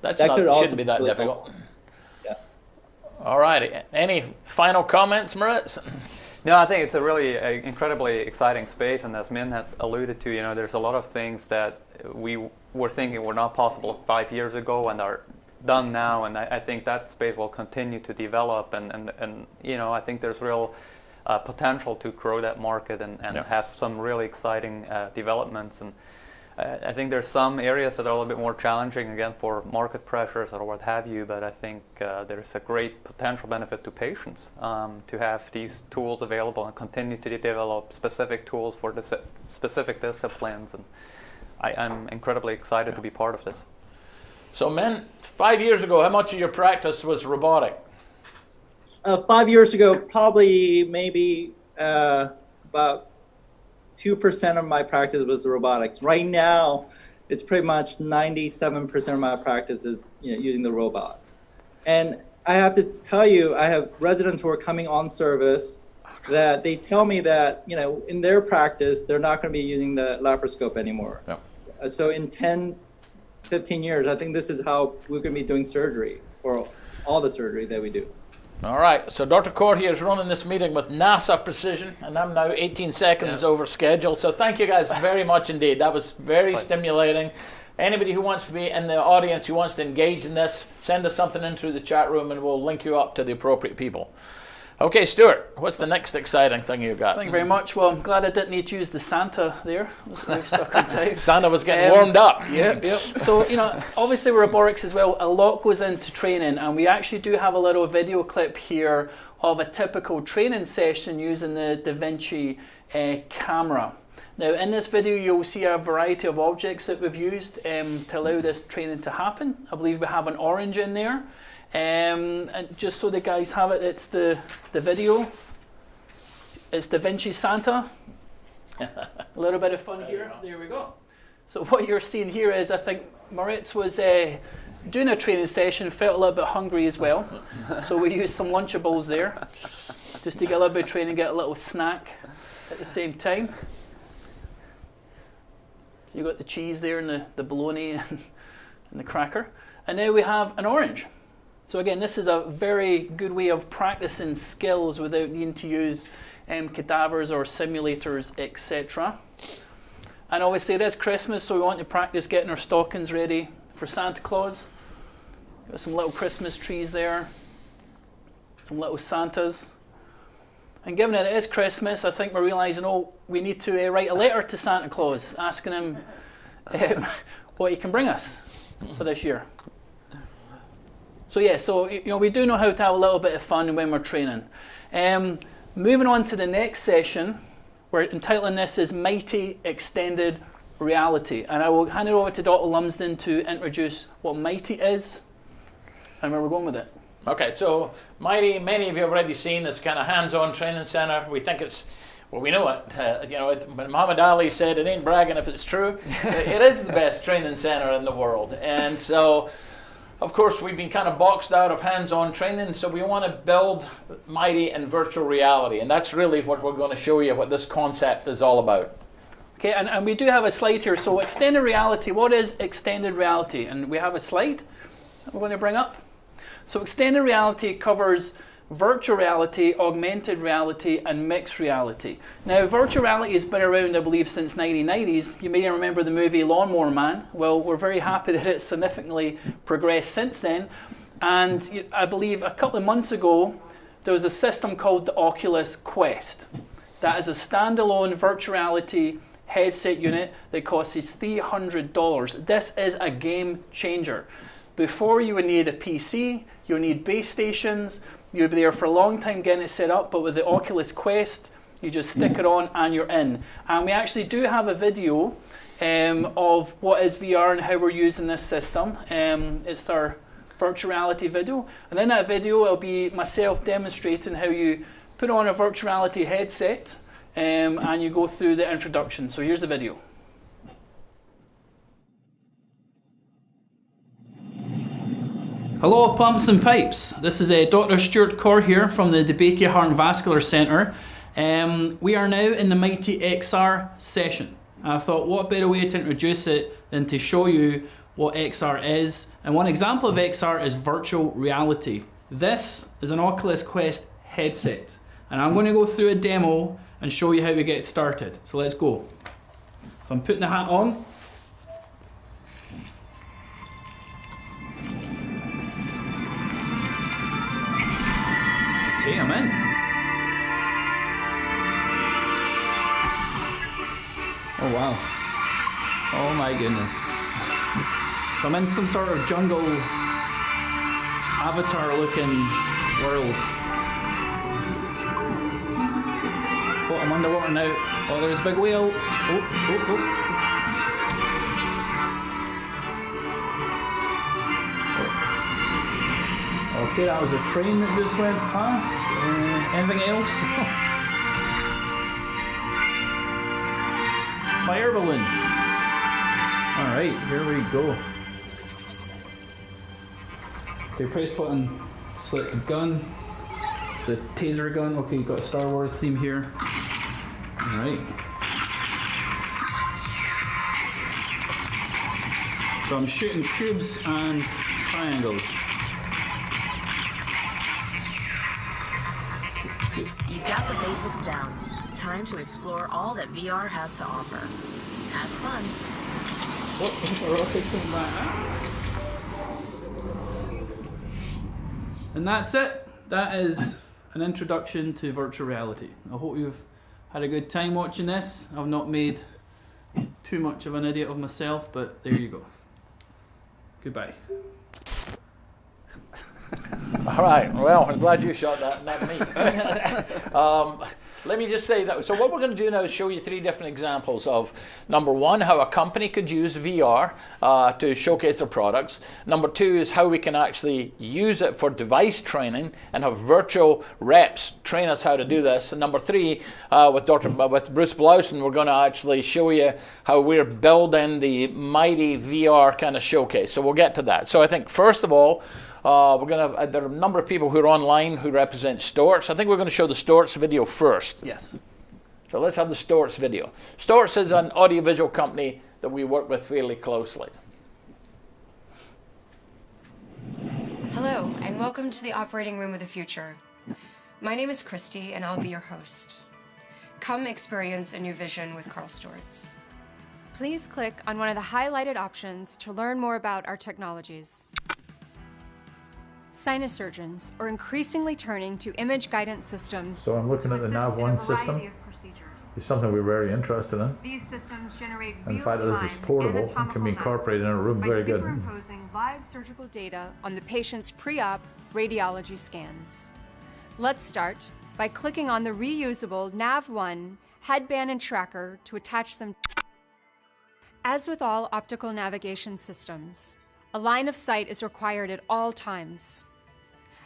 Shouldn't be that really difficult. Cool. Yeah. All righty. Any final comments, Moritz? No, I think it's a really incredibly exciting space, and as Min had alluded to, there's a lot of things that we were thinking were not possible 5 years ago and are done now, and I think that space will continue to develop, and I think there's real potential to grow that market and have some really exciting developments. And I think there's some areas that are a little bit more challenging, again, for market pressures or what have you, but I think there's a great potential benefit to patients to have these tools available and continue to develop specific tools for specific disciplines. And I'm incredibly excited to be part of this. So, men, 5 years ago, how much of your practice was robotic? 5 years ago, probably maybe about 2% of my practice was robotics. Right now, it's pretty much 97% of my practice is using the robot. And I have to tell you, I have residents who are coming on service that they tell me that in their practice, they're not going to be using the laparoscope anymore. No. So in 10, 15 years, I think this is how we're going to be doing surgery, or all the surgery that we do. All right, so Dr. Cord here is running this meeting with NASA precision, and I'm now 18 seconds over schedule. So thank you guys very much indeed. That was very stimulating. Anybody who wants to be in the audience, who wants to engage in this, send us something in through the chat room and we'll link you up to the appropriate people. Okay, Stuart, what's the next exciting thing you got? Thank you very much. Well, I'm glad I didn't need to use the Santa there. I was very stuck in time. Santa was getting warmed up. Yep. So, obviously robotics as well, a lot goes into training, and we actually do have a little video clip here of a typical training session using the DaVinci camera. Now, in this video, you'll see a variety of objects that we've used to allow this training to happen. I believe we have an orange in there. And just so the guys have it, it's the video. It's DaVinci Santa. A little bit of fun here. There we go. So what you're seeing here is, I think Moritz was doing a training session, felt a little bit hungry as well. So we used some Lunchables there, just to get a little bit of training, get a little snack at the same time. So you got the cheese there and the bologna and the cracker. And now we have an orange. So again, this is a very good way of practicing skills without needing to use cadavers or simulators, etc. And obviously it is Christmas, so we want to practice getting our stockings ready for Santa Claus. Got some little Christmas trees there, some little Santas. And given that it is Christmas, I think we're realizing, oh, we need to write a letter to Santa Claus asking him what he can bring us for this year. So yeah, so we do know how to have a little bit of fun when we're training. Moving on to the next session, we're entitling this as Mighty Extended Reality. And I will hand it over to Dr. Lumsden to introduce what Mighty is and where we're going with it. Okay, so Mighty, many of you have already seen this kind of hands-on training center. We think it's, well, we know it. When Muhammad Ali said, it ain't bragging if it's true. It is the best training center in the world. And so, of course, we've been kind of boxed out of hands-on training, so we want to build Mighty in virtual reality. And that's really what we're going to show you, what this concept is all about. Okay, and we do have a slide here. So extended reality, what is extended reality? And we have a slide that we're going to bring up. So extended reality covers virtual reality, augmented reality, and mixed reality. Now, virtual reality has been around, I believe, since 1990s. You may remember the movie Lawnmower Man. Well, we're very happy that it's significantly progressed since then. And I believe a couple of months ago, there was a system called the Oculus Quest. That is a standalone virtual reality headset unit that costs us $300. This is a game changer. Before, you would need a PC, you would need base stations, you would be there for a long time getting it set up, but with the Oculus Quest, you just stick it on and you're in. And we actually do have a video of what is VR and how we're using this system. It's our virtual reality video. And in that video, it'll be myself demonstrating how you put on a virtual reality headset and you go through the introduction. So here's the video. Hello, Pumps and Pipes. This is Dr. Stuart Corr here from the DeBakey Heart and Vascular Centre. We are now in the Mighty XR session. I thought, what better way to introduce it than to show you what XR is. And one example of XR is virtual reality. This is an Oculus Quest headset. And I'm going to go through a demo and show you how we get started. So let's go. So I'm putting the hat on. Okay, I'm in. Oh wow. Oh my goodness. So I'm in some sort of jungle avatar looking world. Oh, I'm underwater now. Oh, there's a big whale. Okay, that was a train that just went past. Anything else? Fire balloon. Alright, here we go. Okay, press button, select the gun. It's a taser gun. Okay, you've got a Star Wars theme here. Alright. So I'm shooting cubes and triangles. You've got the basics down. Time to explore all that VR has to offer. Have fun. Oh, the rocket's coming back. And that's it. That is an introduction to virtual reality. I hope you've had a good time watching this. I've not made too much of an idiot of myself, but there you go. Goodbye. All right, well, I'm glad you shot that, not me. Let me just say that, so what we're going to do now is show you three different examples of, number one, how a company could use VR to showcase their products. Number two is how we can actually use it for device training and have virtual reps train us how to do this. And number three, with Bruce Blausen, we're going to actually show you how we're building the Mighty VR kind of showcase. So we'll get to that. So I think, first of all, there are a number of people who are online who represent Storz. I think we're going to show the Storz video first. Yes. So let's have the Storz video. Storz is an audiovisual company that we work with fairly closely. Hello, and welcome to the operating room of the future. My name is Christy, and I'll be your host. Come experience a new vision with Karl Storz. Please click on one of the highlighted options to learn more about our technologies. Sinus surgeons are increasingly turning to image guidance systems. So I'm looking at the NAV1 system. It's something we're very interested in. These systems generate And the fact that this is portable and can be incorporated in a room, very good. by superimposing live surgical data on the patient's pre-op radiology scans. Let's start by clicking on the reusable NAV1 headband and tracker to attach them. As with all optical navigation systems, a line of sight is required at all times.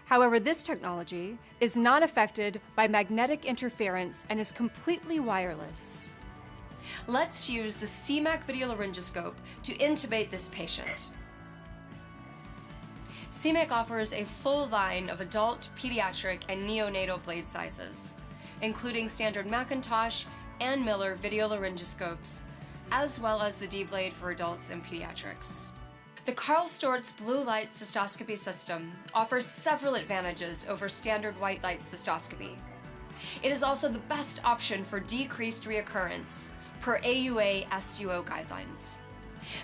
However, this technology is not affected by magnetic interference and is completely wireless. Let's use the CMAC video laryngoscope to intubate this patient. CMAC offers a full line of adult, pediatric, and neonatal blade sizes, including standard Macintosh and Miller video laryngoscopes, as well as the D-Blade for adults and pediatrics. The Karl Storz blue light cystoscopy system offers several advantages over standard white light cystoscopy. It is also the best option for decreased reoccurrence per AUA SUO guidelines.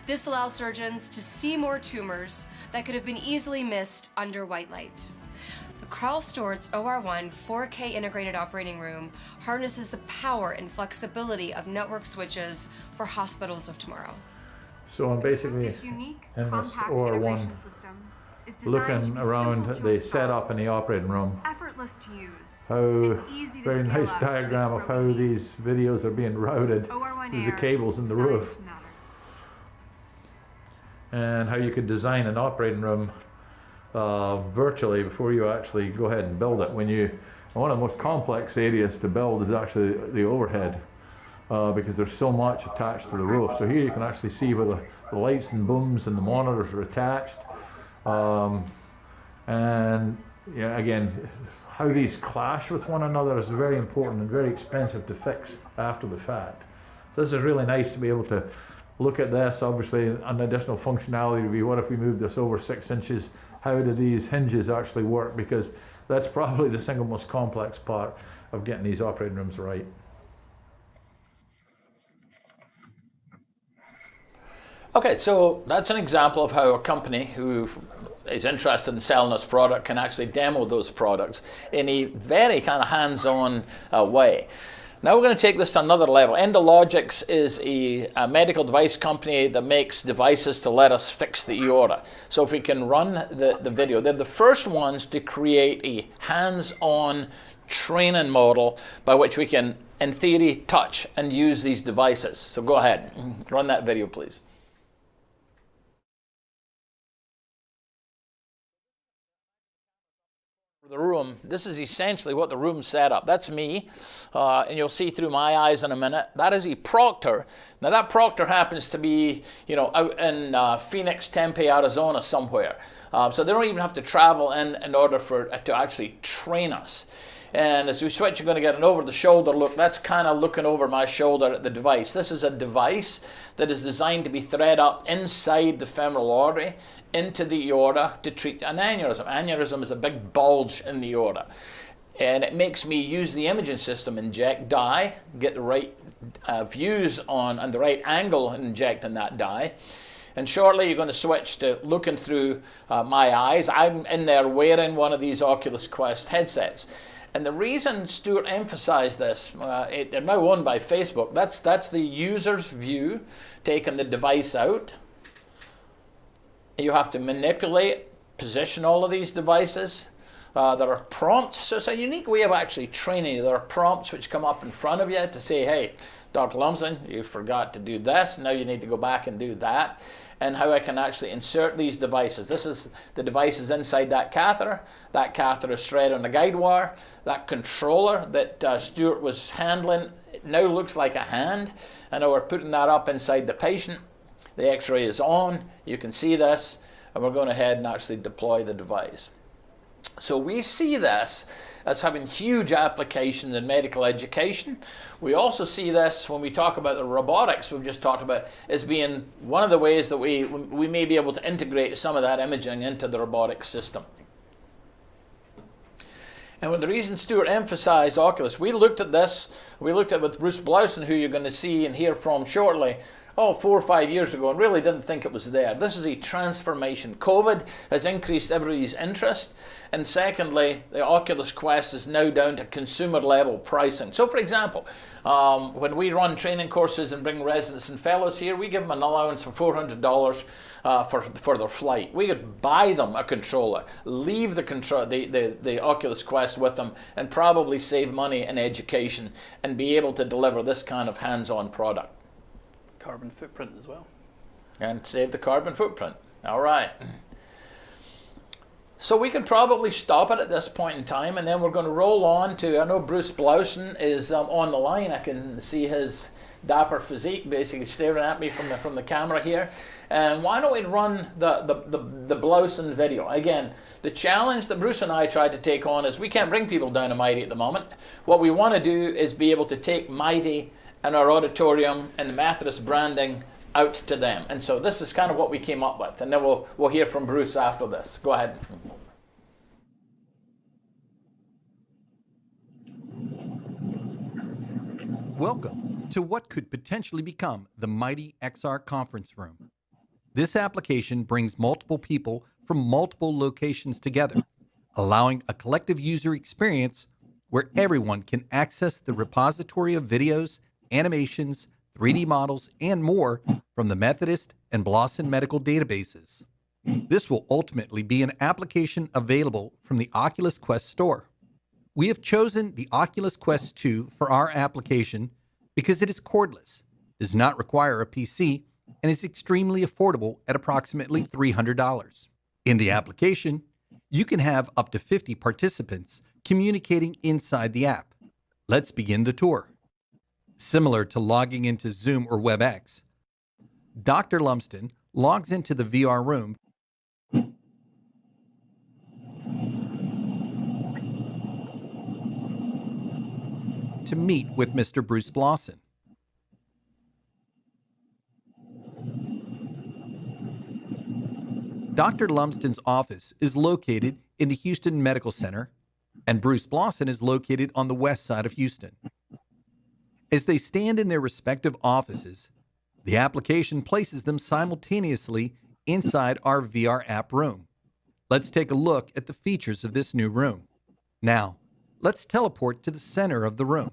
This allows surgeons to see more tumors that could have been easily missed under white light. The Karl Storz OR1 4K integrated operating room harnesses the power and flexibility of network switches for hospitals of tomorrow. So I'm basically in this OR1 looking around the setup in the operating room. Effortless to use. How Easy to very scale nice up to diagram of how these videos are being routed through the cables in the roof. And how you could design an operating room virtually before you actually go ahead and build it. One of the most complex areas to build is actually the overhead. Because there's so much attached to the roof. So here you can actually see where the lights and booms and the monitors are attached. And yeah, again, how these clash with one another is very important and very expensive to fix after the fact. So this is really nice to be able to look at this. Obviously, an additional functionality would be, what if we move this over 6 inches? How do these hinges actually work? Because that's probably the single most complex part of getting these operating rooms right. Okay, so that's an example of how a company who is interested in selling its product can actually demo those products in a very kind of hands-on way. Now we're going to take this to another level. Endologix is a medical device company that makes devices to let us fix the aorta. So if we can run the video, they're the first ones to create a hands-on training model by which we can, in theory, touch and use these devices. So go ahead, run that video, please. The room, this is essentially what the room's set up. That's me, and you'll see through my eyes in a minute. That is a proctor. Now that proctor happens to be, out in Phoenix, Tempe, Arizona somewhere. So they don't even have to travel in order to actually train us. And as we switch, you're going to get an over-the-shoulder look. That's kind of looking over my shoulder at the device. This is a device that is designed to be thread up inside the femoral artery into the aorta to treat an aneurysm. Aneurysm is a big bulge in the aorta. And it makes me use the imaging system, inject dye, get the right views on and the right angle injecting that dye. And shortly you're going to switch to looking through my eyes. I'm in there wearing one of these Oculus Quest headsets. And the reason Stuart emphasized this, they're now owned by Facebook, that's the user's view, taking the device out. You have to manipulate, position all of these devices. There are prompts, so it's a unique way of actually training. There are prompts which come up in front of you to say, hey, Dr. Lumsden, you forgot to do this, now you need to go back and do that. And how I can actually insert these devices. This is the devices inside that catheter. That catheter is threaded on a guide wire. That controller that Stuart was handling now looks like a hand. And now we're putting that up inside the patient. The x-ray is on. You can see this. And we're going ahead and actually deploy the device. So we see this as having huge applications in medical education. We also see this when we talk about the robotics we've just talked about as being one of the ways that we may be able to integrate some of that imaging into the robotic system. And when the reason Stuart emphasized Oculus, we looked at this, we looked at with Bruce Blausen, who you're going to see and hear from shortly, 4 or 5 years ago and really didn't think it was there. This is a transformation. COVID has increased everybody's interest. And secondly, the Oculus Quest is now down to consumer level pricing. So for example, when we run training courses and bring residents and fellows here, we give them an allowance for $400 for their flight. We could buy them a controller, leave the Oculus Quest with them, and probably save money in education and be able to deliver this kind of hands-on product. Carbon footprint as well. And save the carbon footprint. All right. So we could probably stop it at this point in time, and then we're going to roll on to, I know Bruce Blausen is on the line. I can see his dapper physique basically staring at me from the camera here. And why don't we run the Blausen video? Again, the challenge that Bruce and I tried to take on is we can't bring people down to Mighty at the moment. What we want to do is be able to take Mighty and our auditorium and the Methodist branding out to them. And so this is kind of what we came up with. And then we'll hear from Bruce after this. Go ahead. Welcome to what could potentially become the Mighty XR conference room. This application brings multiple people from multiple locations together, allowing a collective user experience where everyone can access the repository of videos, animations, 3D models, and more from the Methodist and Blausen medical databases. This will ultimately be an application available from the Oculus Quest store. We have chosen the Oculus Quest 2 for our application because it is cordless, does not require a PC, and is extremely affordable at approximately $300. In the application, you can have up to 50 participants communicating inside the app. Let's begin the tour. Similar to logging into Zoom or WebEx, Dr. Lumsden logs into the VR room to meet with Mr. Bruce Blausen. Dr. Lumsden's office is located in the Houston Medical Center, and Bruce Blausen is located on the west side of Houston. As they stand in their respective offices, the application places them simultaneously inside our VR app room. Let's take a look at the features of this new room. Now, let's teleport to the center of the room.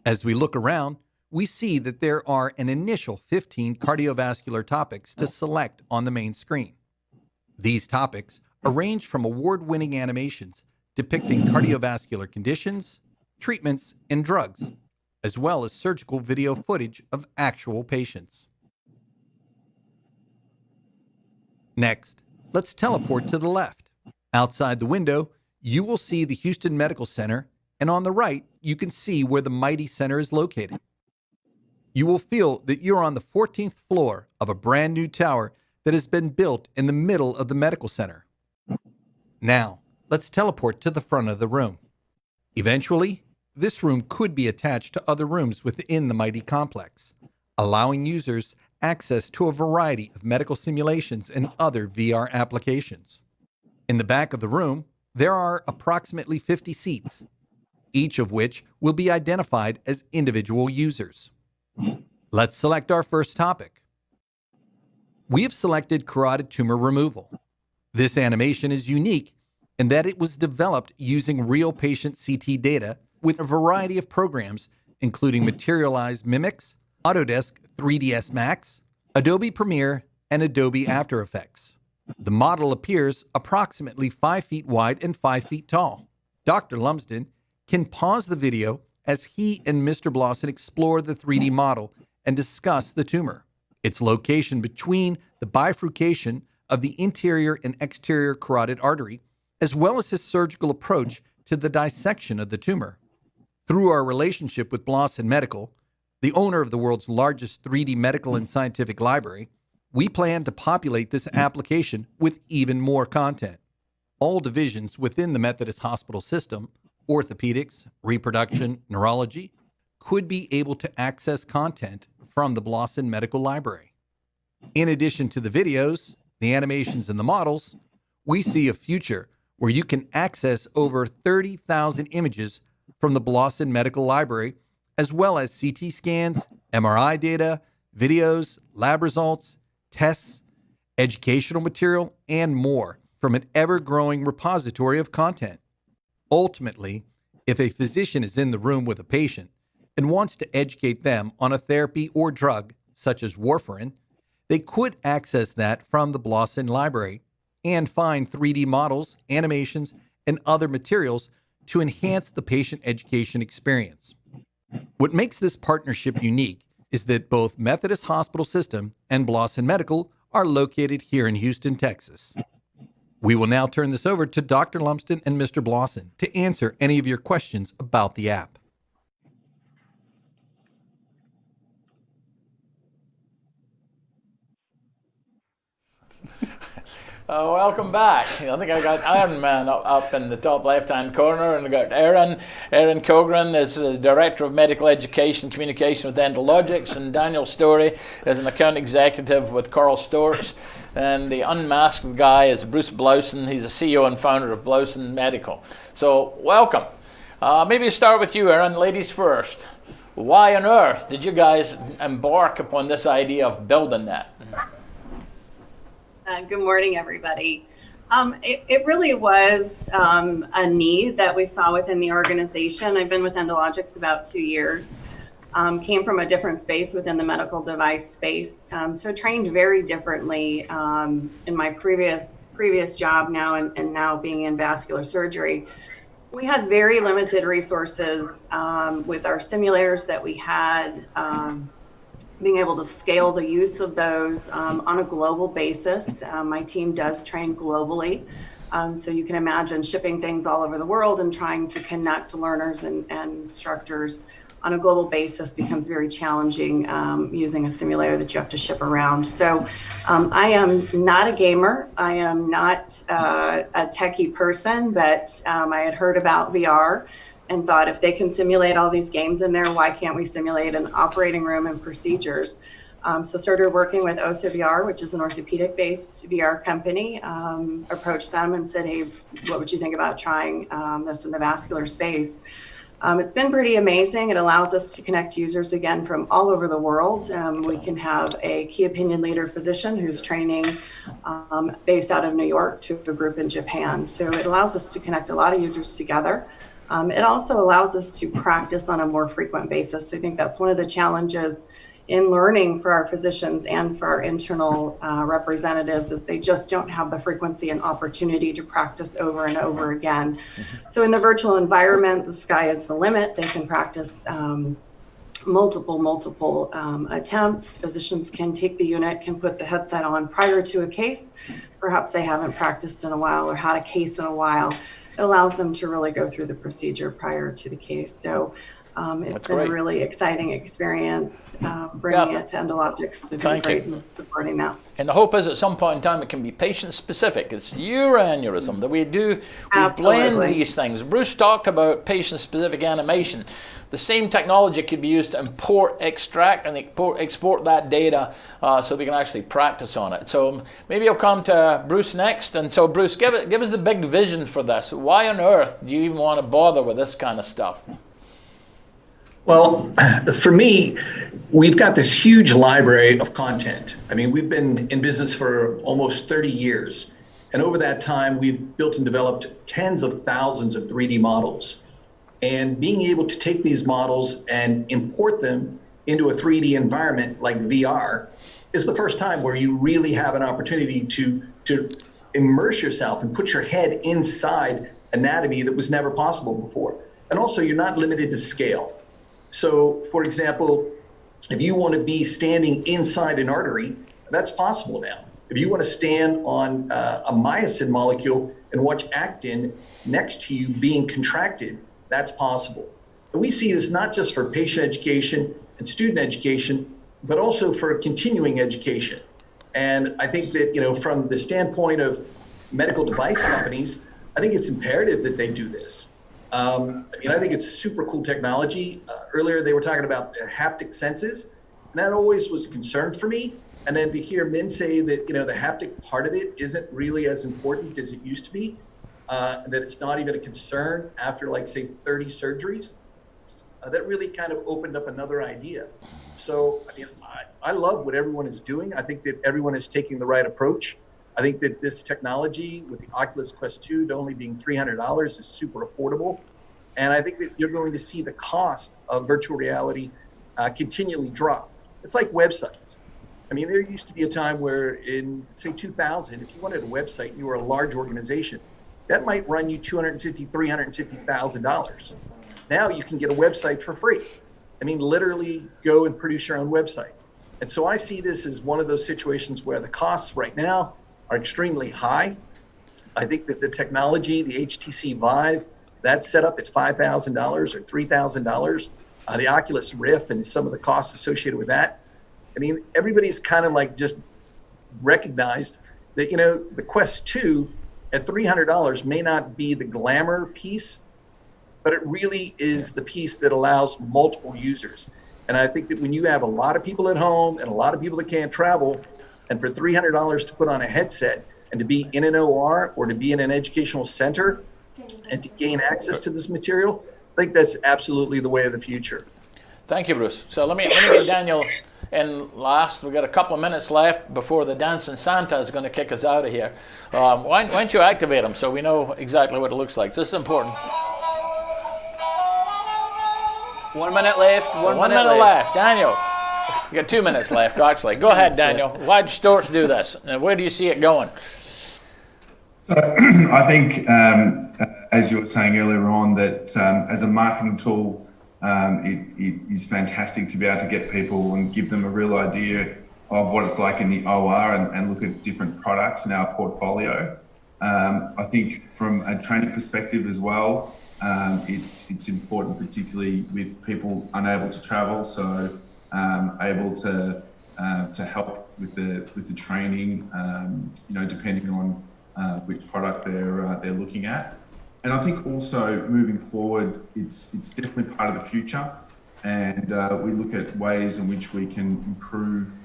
As we look around, we see that there are an initial 15 cardiovascular topics to select on the main screen. These topics range from award-winning animations depicting cardiovascular conditions, treatments, and drugs, as well as surgical video footage of actual patients. Next, let's teleport to the left. Outside the window, you will see the Houston Medical Center, and on the right, you can see where the Mighty Center is located. You will feel that you're on the 14th floor of a brand new tower that has been built in the middle of the medical center. Now, let's teleport to the front of the room. Eventually, this room could be attached to other rooms within the Mighty complex, allowing users access to a variety of medical simulations and other VR applications. In the back of the room, there are approximately 50 seats, each of which will be identified as individual users. Let's select our first topic. We have selected carotid tumor removal. This animation is unique in that it was developed using real patient CT data with a variety of programs, including Materialized Mimics, Autodesk 3ds Max, Adobe Premiere, and Adobe After Effects. The model appears approximately 5 feet wide and 5 feet tall. Dr. Lumsden can pause the video as he and Mr. Blausen explore the 3D model and discuss the tumor, its location between the bifurcation of the interior and exterior carotid artery, as well as his surgical approach to the dissection of the tumor. Through our relationship with Blausen Medical, the owner of the world's largest 3D medical and scientific library, we plan to populate this application with even more content. All divisions within the Methodist hospital system, orthopedics, reproduction, neurology, could be able to access content from the Blausen Medical Library. In addition to the videos, the animations, and the models, we see a future where you can access over 30,000 images from the Blausen Medical Library, as well as CT scans, MRI data, videos, lab results, tests, educational material, and more from an ever-growing repository of content. Ultimately, if a physician is in the room with a patient and wants to educate them on a therapy or drug, such as warfarin, they could access that from the Blossin library and find 3D models, animations, and other materials to enhance the patient education experience. What makes this partnership unique is that both Methodist Hospital System and Blossin Medical are located here in Houston, Texas. We will now turn this over to Dr. Lumsden and Mr. Blossin to answer any of your questions about the app. Welcome back. I think I got Iron Man up in the top left-hand corner, and I got Aaron Cogran is the Director of Medical Education Communication with Endologics, and Daniel Story is an account executive with Carl Storch, and the unmasked guy is Bruce Blausen. He's the CEO and founder of Blausen Medical. So welcome. Maybe start with you, Aaron. Ladies first. Why on earth did you guys embark upon this idea of building that? Good morning, everybody. It really was a need that we saw within the organization. I've been with Endologics about 2 years. Came from a different space within the medical device space. So trained very differently in my previous job now and now being in vascular surgery. We had very limited resources with our simulators that we had. Being able to scale the use of those on a global basis. My team does train globally. So you can imagine shipping things all over the world and trying to connect learners and instructors on a global basis becomes very challenging using a simulator that you have to ship around. So I am not a gamer. I am not a techie person, but I had heard about VR and thought if they can simulate all these games in there, why can't we simulate an operating room and procedures? So started working with OSA VR, which is an orthopedic-based VR company, approached them and said, hey, what would you think about trying this in the vascular space? It's been pretty amazing. It allows us to connect users again from all over the world. We can have a key opinion leader physician who's training based out of New York to a group in Japan. So it allows us to connect a lot of users together. It also allows us to practice on a more frequent basis. I think that's one of the challenges in learning for our physicians and for our internal representatives is they just don't have the frequency and opportunity to practice over and over again. So in the virtual environment, the sky is the limit. They can practice multiple attempts. Physicians can take the unit, can put the headset on prior to a case. Perhaps they haven't practiced in a while or had a case in a while. It allows them to really go through the procedure prior to the case. So it's been a really exciting experience bringing it to Endologics. They've been great in supporting that. And the hope is at some point in time it can be patient specific. It's uraneurysm that we blend these things. Bruce talked about patient specific animation. The same technology could be used to import, extract, and export that data so we can actually practice on it. So maybe I'll come to Bruce next. And so Bruce, give us the big vision for this. Why on earth do you even want to bother with this kind of stuff? Well, for me, we've got this huge library of content. I mean, we've been in business for almost 30 years. And over that time, we've built and developed tens of thousands of 3D models. And being able to take these models and import them into a 3D environment like VR is the first time where you really have an opportunity to immerse yourself and put your head inside anatomy that was never possible before. And also, you're not limited to scale. So, for example, if you want to be standing inside an artery, that's possible now. If you want to stand on a myosin molecule and watch actin next to you being contracted, that's possible. And we see this not just for patient education and student education, but also for continuing education. And I think that, from the standpoint of medical device companies, I think it's imperative that they do this. I think it's super cool technology. Earlier, they were talking about haptic senses, and that always was a concern for me. And then to hear Min say that, the haptic part of it isn't really as important as it used to be, that it's not even a concern after, like, say, 30 surgeries. that really kind of opened up another idea. So, I mean, I love what everyone is doing. I think that everyone is taking the right approach. I think that this technology with the Oculus Quest 2 only being $300 is super affordable. And I think that you're going to see the cost of virtual reality continually drop. It's like websites. I mean, there used to be a time where in, say, 2000, if you wanted a website and you were a large organization, that might run you $250,000, $350,000. Now you can get a website for free. I mean, literally go and produce your own website. And so I see this as one of those situations where the costs right now are extremely high. I think that the technology, the HTC Vive, that's set up at $5,000 or $3,000. The Oculus Rift and some of the costs associated with that. I mean, everybody's kind of like just recognized that, you know, the Quest 2 at $300 may not be the glamour piece, but it really is the piece that allows multiple users. And I think that when you have a lot of people at home and a lot of people that can't travel, and for $300 to put on a headset and to be in an OR or to be in an educational center and to gain access to this material, I think that's absolutely the way of the future. Thank you, Bruce. So let me get Daniel in last. We've got a couple of minutes left before the Dancing Santa is going to kick us out of here. Why don't you activate him so we know exactly what it looks like? This is important. 1 minute left. One minute left. Daniel, you got 2 minutes left, actually. Go ahead, Daniel. Why did Storch do this? And where do you see it going? I think, as you were saying earlier on, that as a marketing tool, it is fantastic to be able to get people and give them a real idea of what it's like in the OR and look at different products in our portfolio. I think from a training perspective as well, it's important, particularly with people unable to travel, so able to help with the training, you know, depending on which product they're looking at. And I think also moving forward, it's definitely part of the future, and we look at ways in which we can improve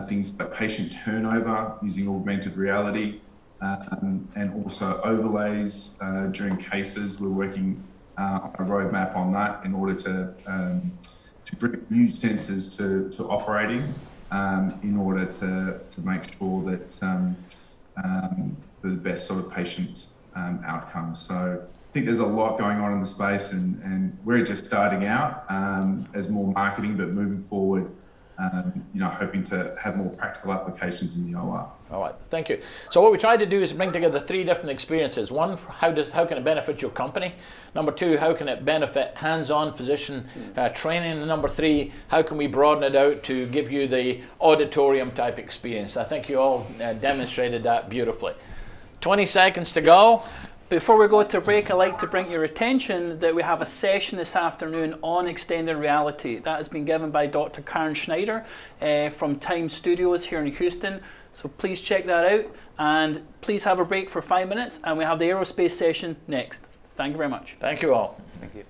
things like patient turnover using augmented reality, and also overlays during cases. We're working on a roadmap on that in order to bring new sensors to operating in order to make sure that for the best sort of patient outcomes. So I think there's a lot going on in the space, and we're just starting out as more marketing, but moving forward, you know, hoping to have more practical applications in the OR. All right, thank you. So what we tried to do is bring together 3 different experiences. One, how can it benefit your company? Number 2, how can it benefit hands-on physician training? And number 3, how can we broaden it out to give you the auditorium type experience? I think you all demonstrated that beautifully. 20 seconds to go. Before we go to break, I'd like to bring your attention that we have a session this afternoon on extended reality. That has been given by Dr. Karen Schneider from Time Studios here in Houston. So please check that out, and please have a break for 5 minutes, and we have the aerospace session next. Thank you very much. Thank you all. Thank you.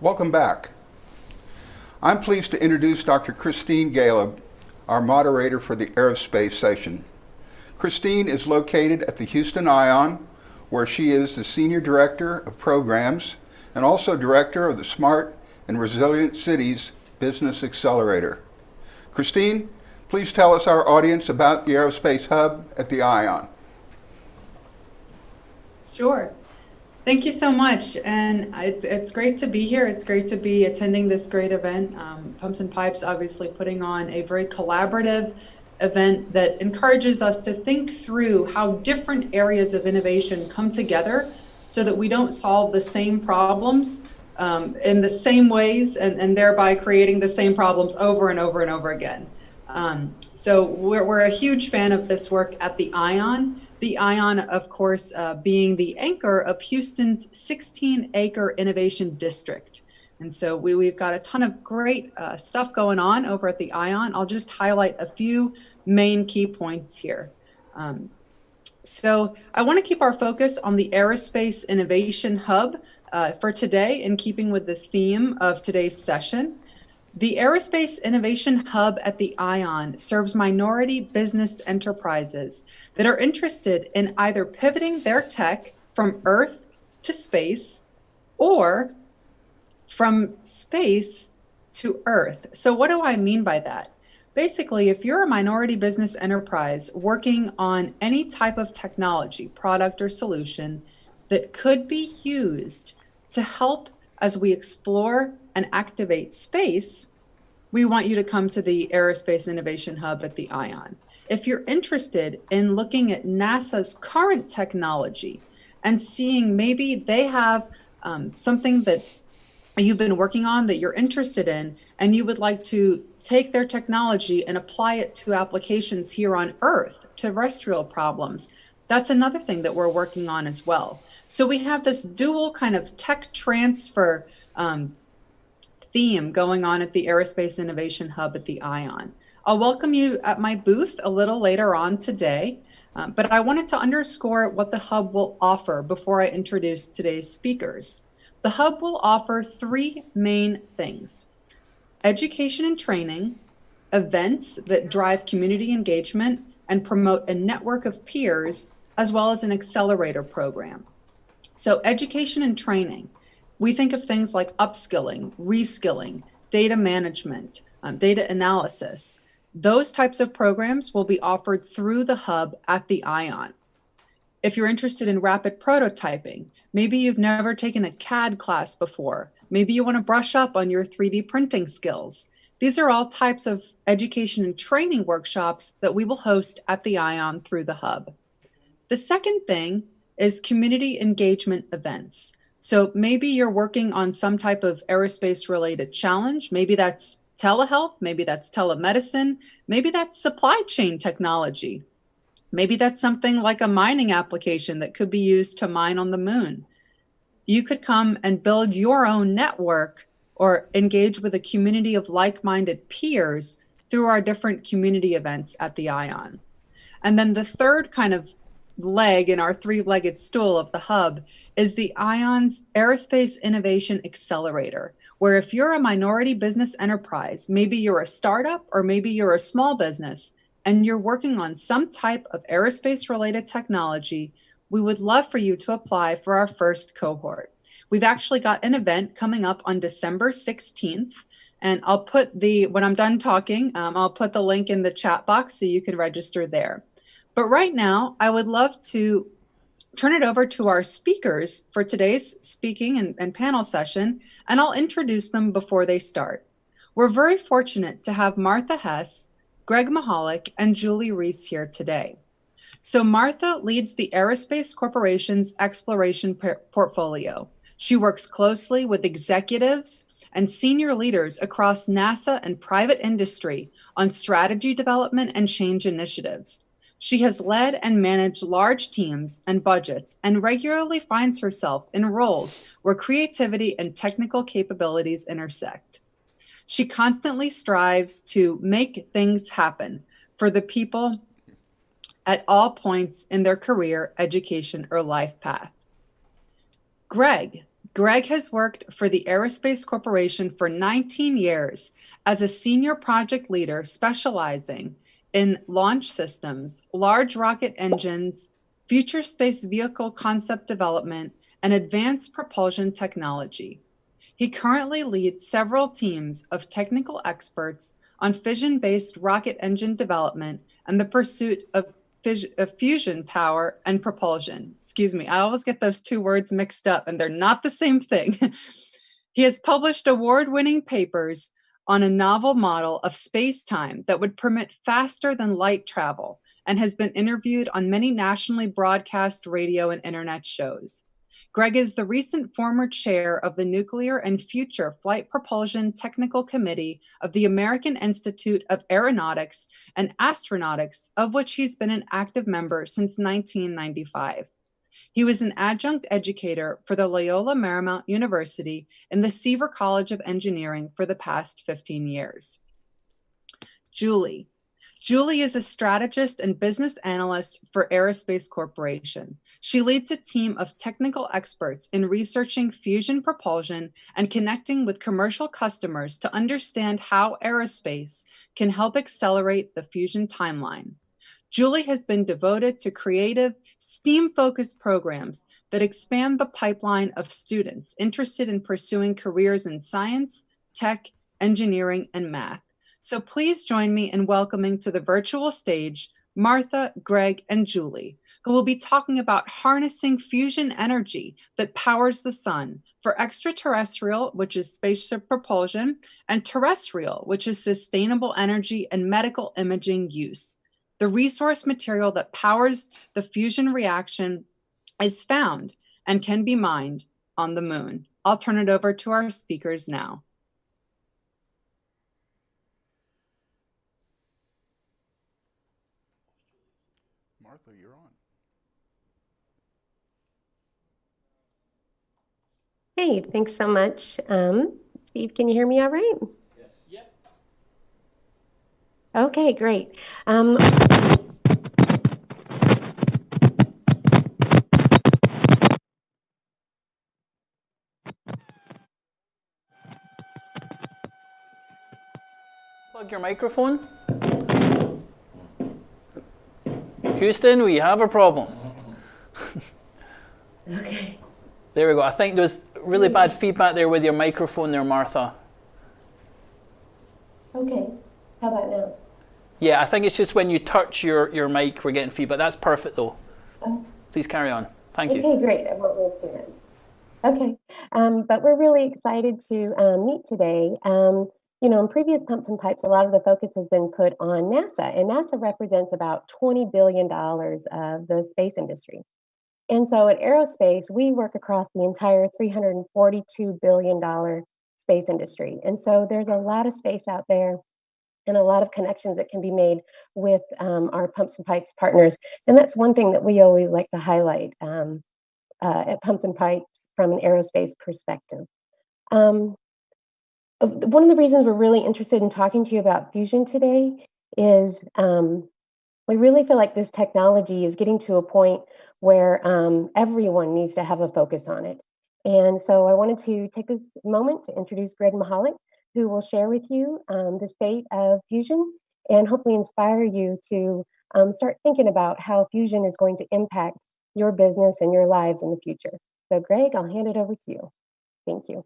Welcome back. I'm pleased to introduce Dr. Christine Galeb, our moderator for the Aerospace session. Christine is located at the Houston Ion, where she is the Senior Director of Programs and also Director of the Smart and Resilient Cities Business Accelerator. Christine, please tell us, our audience, about the Aerospace Hub at the Ion. Sure. Thank you so much. And it's great to be here. It's great to be attending this great event. Pumps and Pipes obviously putting on a very collaborative event that encourages us to think through how different areas of innovation come together so that we don't solve the same problems in the same ways and thereby creating the same problems over and over and over again. So we're a huge fan of this work at the Ion. The Ion, of course, being the anchor of Houston's 16-acre innovation district. And so we've got a ton of great stuff going on over at the Ion. I'll just highlight a few main key points here. So I want to keep our focus on the Aerospace Innovation Hub for today, in keeping with the theme of today's session. The Aerospace Innovation Hub at the Ion serves minority business enterprises that are interested in either pivoting their tech from Earth to space or from space to Earth. So what do I mean by that? Basically, if you're a minority business enterprise working on any type of technology, product, or solution that could be used to help as we explore and activate space, we want you to come to the Aerospace Innovation Hub at the Ion. If you're interested in looking at NASA's current technology and seeing maybe they have something that you've been working on that you're interested in, and you would like to take their technology and apply it to applications here on Earth, terrestrial problems, that's another thing that we're working on as well. So we have this dual kind of tech transfer theme going on at the Aerospace Innovation Hub at the Ion. I'll welcome you at my booth a little later on today, but I wanted to underscore what the Hub will offer before I introduce today's speakers. The Hub will offer three main things: education and training, events that drive community engagement and promote a network of peers, as well as an accelerator program. So education and training, we think of things like upskilling, reskilling, data management, data analysis. Those types of programs will be offered through the Hub at the Ion. If you're interested in rapid prototyping, maybe you've never taken a CAD class before, maybe you want to brush up on your 3D printing skills. These are all types of education and training workshops that we will host at the Ion through the Hub. The second thing is community engagement events. So maybe you're working on some type of aerospace related challenge. Maybe that's telehealth, maybe that's telemedicine, maybe that's supply chain technology. Maybe that's something like a mining application that could be used to mine on the moon. You could come and build your own network or engage with a community of like-minded peers through our different community events at the Ion. And then the third kind of leg in our three-legged stool of the Hub is the Ion's Aerospace Innovation Accelerator, where if you're a minority business enterprise, maybe you're a startup or maybe you're a small business, and you're working on some type of aerospace-related technology, we would love for you to apply for our first cohort. We've actually got an event coming up on December 16th, and I'll put when I'm done talking, I'll put the link in the chat box so you can register there. But right now, I would love to turn it over to our speakers for today's speaking and panel session, and I'll introduce them before they start. We're very fortunate to have Martha Hess, Greg Mahalik, and Julie Reese here today. So Martha leads the Aerospace Corporation's exploration portfolio. She works closely with executives and senior leaders across NASA and private industry on strategy development and change initiatives. She has led and managed large teams and budgets and regularly finds herself in roles where creativity and technical capabilities intersect. She constantly strives to make things happen for the people at all points in their career, education, or life path. Greg Greg has worked for the Aerospace Corporation for 19 years as a senior project leader specializing in launch systems, large rocket engines, future space vehicle concept development, and advanced propulsion technology. He currently leads several teams of technical experts on fission-based rocket engine development and the pursuit of fusion power and propulsion. Excuse me, I always get those two words mixed up and they're not the same thing. He has published award-winning papers on a novel model of space-time that would permit faster than light travel and has been interviewed on many nationally broadcast radio and internet shows. Greg is the recent former chair of the Nuclear and Future Flight Propulsion Technical Committee of the American Institute of Aeronautics and Astronautics, of which he's been an active member since 1995. He was an adjunct educator for the Loyola Marymount University and the Seaver College of Engineering for the past 15 years. Julie. Julie is a strategist and business analyst for Aerospace Corporation. She leads a team of technical experts in researching fusion propulsion and connecting with commercial customers to understand how aerospace can help accelerate the fusion timeline. Julie has been devoted to creative, STEAM-focused programs that expand the pipeline of students interested in pursuing careers in science, tech, engineering, and math. So please join me in welcoming to the virtual stage Martha, Greg, and Julie, who will be talking about harnessing fusion energy that powers the sun for extraterrestrial, which is spaceship propulsion, and terrestrial, which is sustainable energy and medical imaging use. The resource material that powers the fusion reaction is found and can be mined on the moon. I'll turn it over to our speakers now. Martha, you're on. Hey, thanks so much. Steve, can you hear me all right? Yes. Yep. Okay, great. Plug your microphone. Houston, we have a problem. Okay. There we go. I think there was really bad feedback there with your microphone there, Martha. Okay. How about now? Yeah, I think it's just when you touch your mic, we're getting feedback. That's perfect, though. Please carry on. Thank you. Okay, great. I won't move too much. Okay. But we're really excited to meet today. You know, in previous Pumps and Pipes, a lot of the focus has been put on NASA, and NASA represents about $20 billion of the space industry. And so at Aerospace, we work across the entire $342 billion space industry. And so there's a lot of space out there and a lot of connections that can be made with our Pumps and Pipes partners. And that's one thing that we always like to highlight at Pumps and Pipes from an aerospace perspective. One of the reasons we're really interested in talking to you about fusion today is we really feel like this technology is getting to a point where everyone needs to have a focus on it. And so I wanted to take this moment to introduce Greg Mahalik, who will share with you the state of fusion and hopefully inspire you to start thinking about how fusion is going to impact your business and your lives in the future. So Greg, I'll hand it over to you. Thank you.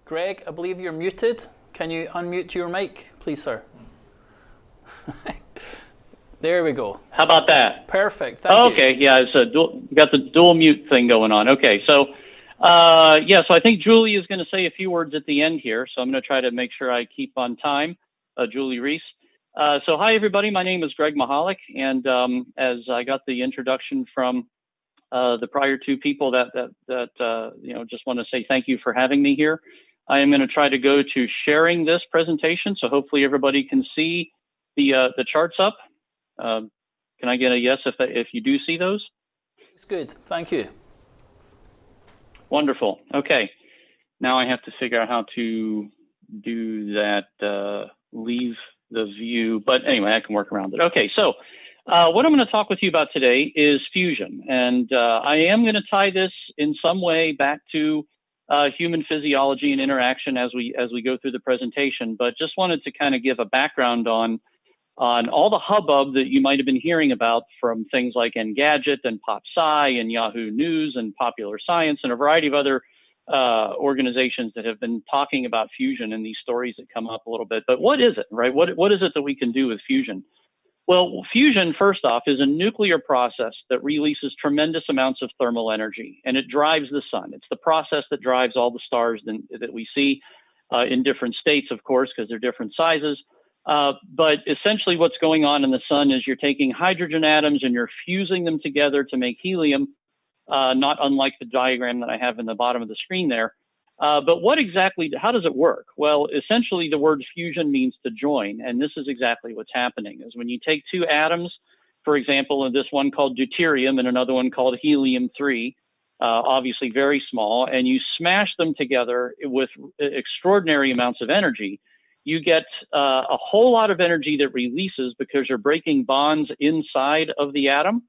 Greg, I believe you're muted. Can you unmute your mic, please, sir? There we go. How about that? Perfect. Thank you. Okay, yeah, it's a you got the dual mute thing going on. Okay, so so I think Julie is going to say a few words at the end here. So I'm going to try to make sure I keep on time. Julie Reese. So hi everybody, my name is Greg Mahalik, and as I got the introduction from the prior two people that just want to say thank you for having me here. I am going to try to go to sharing this presentation, so hopefully everybody can see the charts up. Can I get a yes if you do see those? It's good. Thank you. Wonderful. Okay. Now I have to figure out how to do that leave the view, but anyway, I can work around it. Okay, so what I'm going to talk with you about today is fusion, and I am going to tie this in some way back to human physiology and interaction as we go through the presentation. But just wanted to kind of give a background on all the hubbub that you might have been hearing about from things like Engadget and PopSci and Yahoo News and Popular Science and a variety of other organizations that have been talking about fusion and these stories that come up a little bit. But what is it, right? What is it that we can do with fusion? Well, fusion, first off, is a nuclear process that releases tremendous amounts of thermal energy, and it drives the sun. It's the process that drives all the stars that we see in different states, of course, because they're different sizes. But essentially what's going on in the sun is you're taking hydrogen atoms and you're fusing them together to make helium, not unlike the diagram that I have in the bottom of the screen there. But how does it work? Well, essentially the word fusion means to join, and this is exactly what's happening, is when you take two atoms, for example, in this one called deuterium and another one called helium-3, obviously very small, and you smash them together with extraordinary amounts of energy, you get a whole lot of energy that releases because you're breaking bonds inside of the atom,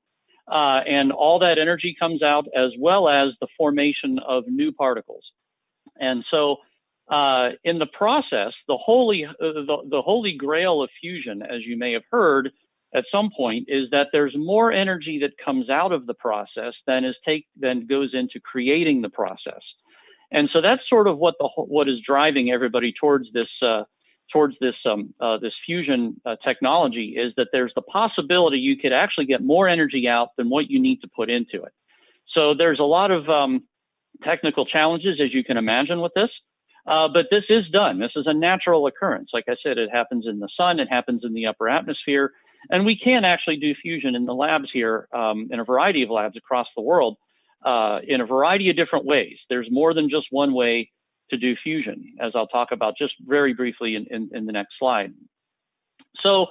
and all that energy comes out, as well as the formation of new particles. And so in the process, the holy grail of fusion, as you may have heard at some point, is that there's more energy that comes out of the process than goes into creating the process. And so that's sort of what is driving everybody towards this fusion technology, is that there's the possibility you could actually get more energy out than what you need to put into it. So there's a lot of technical challenges, as you can imagine, with this, but this is done. This is a natural occurrence. Like I said, it happens in the sun, it happens in the upper atmosphere, and we can actually do fusion in the labs here, in a variety of labs across the world, in a variety of different ways. There's more than just one way to do fusion, as I'll talk about just very briefly in the next slide. So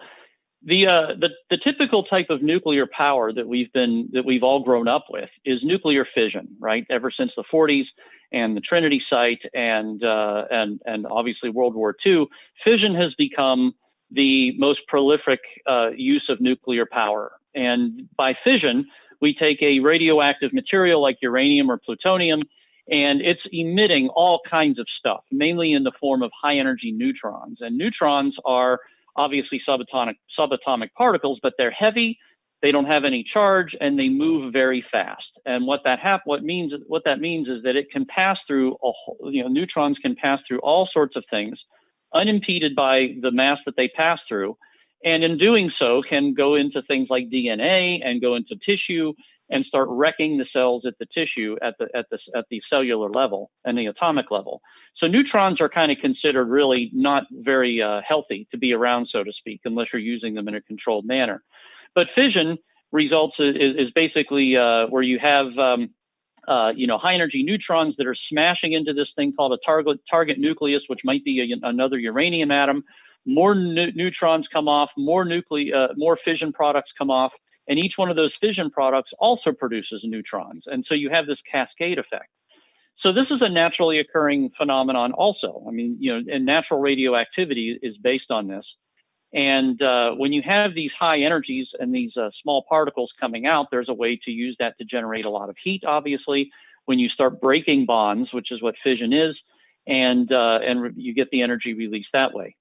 the typical type of nuclear power that we've all grown up with is nuclear fission, right? Ever since the 40s and the Trinity site and obviously World War II, fission has become the most prolific use of nuclear power. And by fission, we take a radioactive material like uranium or plutonium, and it's emitting all kinds of stuff, mainly in the form of high energy neutrons. And neutrons are obviously subatomic particles, but they're heavy, they don't have any charge, and they move very fast. And what that means is that it can pass through neutrons can pass through all sorts of things, unimpeded by the mass that they pass through, and in doing so can go into things like DNA and go into tissue and start wrecking the cells at the tissue at the cellular level and the atomic level. So neutrons are kind of considered really not very healthy to be around, so to speak, unless you're using them in a controlled manner. But fission results is basically where you have high energy neutrons that are smashing into this thing called a target nucleus, which might be another uranium atom. More neutrons come off, more fission products come off, and each one of those fission products also produces neutrons. And so you have this cascade effect. So this is a naturally occurring phenomenon also. I mean, and natural radioactivity is based on this. And when you have these high energies and these small particles coming out, there's a way to use that to generate a lot of heat, obviously, when you start breaking bonds, which is what fission is, and you get the energy released that way.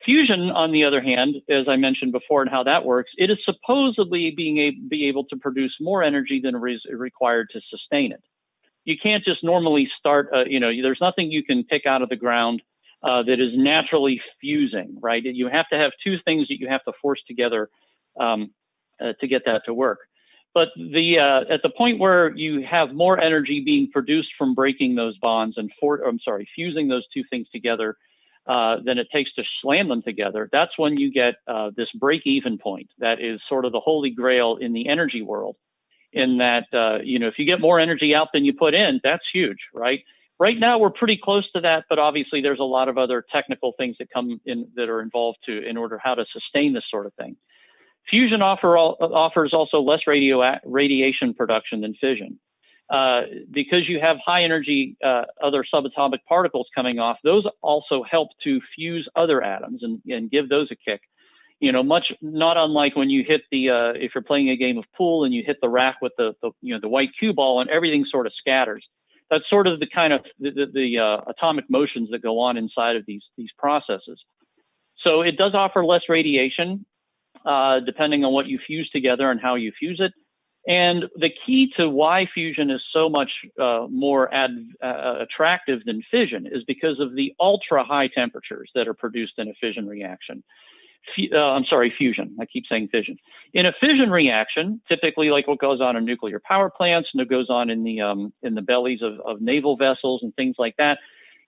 Fusion, on the other hand, as I mentioned before and how that works, it is supposedly be able to produce more energy than is required to sustain it. You can't just normally start, there's nothing you can pick out of the ground that is naturally fusing, right? You have to have two things that you have to force together to get that to work. But at the point where you have more energy being produced from breaking those bonds and fusing those two things together than it takes to slam them together, that's when you get this break-even point. That is sort of the holy grail in the energy world, in that, if you get more energy out than you put in, that's huge, right? Right now, we're pretty close to that, but obviously there's a lot of other technical things that come in that are involved in order how to sustain this sort of thing. Fusion offers also less radiation production than fission. Because you have high energy other subatomic particles coming off, those also help to fuse other atoms and give those a kick. You know, not unlike when you hit the if you're playing a game of pool and you hit the rack with the white cue ball and everything sort of scatters. That's sort of the kind of the atomic motions that go on inside of these processes. So it does offer less radiation, depending on what you fuse together and how you fuse it. And the key to why fusion is so much more attractive than fission is because of the ultra high temperatures that are produced in a fission reaction. I'm sorry, fusion. I keep saying fission. In a fission reaction, typically like what goes on in nuclear power plants and it goes on in the bellies of naval vessels and things like that,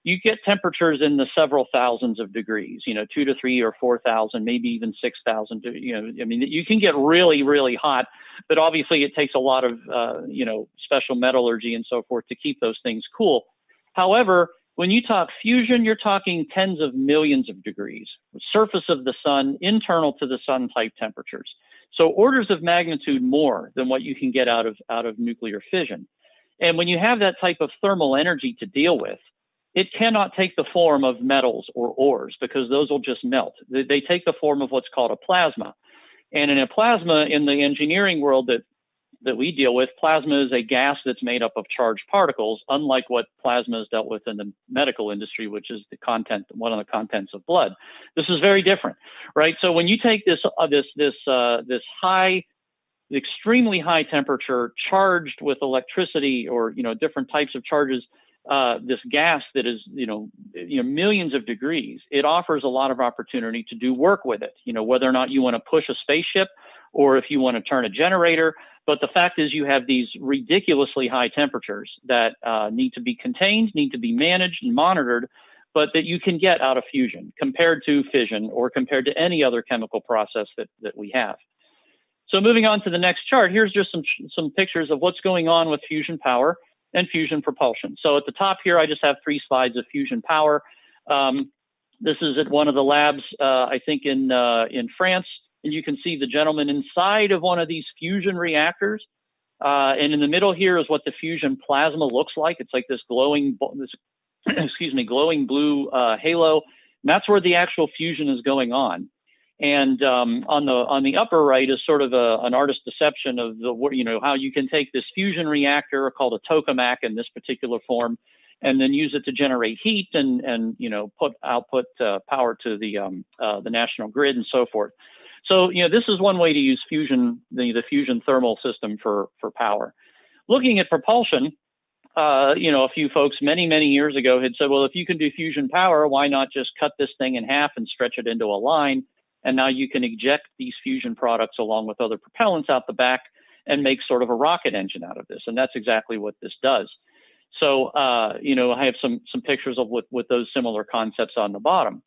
you get temperatures in the several thousands of degrees, 2 to 3 or 4,000, maybe even 6,000. I mean, you can get really, really hot, but obviously it takes a lot of, special metallurgy and so forth to keep those things cool. However, when you talk fusion, you're talking tens of millions of degrees, surface of the sun, internal to the sun type temperatures. So orders of magnitude more than what you can get out of nuclear fission. And when you have that type of thermal energy to deal with, it cannot take the form of metals or ores because those will just melt. They take the form of what's called a plasma. And in a plasma, in the engineering world that we deal with, plasma is a gas that's made up of charged particles, unlike what plasma is dealt with in the medical industry, which is one of the contents of blood. This is very different, right? So when you take this high, extremely high temperature charged with electricity or different types of charges, this gas that is millions of degrees, it offers a lot of opportunity to do work with it. Whether or not you want to push a spaceship or if you want to turn a generator. But the fact is you have these ridiculously high temperatures that need to be contained, need to be managed and monitored, but that you can get out of fusion compared to fission or compared to any other chemical process that we have. So moving on to the next chart, here's just some pictures of what's going on with fusion power and fusion propulsion. So at the top here, I just have 3 slides of fusion power. This is at one of the labs, I think in France. And you can see the gentleman inside of one of these fusion reactors. And in the middle here is what the fusion plasma looks like. It's like this glowing blue halo. And that's where the actual fusion is going on. And on the upper right is sort of an artist's deception of how you can take this fusion reactor called a tokamak in this particular form, and then use it to generate heat and output power to the national grid and so forth. So, this is one way to use fusion, the fusion thermal system for power. Looking at propulsion, a few folks many, many years ago had said, well, if you can do fusion power, why not just cut this thing in half and stretch it into a line? And now you can eject these fusion products along with other propellants out the back and make sort of a rocket engine out of this. And that's exactly what this does. So, I have some pictures of with those similar concepts on the bottom.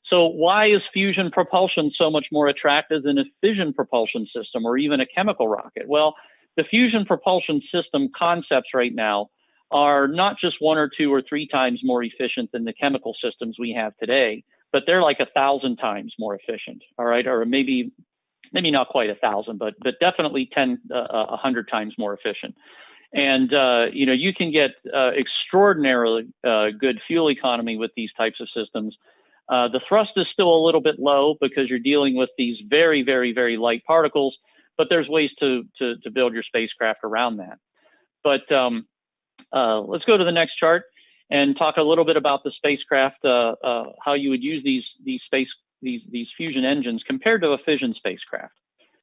So why is fusion propulsion so much more attractive than a fission propulsion system or even a chemical rocket? Well, the fusion propulsion system concepts right now are not just 1 or 2 or 3 times more efficient than the chemical systems we have today, but they're like 1,000 times more efficient, all right? Or maybe not quite 1,000, but definitely 100 times more efficient. And, you can get extraordinarily good fuel economy with these types of systems. The thrust is still a little bit low because you're dealing with these very, very, very light particles, but there's ways to build your spacecraft around that. But let's go to the next chart and talk a little bit about the spacecraft, how you would use these fusion engines compared to a fission spacecraft.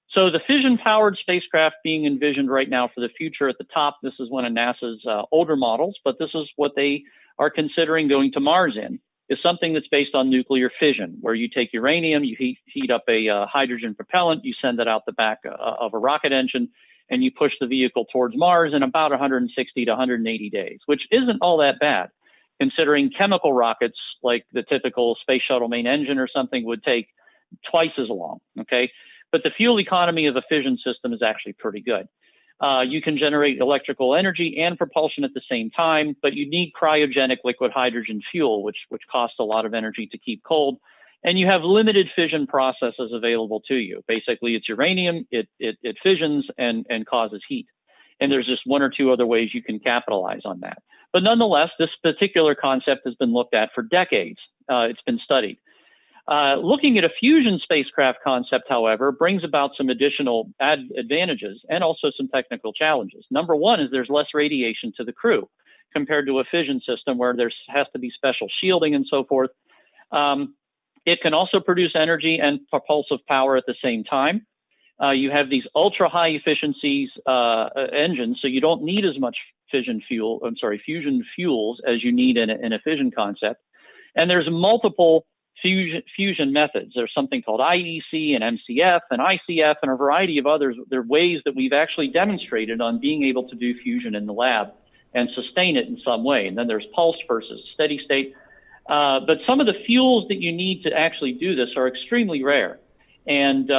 So the fission-powered spacecraft being envisioned right now for the future at the top, this is one of NASA's older models, but this is what they are considering going to Mars in, is something that's based on nuclear fission, where you take uranium, you heat up a hydrogen propellant, you send it out the back of a rocket engine, and you push the vehicle towards Mars in about 160 to 180 days, which isn't all that bad, considering chemical rockets like the typical space shuttle main engine or something would take twice as long, okay? But the fuel economy of a fission system is actually pretty good. You can generate electrical energy and propulsion at the same time, but you need cryogenic liquid hydrogen fuel, which costs a lot of energy to keep cold. And you have limited fission processes available to you. Basically, it's uranium, it fissions and causes heat. And there's just 1 or 2 other ways you can capitalize on that. But nonetheless, this particular concept has been looked at for decades. It's been studied. Looking at a fusion spacecraft concept, however, brings about some additional advantages and also some technical challenges. Number one is there's less radiation to the crew compared to a fission system where there has to be special shielding and so forth. It can also produce energy and propulsive power at the same time. You have these ultra high efficiencies engines, so you don't need as much fusion fuels as you need in a fission concept. And there's multiple fusion methods. There's something called IEC and MCF and ICF and a variety of others. There are ways that we've actually demonstrated on being able to do fusion in the lab and sustain it in some way. And then there's pulsed versus steady state. But some of the fuels that you need to actually do this are extremely rare. And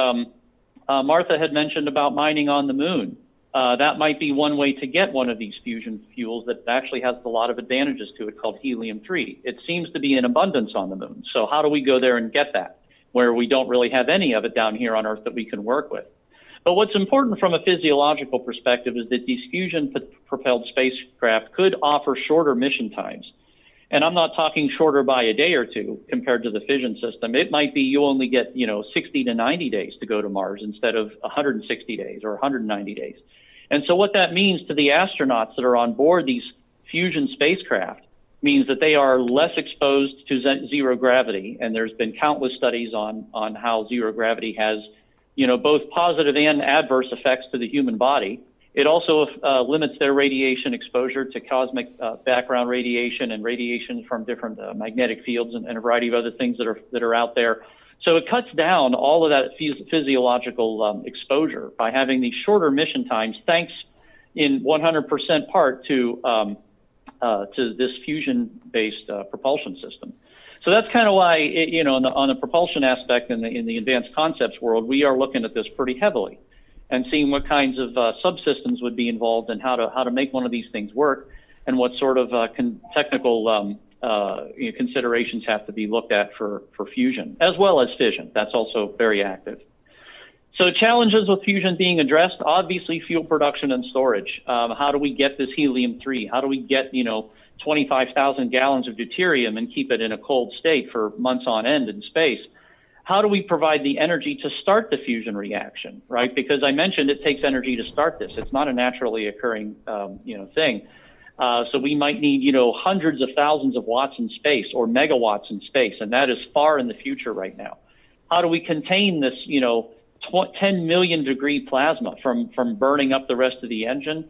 Martha had mentioned about mining on the moon. That might be one way to get one of these fusion fuels that actually has a lot of advantages to it, called helium-3. It seems to be in abundance on the moon. So how do we go there and get that, where we don't really have any of it down here on Earth that we can work with? But what's important from a physiological perspective is that these fusion-propelled spacecraft could offer shorter mission times. And I'm not talking shorter by a day or two compared to the fission system. It might be you only get 60 to 90 days to go to Mars instead of 160 days or 190 days. And so what that means to the astronauts that are on board these fusion spacecraft means that they are less exposed to zero gravity. And there's been countless studies on how zero gravity has, both positive and adverse effects to the human body. It also limits their radiation exposure to cosmic background radiation and radiation from different magnetic fields and a variety of other things that are out there. So it cuts down all of that physiological exposure by having these shorter mission times, thanks in 100% part to this fusion-based propulsion system. So that's kind of why, on the propulsion aspect in the advanced concepts world, we are looking at this pretty heavily and seeing what kinds of subsystems would be involved and how to make one of these things work, and what sort of technical considerations have to be looked at for fusion, as well as fission. That's also very active. So challenges with fusion being addressed, obviously fuel production and storage. How do we get this helium-3? How do we get 25,000 gallons of deuterium and keep it in a cold state for months on end in space? How do we provide the energy to start the fusion reaction, right? Because I mentioned it takes energy to start this. It's not a naturally occurring thing. So we might need, hundreds of thousands of watts in space or megawatts in space, and that is far in the future right now. How do we contain this, 10 million degree plasma from burning up the rest of the engine?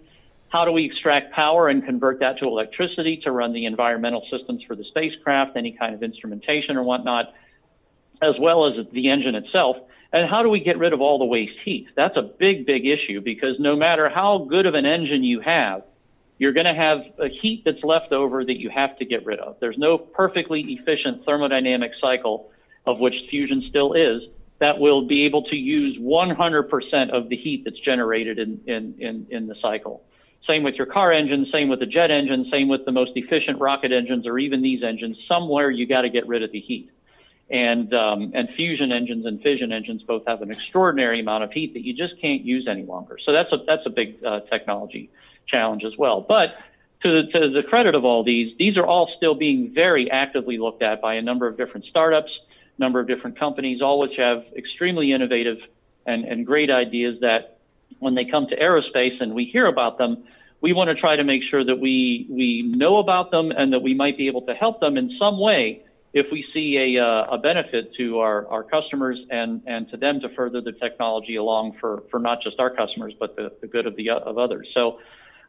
How do we extract power and convert that to electricity to run the environmental systems for the spacecraft, any kind of instrumentation or whatnot, as well as the engine itself? And how do we get rid of all the waste heat? That's a big, big issue, because no matter how good of an engine you have, you're going to have a heat that's left over that you have to get rid of. There's no perfectly efficient thermodynamic cycle, of which fusion still is, that will be able to use 100% of the heat that's generated in the cycle. Same with your car engine, same with the jet engine, same with the most efficient rocket engines, or even these engines. Somewhere you got to get rid of the heat. And fusion engines and fission engines both have an extraordinary amount of heat that you just can't use any longer. So that's a big technology challenge as well. But to the credit of all these are all still being very actively looked at by a number of different startups, number of different companies, all which have extremely innovative and great ideas that when they come to aerospace and we hear about them, we want to try to make sure that we know about them and that we might be able to help them in some way if we see a benefit to our customers and to them to further the technology along for not just our customers, but the good of others. So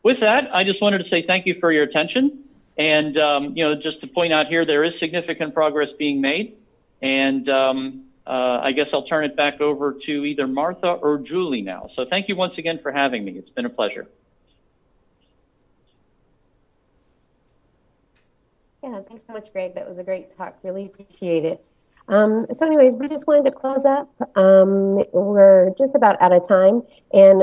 with that, I just wanted to say thank you for your attention. And, just to point out here, there is significant progress being made. And I guess I'll turn it back over to either Martha or Julie now. So thank you once again for having me. It's been a pleasure. Yeah, thanks so much, Greg. That was a great talk. Really appreciate it. So anyways, we just wanted to close up. We're just about out of time, and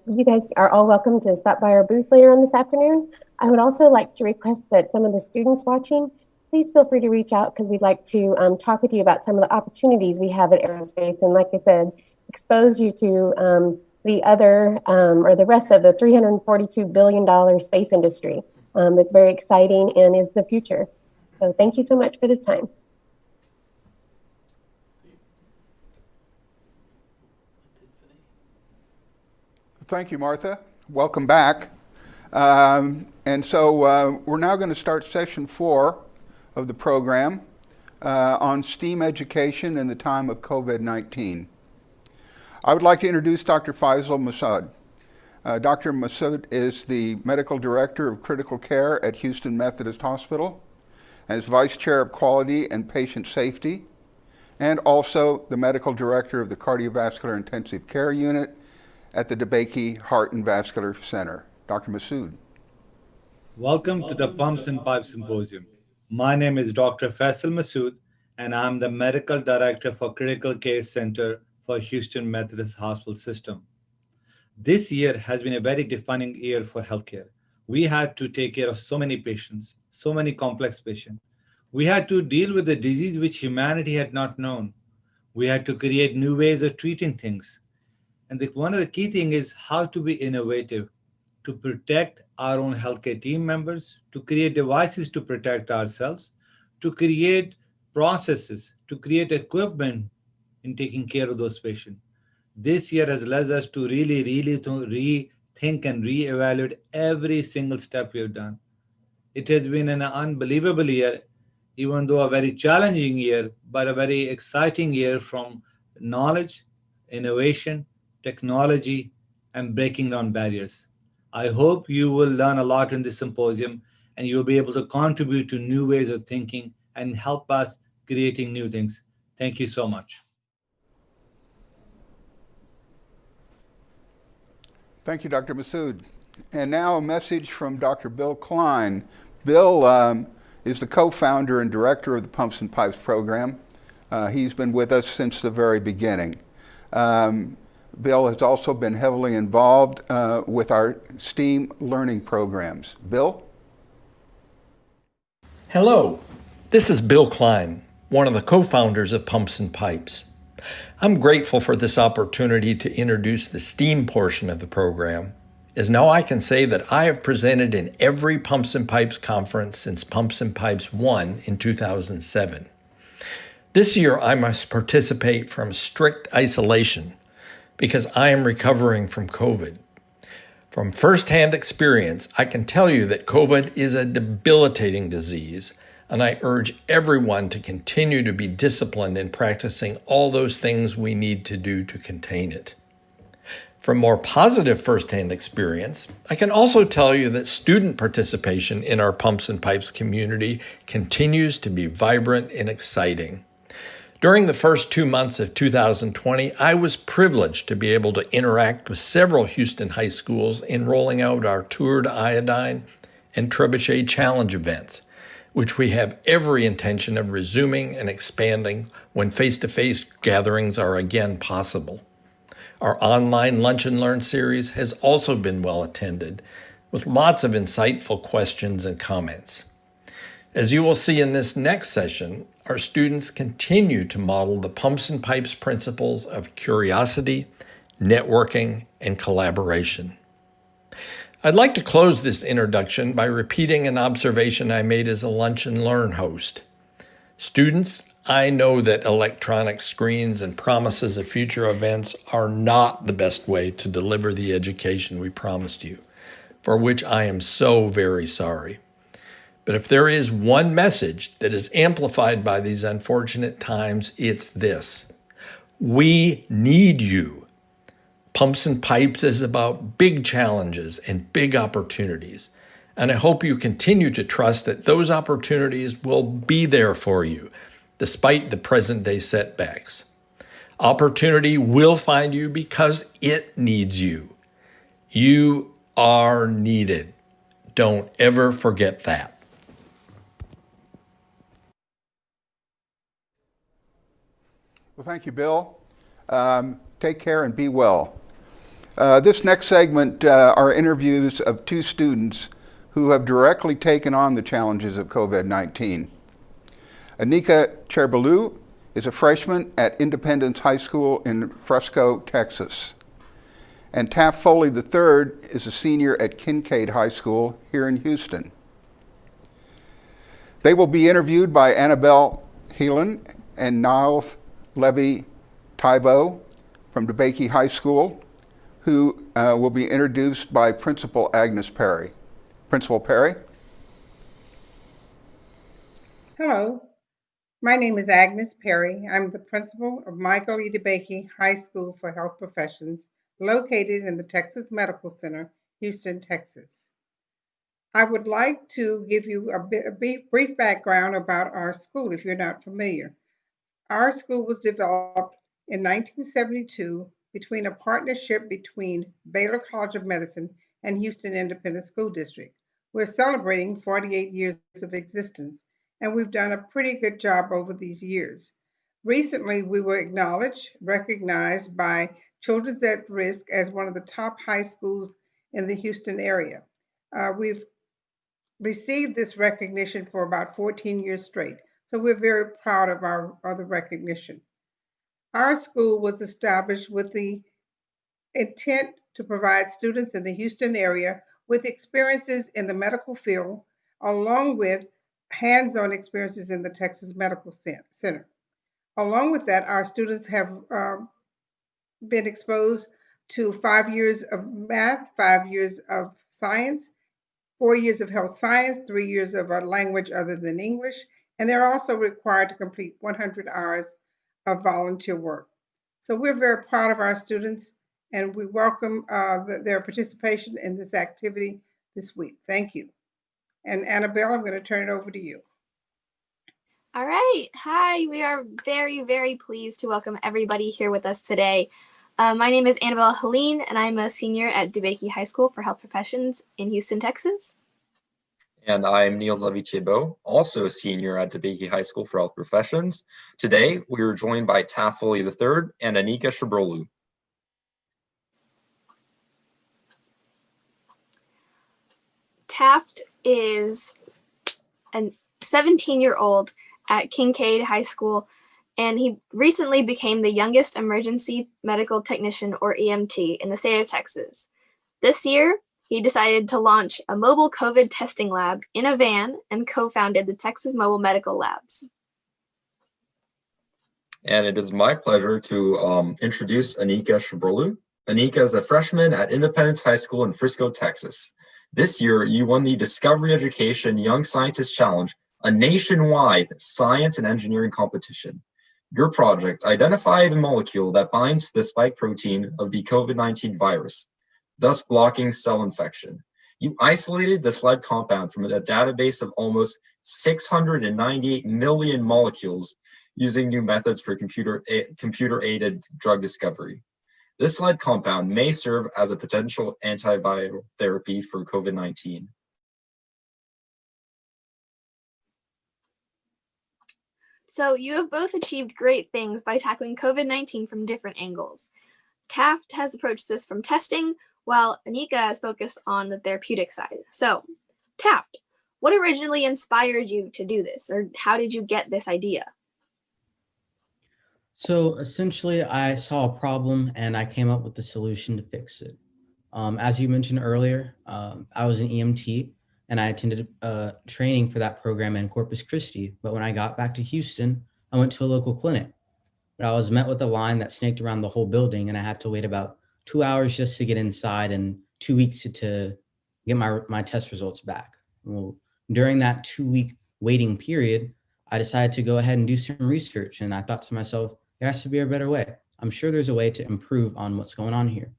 you guys are all welcome to stop by our booth later on this afternoon. I would also like to request that some of the students watching, please feel free to reach out, because we'd like to talk with you about some of the opportunities we have at Aerospace, and like I said, expose you to the other or the rest of the $342 billion space industry. That's very exciting and is the future. So thank you so much for this time. Thank you, Martha. Welcome back. And so we're now going to start session 4 of the program on STEAM education in the time of COVID-19. I would like to introduce Dr. Faisal Masood. Dr. Masood is the Medical Director of Critical Care at Houston Methodist Hospital and is Vice Chair of Quality and Patient Safety, and also the Medical Director of the Cardiovascular Intensive Care Unit at the DeBakey Heart and Vascular Center. Dr. Masood. Welcome to the Pumps and Pipes Symposium. My name is Dr. Faisal Masood, and I'm the Medical Director for Critical Care Center for Houston Methodist Hospital System. This year has been a very defining year for healthcare. We had to take care of so many patients, so many complex patients. We had to deal with a disease which humanity had not known. We had to create new ways of treating things. And one of the key things is how to be innovative, to protect our own healthcare team members, to create devices to protect ourselves, to create processes, to create equipment in taking care of those patients. This year has led us to really rethink and reevaluate every single step we have done. It has been an unbelievable year, even though a very challenging year, but a very exciting year from knowledge, innovation, technology, and breaking down barriers. I hope you will learn a lot in this symposium and you'll be able to contribute to new ways of thinking and help us creating new things. Thank you so much. Thank you, Dr. Masood. And now a message from Dr. Bill Klein. Bill is the co-founder and director of the Pumps and Pipes program. He's been with us since the very beginning. Bill has also been heavily involved with our STEAM learning programs. Bill? Hello, this is Bill Klein, one of the co-founders of Pumps and Pipes. I'm grateful for this opportunity to introduce the STEAM portion of the program, as now I can say that I have presented in every Pumps and Pipes conference since Pumps and Pipes 1 in 2007. This year I must participate from strict isolation because I am recovering from COVID. From firsthand experience, I can tell you that COVID is a debilitating disease, and I urge everyone to continue to be disciplined in practicing all those things we need to do to contain it. From more positive firsthand experience, I can also tell you that student participation in our Pumps and Pipes community continues to be vibrant and exciting. During the first 2 months of 2020, I was privileged to be able to interact with several Houston high schools in rolling out our Tour de Iodine and Trebuchet Challenge events, which we have every intention of resuming and expanding when face-to-face gatherings are again possible. Our online Lunch and Learn series has also been well attended, with lots of insightful questions and comments. As you will see in this next session, our students continue to model the Pumps and Pipes principles of curiosity, networking, and collaboration. I'd like to close this introduction by repeating an observation I made as a Lunch and Learn host. Students, I know that electronic screens and promises of future events are not the best way to deliver the education we promised you, for which I am so very sorry. But if there is one message that is amplified by these unfortunate times, it's this: we need you. Pumps and Pipes is about big challenges and big opportunities, and I hope you continue to trust that those opportunities will be there for you, despite the present-day setbacks. Opportunity will find you because it needs you. You are needed. Don't ever forget that. Well, thank you, Bill. Take care and be well. This next segment are interviews of 2 students who have directly taken on the challenges of COVID-19. Anika Cherbalou is a freshman at Independence High School in Frisco, Texas. And Taft Foley III is a senior at Kincaid High School here in Houston. They will be interviewed by Annabelle Heelan and Niles Levy Tybo from DeBakey High School. who will be introduced by Principal Agnes Perry. Principal Perry? Hello, my name is Agnes Perry. I'm the principal of Michael E. DeBakey High School for Health Professions, located in the Texas Medical Center, Houston, Texas. I would like to give you a brief background about our school if you're not familiar. Our school was developed in 1972 between a partnership between Baylor College of Medicine and Houston Independent School District. We're celebrating 48 years of existence, and we've done a pretty good job over these years. Recently, we were recognized by Children's at Risk as one of the top high schools in the Houston area. We've received this recognition for about 14 years straight, so we're very proud of the recognition. Our school was established with the intent to provide students in the Houston area with experiences in the medical field, along with hands-on experiences in the Texas Medical Center. Along with that, our students have been exposed to 5 years of math, 5 years of science, 4 years of health science, 3 years of a language other than English, and they're also required to complete 100 hours of volunteer work. So we're very proud of our students, and we welcome their participation in this activity this week. Thank you. And Annabelle, I'm going to turn it over to you. All right. Hi, we are very, very pleased to welcome everybody here with us today. My name is Annabelle Helene, and I'm a senior at DeBakey High School for Health Professions in Houston, Texas. And I'm Niels Levy-Thibault, also a senior at DeBakey High School for Health Professions. Today, we are joined by Taft Foley III and Anika Shabrolu. Taft is a 17-year-old at Kincaid High School, and he recently became the youngest emergency medical technician, or EMT, in the state of Texas. This year, he decided to launch a mobile COVID testing lab in a van and co-founded the Texas Mobile Medical Labs. And it is my pleasure to introduce Anika Shabrolu. Anika is a freshman at Independence High School in Frisco, Texas. This year, you won the Discovery Education Young Scientist Challenge, a nationwide science and engineering competition. Your project identified a molecule that binds the spike protein of the COVID-19 virus, thus blocking cell infection. You isolated this lead compound from a database of almost 698 million molecules using new methods for computer-aided drug discovery. This lead compound may serve as a potential antiviral therapy for COVID-19. So you have both achieved great things by tackling COVID-19 from different angles. Taft has approached this from testing, while Anika has focused on the therapeutic side. So, Taft, what originally inspired you to do this, or how did you get this idea? So essentially, I saw a problem and I came up with the solution to fix it. As you mentioned earlier, I was an EMT and I attended training for that program in Corpus Christi. But when I got back to Houston, I went to a local clinic. But I was met with a line that snaked around the whole building, and I had to wait about 2 hours just to get inside and 2 weeks to get my test results back. Well, during that 2-week waiting period, I decided to go ahead and do some research. And I thought to myself, there has to be a better way. I'm sure there's a way to improve on what's going on here.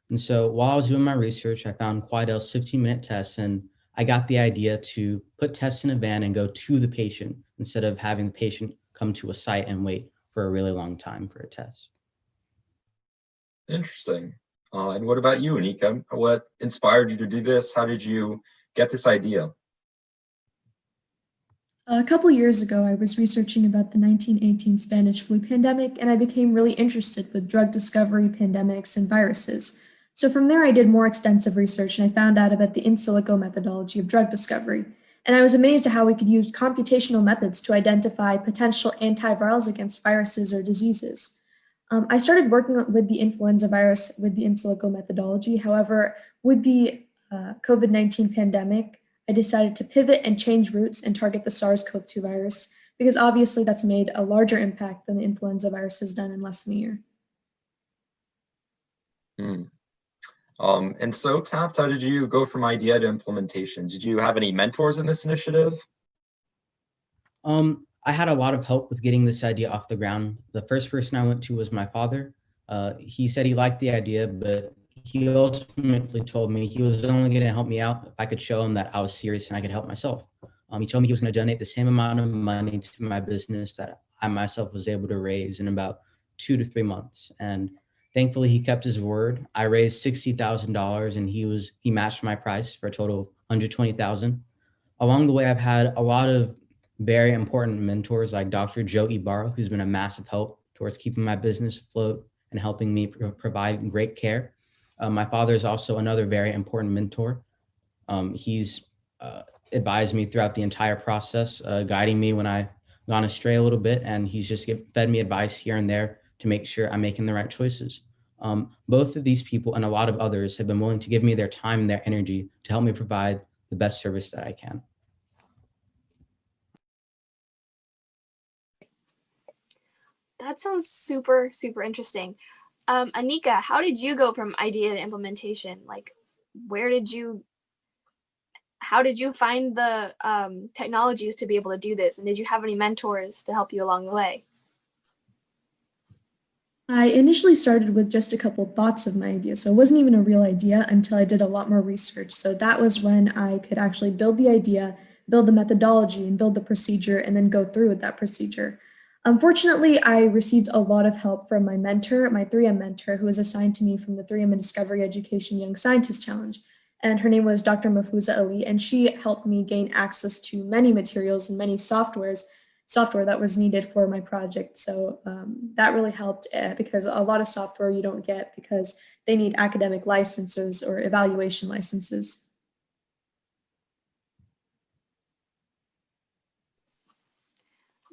And so while I was doing my research, I found Quidel's 15-minute tests, and I got the idea to put tests in a van and go to the patient instead of having the patient come to a site and wait for a really long time for a test. Interesting. And what about you, Anika? What inspired you to do this? How did you get this idea? A couple years ago, I was researching about the 1918 Spanish flu pandemic, and I became really interested with drug discovery, pandemics, and viruses. So from there, I did more extensive research, and I found out about the in silico methodology of drug discovery. And I was amazed at how we could use computational methods to identify potential antivirals against viruses or diseases. I started working with the influenza virus with the in silico methodology. However, with the COVID-19 pandemic, I decided to pivot and change routes and target the SARS-CoV-2 virus, because obviously that's made a larger impact than the influenza virus has done in less than a year. And so, Taft, how did you go from idea to implementation? Did you have any mentors in this initiative? I had a lot of help with getting this idea off the ground. The first person I went to was my father. He said he liked the idea, but he ultimately told me he was only going to help me out if I could show him that I was serious and I could help myself. He told me he was going to donate the same amount of money to my business that I myself was able to raise in about 2 to 3 months. And thankfully, he kept his word. I raised $60,000 and he matched my price for a total of $120,000. Along the way, I've had a lot of very important mentors like Dr. Joe Ibarra, who's been a massive help towards keeping my business afloat and helping me provide great care. My father is also another very important mentor. He's advised me throughout the entire process, guiding me when I've gone astray a little bit, and he's just fed me advice here and there to make sure I'm making the right choices. Both of these people and a lot of others have been willing to give me their time and their energy to help me provide the best service that I can. That sounds super, super interesting. Anika, how did you go from idea to implementation? Like, how did you find the technologies to be able to do this? And did you have any mentors to help you along the way? I initially started with just a couple thoughts of my idea, so it wasn't even a real idea until I did a lot more research. So that was when I could actually build the idea, build the methodology, and build the procedure, and then go through with that procedure. Unfortunately, I received a lot of help from my mentor, my 3M mentor, who was assigned to me from the 3M and Discovery Education Young Scientist Challenge. And her name was Dr. Mafuza Ali, and she helped me gain access to many materials and many software that was needed for my project. So that really helped because a lot of software you don't get because they need academic licenses or evaluation licenses.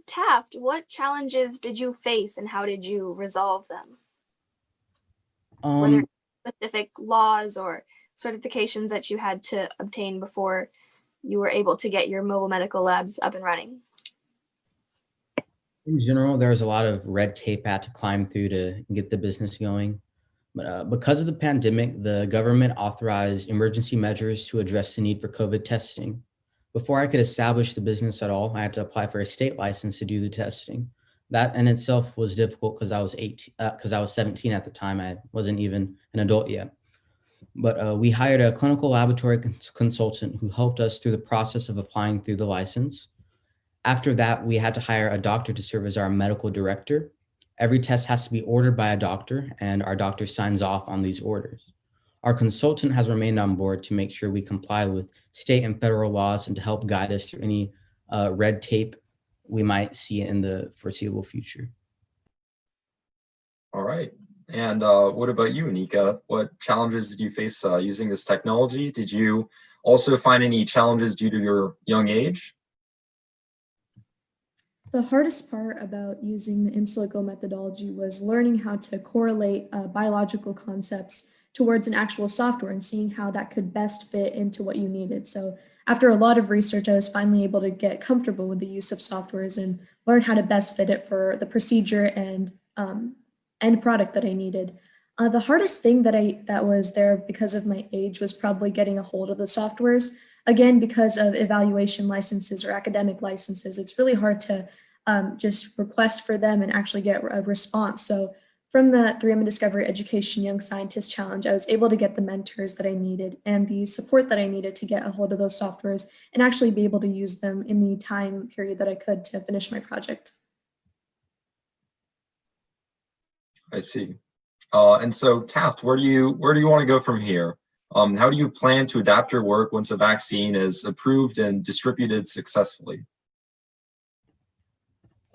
Taft, what challenges did you face and how did you resolve them? Were there specific laws or certifications that you had to obtain before you were able to get your mobile medical labs up and running? In general, there was a lot of red tape I had to climb through to get the business going. But because of the pandemic, the government authorized emergency measures to address the need for COVID testing. Before I could establish the business at all, I had to apply for a state license to do the testing. That in itself was difficult because I was 17 at the time. I wasn't even an adult yet. But we hired a clinical laboratory consultant who helped us through the process of applying through the license. After that, we had to hire a doctor to serve as our medical director. Every test has to be ordered by a doctor, and our doctor signs off on these orders. Our consultant has remained on board to make sure we comply with state and federal laws and to help guide us through any red tape we might see in the foreseeable future. All right. And what about you, Anika? What challenges did you face using this technology? Did you also find any challenges due to your young age? The hardest part about using the in silico methodology was learning how to correlate biological concepts towards an actual software and seeing how that could best fit into what you needed. So after a lot of research, I was finally able to get comfortable with the use of softwares and learn how to best fit it for the procedure and end product that I needed. The hardest thing that was there because of my age was probably getting a hold of the softwares. Again, because of evaluation licenses or academic licenses, it's really hard to just request for them and actually get a response. So from the 3M Discovery Education Young Scientist Challenge, I was able to get the mentors that I needed and the support that I needed to get a hold of those softwares and actually be able to use them in the time period that I could to finish my project. I see. And so, Taft, where do you want to go from here? How do you plan to adapt your work once a vaccine is approved and distributed successfully?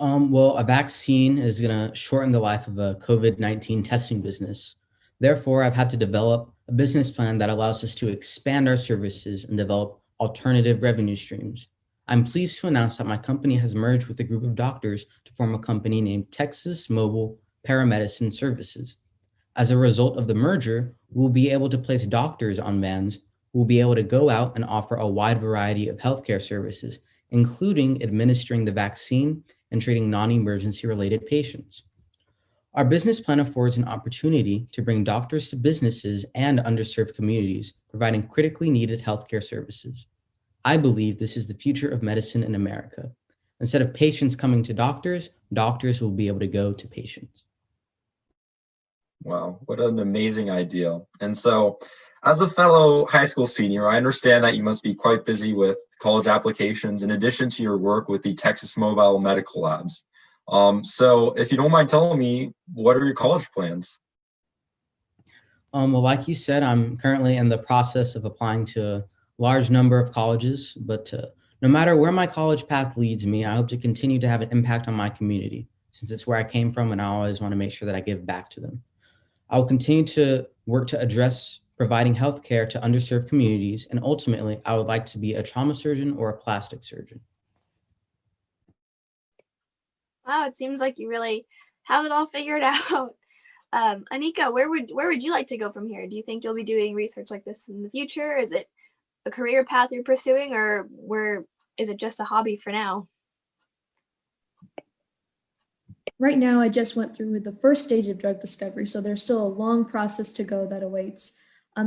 Well, a vaccine is going to shorten the life of a COVID-19 testing business. Therefore, I've had to develop a business plan that allows us to expand our services and develop alternative revenue streams. I'm pleased to announce that my company has merged with a group of doctors to form a company named Texas Mobile Paramedicine Services. As a result of the merger, we'll be able to place doctors on vans who will be able to go out and offer a wide variety of healthcare services, including administering the vaccine and treating non-emergency related patients. Our business plan affords an opportunity to bring doctors to businesses and underserved communities, providing critically needed healthcare services. I believe this is the future of medicine in America. Instead of patients coming to doctors, doctors will be able to go to patients. Wow, what an amazing idea. And so, as a fellow high school senior, I understand that you must be quite busy with college applications in addition to your work with the Texas Mobile Medical Labs. So if you don't mind telling me, what are your college plans? Well, like you said, I'm currently in the process of applying to a large number of colleges, but no matter where my college path leads me, I hope to continue to have an impact on my community, since it's where I came from and I always want to make sure that I give back to them. I will continue to work to address providing healthcare to underserved communities, and ultimately, I would like to be a trauma surgeon or a plastic surgeon. Wow, it seems like you really have it all figured out. Anika, where would you like to go from here? Do you think you'll be doing research like this in the future? Is it a career path you're pursuing, or is it just a hobby for now? Right now, I just went through the first stage of drug discovery, so there's still a long process to go that awaits.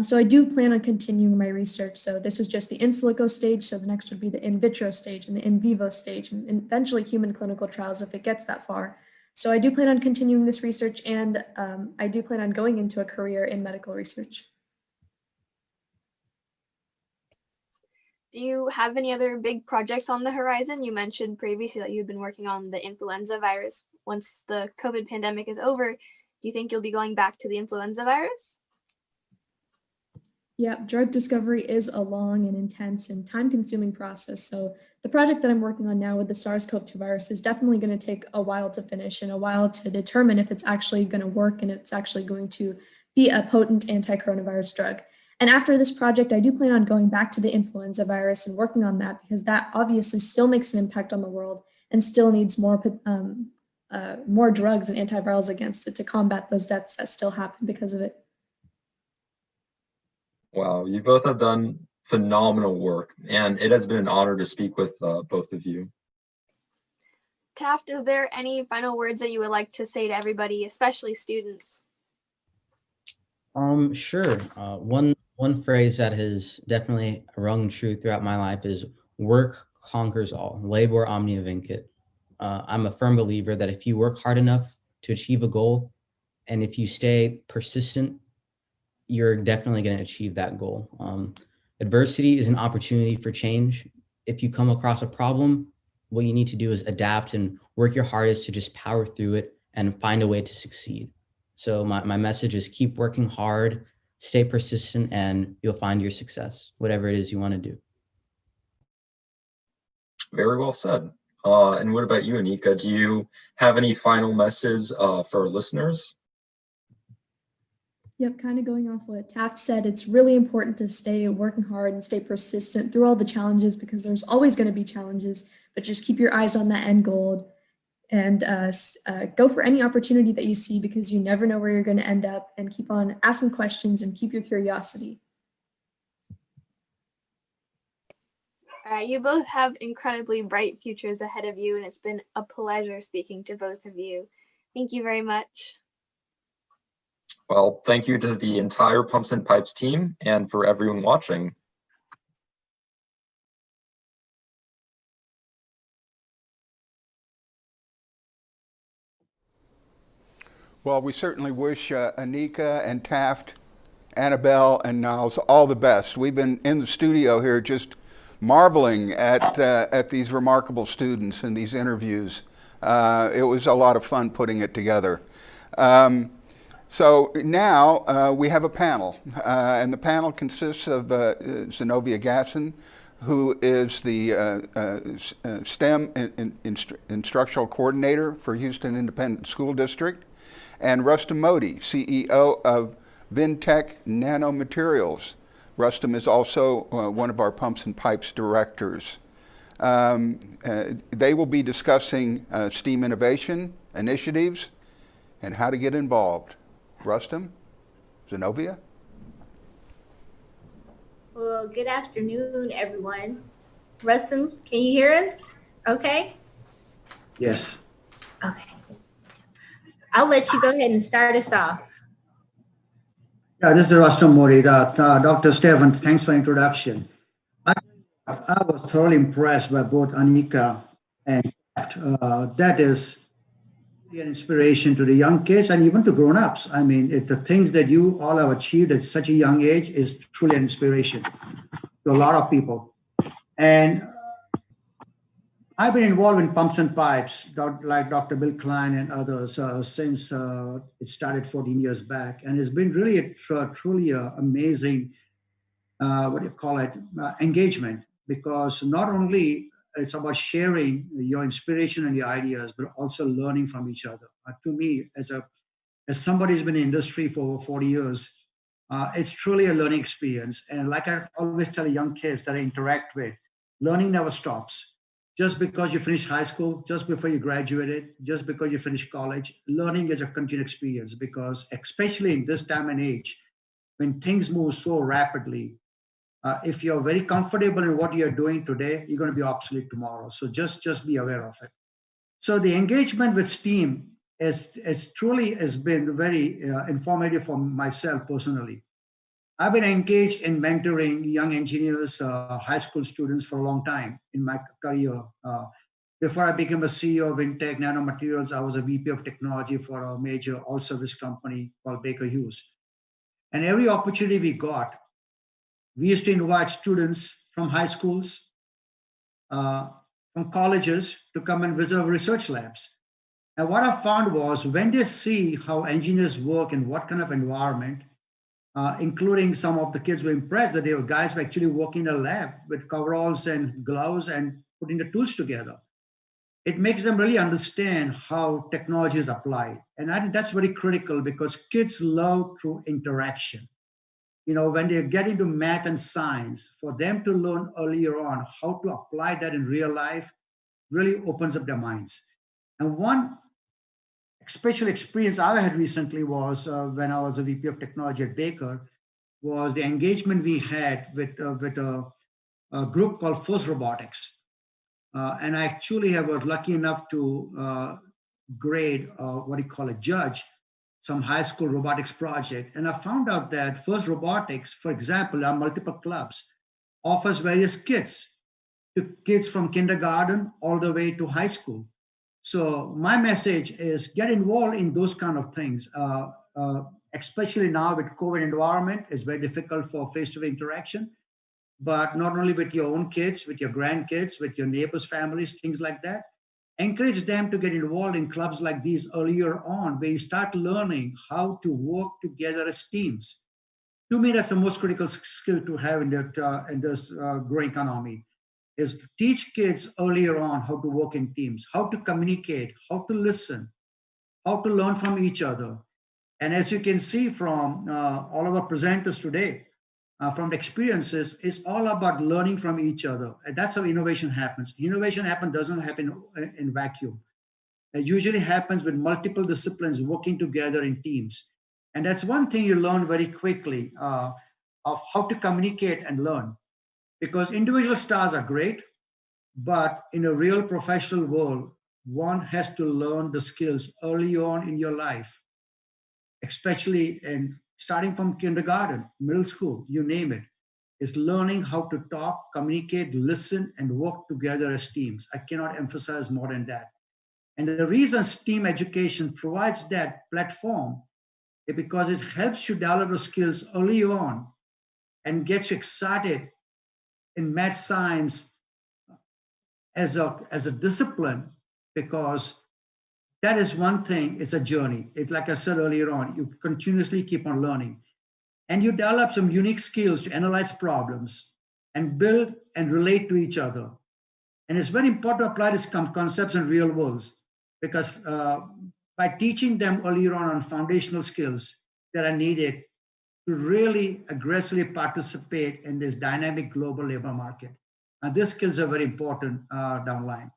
So I do plan on continuing my research. So this was just the in silico stage, so the next would be the in vitro stage and the in vivo stage, and eventually human clinical trials if it gets that far. So I do plan on continuing this research, and I do plan on going into a career in medical research. Do you have any other big projects on the horizon? You mentioned previously that you've been working on the influenza virus. Once the COVID pandemic is over, do you think you'll be going back to the influenza virus? Yeah, drug discovery is a long and intense and time-consuming process. So the project that I'm working on now with the SARS-CoV-2 virus is definitely going to take a while to finish and a while to determine if it's actually going to work and it's actually going to be a potent anti-coronavirus drug. And after this project, I do plan on going back to the influenza virus and working on that, because that obviously still makes an impact on the world and still needs more drugs and antivirals against it to combat those deaths that still happen because of it. Wow, you both have done phenomenal work, and it has been an honor to speak with both of you. Taft, is there any final words that you would like to say to everybody, especially students? Sure. One phrase that has definitely rung true throughout my life is work conquers all, labor omnia vincit. I'm a firm believer that if you work hard enough to achieve a goal, and if you stay persistent, you're definitely going to achieve that goal. Adversity is an opportunity for change. If you come across a problem, what you need to do is adapt and work your hardest to just power through it and find a way to succeed. So my message is keep working hard, stay persistent, and you'll find your success, whatever it is you want to do. Very well said. And what about you, Anika? Do you have any final messages for our listeners? Yep, kind of going off what Taft said, it's really important to stay working hard and stay persistent through all the challenges, because there's always going to be challenges, but just keep your eyes on that end goal and go for any opportunity that you see, because you never know where you're going to end up, and keep on asking questions and keep your curiosity. All right, you both have incredibly bright futures ahead of you, and it's been a pleasure speaking to both of you. Thank you very much. Well, thank you to the entire Pumps and Pipes team and for everyone watching. Well, we certainly wish Anika and Taft, Annabelle and Niles all the best. We've been in the studio here just marveling at these remarkable students and these interviews. It was a lot of fun putting it together. So now we have a panel, and the panel consists of Zenobia Gasson, who is the STEM Instructional Coordinator for Houston Independent School District, and Rustam Modi, CEO of Vintech Nanomaterials. Rustam is also one of our Pumps and Pipes directors. They will be discussing STEAM innovation initiatives and how to get involved. Rustam, Zenobia? Well, good afternoon, everyone. Rustam, can you hear us? Okay? Yes. Okay. I'll let you go ahead and start us off. Yeah, this is Rastam Mori. Dr. Stephen, thanks for introduction. I was thoroughly impressed by both Anika and that is an inspiration to the young kids and even to grown-ups. I mean, the things that you all have achieved at such a young age is truly an inspiration to a lot of people. And I've been involved in pumps and pipes, like Dr. Bill Klein and others, since it started 14 years back. And it's been really truly amazing, engagement, because not only it's about sharing your inspiration and your ideas, but also learning from each other. To me, as somebody who's been in industry for over 40 years, it's truly a learning experience. And like I always tell young kids that I interact with, learning never stops. Just because you finish high school, just before you graduated, just because you finish college, learning is a continued experience, because especially in this time and age, when things move so rapidly, if you're very comfortable in what you're doing today, you're going to be obsolete tomorrow. So just be aware of it. So the engagement with STEAM has truly been very informative for myself personally. I've been engaged in mentoring young engineers, high school students for a long time in my career. Before I became a CEO of Intech Nanomaterials, I was a VP of technology for a major all-service company called Baker Hughes. And every opportunity we got, we used to invite students from high schools, from colleges to come and visit our research labs. And what I found was when they see how engineers work in what kind of environment, including some of the kids were impressed that they were guys were actually working in a lab with coveralls and gloves and putting the tools together. It makes them really understand how technology is applied. And I think that's very critical, because kids love through interaction. You know, when they get into math and science, for them to learn earlier on how to apply that in real life really opens up their minds. And one special experience I had recently was when I was a VP of technology at Baker, was the engagement we had with a group called Force Robotics. And I actually was lucky enough to grade judge some high school robotics project. And I found out that Force Robotics, for example, our multiple clubs, offers various kits to kids from kindergarten all the way to high school. So my message is get involved in those kind of things, especially now with COVID environment. It's very difficult for face-to-face interaction, but not only with your own kids, with your grandkids, with your neighbors' families, things like that. Encourage them to get involved in clubs like these earlier on, where you start learning how to work together as teams. To me, that's the most critical skill to have in this growing economy, is to teach kids earlier on how to work in teams, how to communicate, how to listen, how to learn from each other. And as you can see from all of our presenters today, from the experiences, it's all about learning from each other. And that's how innovation happens. Innovation doesn't happen in vacuum. It usually happens with multiple disciplines working together in teams. And that's one thing you learn very quickly of how to communicate and learn. Because individual stars are great, but in a real professional world, one has to learn the skills early on in your life, especially in starting from kindergarten, middle school, you name it, is learning how to talk, communicate, listen, and work together as teams. I cannot emphasize more than that. And the reason STEAM education provides that platform is because it helps you develop the skills early on and gets you excited in math science as a discipline, because that is one thing, it's a journey. It's like I said earlier on, you continuously keep on learning. And you develop some unique skills to analyze problems and build and relate to each other. And it's very important to apply these concepts in real worlds, because by teaching them earlier on foundational skills that are needed to really aggressively participate in this dynamic global labor market. And these skills are very important down the line.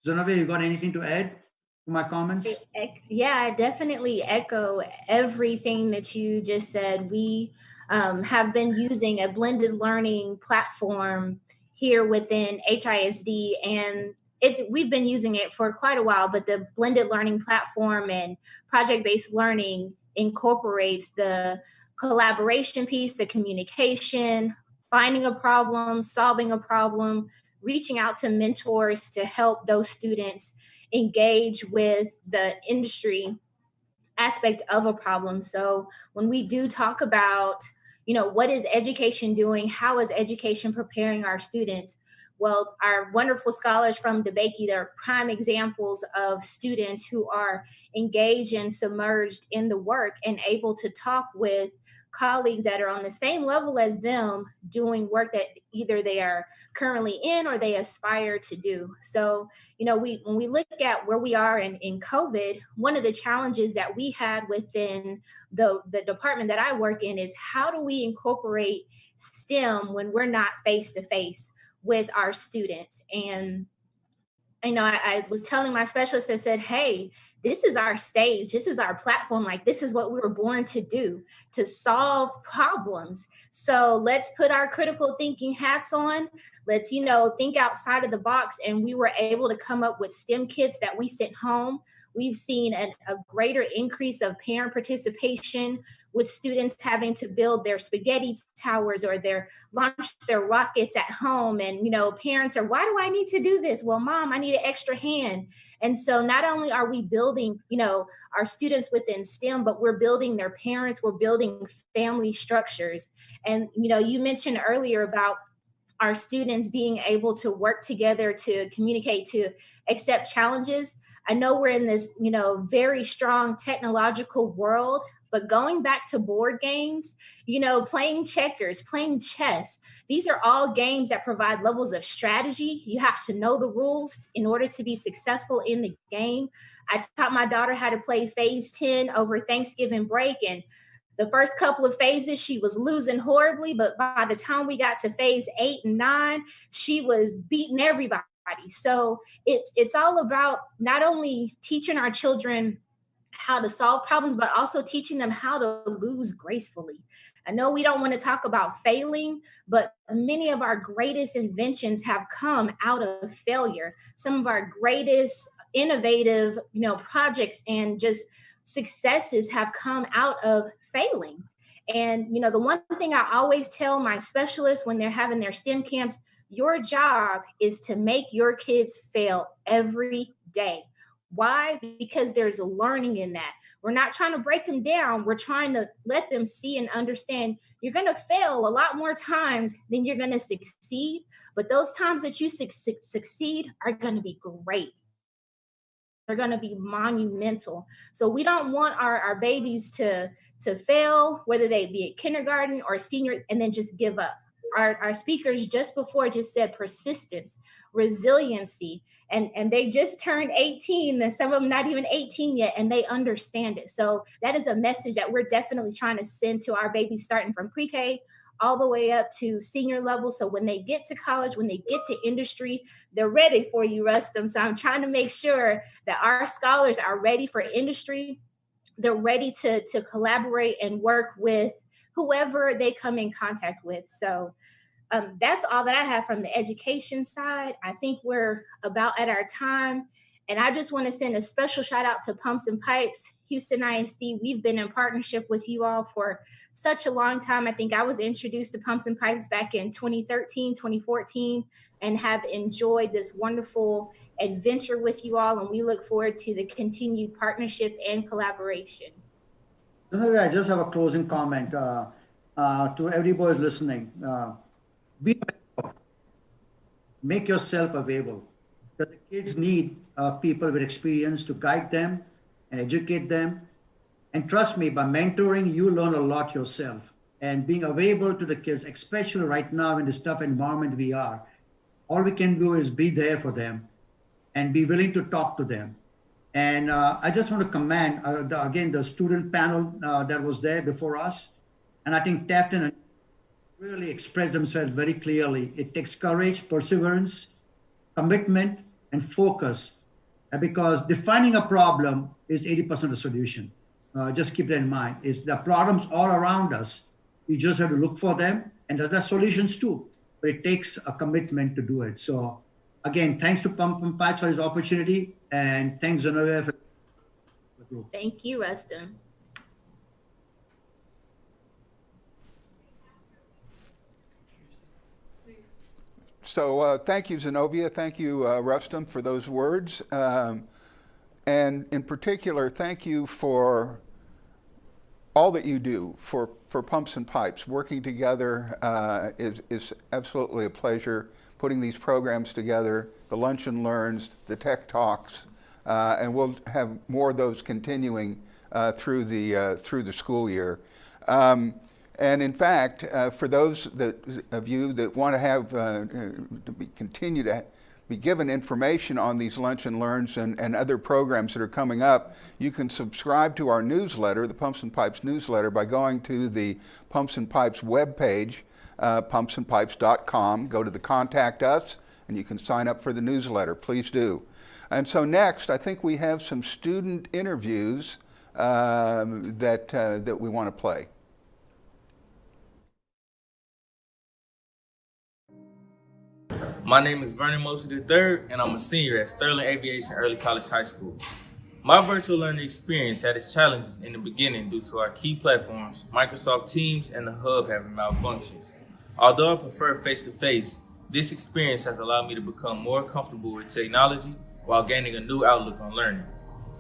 Zenobia, you got anything to add to my comments? Yeah, I definitely echo everything that you just said. We have been using a blended learning platform here within HISD, and we've been using it for quite a while, but the blended learning platform and project-based learning incorporates the collaboration piece, the communication, finding a problem, solving a problem, reaching out to mentors to help those students engage with the industry aspect of a problem. So when we do talk about, what is education doing? How is education preparing our students? Well, our wonderful scholars from DeBakey, they're prime examples of students who are engaged and submerged in the work and able to talk with colleagues that are on the same level as them doing work that either they are currently in or they aspire to do. So, when we look at where we are in COVID, one of the challenges that we had within the department that I work in is how do we incorporate STEM when we're not face to face with our students? And I was telling my specialist, I said, hey, this is our stage. This is our platform. Like, this is what we were born to do, to solve problems. So let's put our critical thinking hats on. Let's, think outside of the box. And we were able to come up with STEM kits that we sent home. We've seen a greater increase of parent participation with students having to build their spaghetti towers or launch their rockets at home. And, parents are, why do I need to do this? Well, Mom, I need an extra hand. And so not only are we building, our students within STEM, but we're building their parents, we're building family structures. And, you mentioned earlier about our students being able to work together, to communicate, to accept challenges. I know we're in this, very strong technological world, but going back to board games, playing checkers, playing chess, these are all games that provide levels of strategy. You have to know the rules in order to be successful in the game. I taught my daughter how to play phase 10 over Thanksgiving break, and the first couple of phases, she was losing horribly, but by the time we got to phase 8 and 9, she was beating everybody. So it's all about not only teaching our children how to solve problems, but also teaching them how to lose gracefully. I know we don't want to talk about failing, but many of our greatest inventions have come out of failure. Some of our greatest innovative, projects and just successes have come out of failing. And, the one thing I always tell my specialists when they're having their STEM camps, your job is to make your kids fail every day. Why? Because there's a learning in that. We're not trying to break them down. We're trying to let them see and understand you're going to fail a lot more times than you're going to succeed. But those times that you succeed are going to be great. They're going to be monumental. So we don't want our babies to fail, whether they be at kindergarten or senior, and then just give up. Our speakers just before just said persistence, resiliency, and they just turned 18, and some of them not even 18 yet, and they understand it. So that is a message that we're definitely trying to send to our babies starting from pre-K all the way up to senior level. So when they get to college, when they get to industry, they're ready for you, Rustam. So I'm trying to make sure that our scholars are ready for industry. They're ready to collaborate and work with whoever they come in contact with. So that's all that I have from the education side. I think we're about at our time. And I just want to send a special shout out to Pumps and Pipes, Houston ISD. We've been in partnership with you all for such a long time. I think I was introduced to Pumps and Pipes back in 2013, 2014, and have enjoyed this wonderful adventure with you all. And we look forward to the continued partnership and collaboration. I just have a closing comment to everybody listening. Make yourself available. Because the kids need people with experience to guide them and educate them. And trust me, by mentoring, you learn a lot yourself. And being available to the kids, especially right now in this tough environment we are, all we can do is be there for them and be willing to talk to them. And I just want to commend, again, the student panel that was there before us. And I think Tafton really expressed themselves very clearly. It takes courage, perseverance, commitment, and focus, because defining a problem is 80% of the solution. Just keep that in mind. It's the problems all around us. You just have to look for them, and there are solutions too, but it takes a commitment to do it. So Again, thanks to Pumps and Pipes for this opportunity, and thanks Zenobia for the group. Thank you, Rustam. So thank you, Zenobia. Thank you, Rustam, for those words. And in particular, thank you for all that you do for Pumps and Pipes. Working together is absolutely a pleasure. Putting these programs together, the Lunch and Learns, the Tech Talks, and we'll have more of those continuing through the school year. And in fact, for those of you that want to have continue to be given information on these Lunch and Learns and other programs that are coming up, you can subscribe to our newsletter, the Pumps and Pipes newsletter, by going to the Pumps and Pipes webpage, pumpsandpipes.com. Go to the Contact Us, and you can sign up for the newsletter. Please do. And so next, I think we have some student interviews that we want to play. My name is Vernon Mosley III, and I'm a senior at Sterling Aviation Early College High School. My virtual learning experience had its challenges in the beginning due to our key platforms, Microsoft Teams and the Hub having malfunctions. Although I prefer face-to-face, this experience has allowed me to become more comfortable with technology while gaining a new outlook on learning.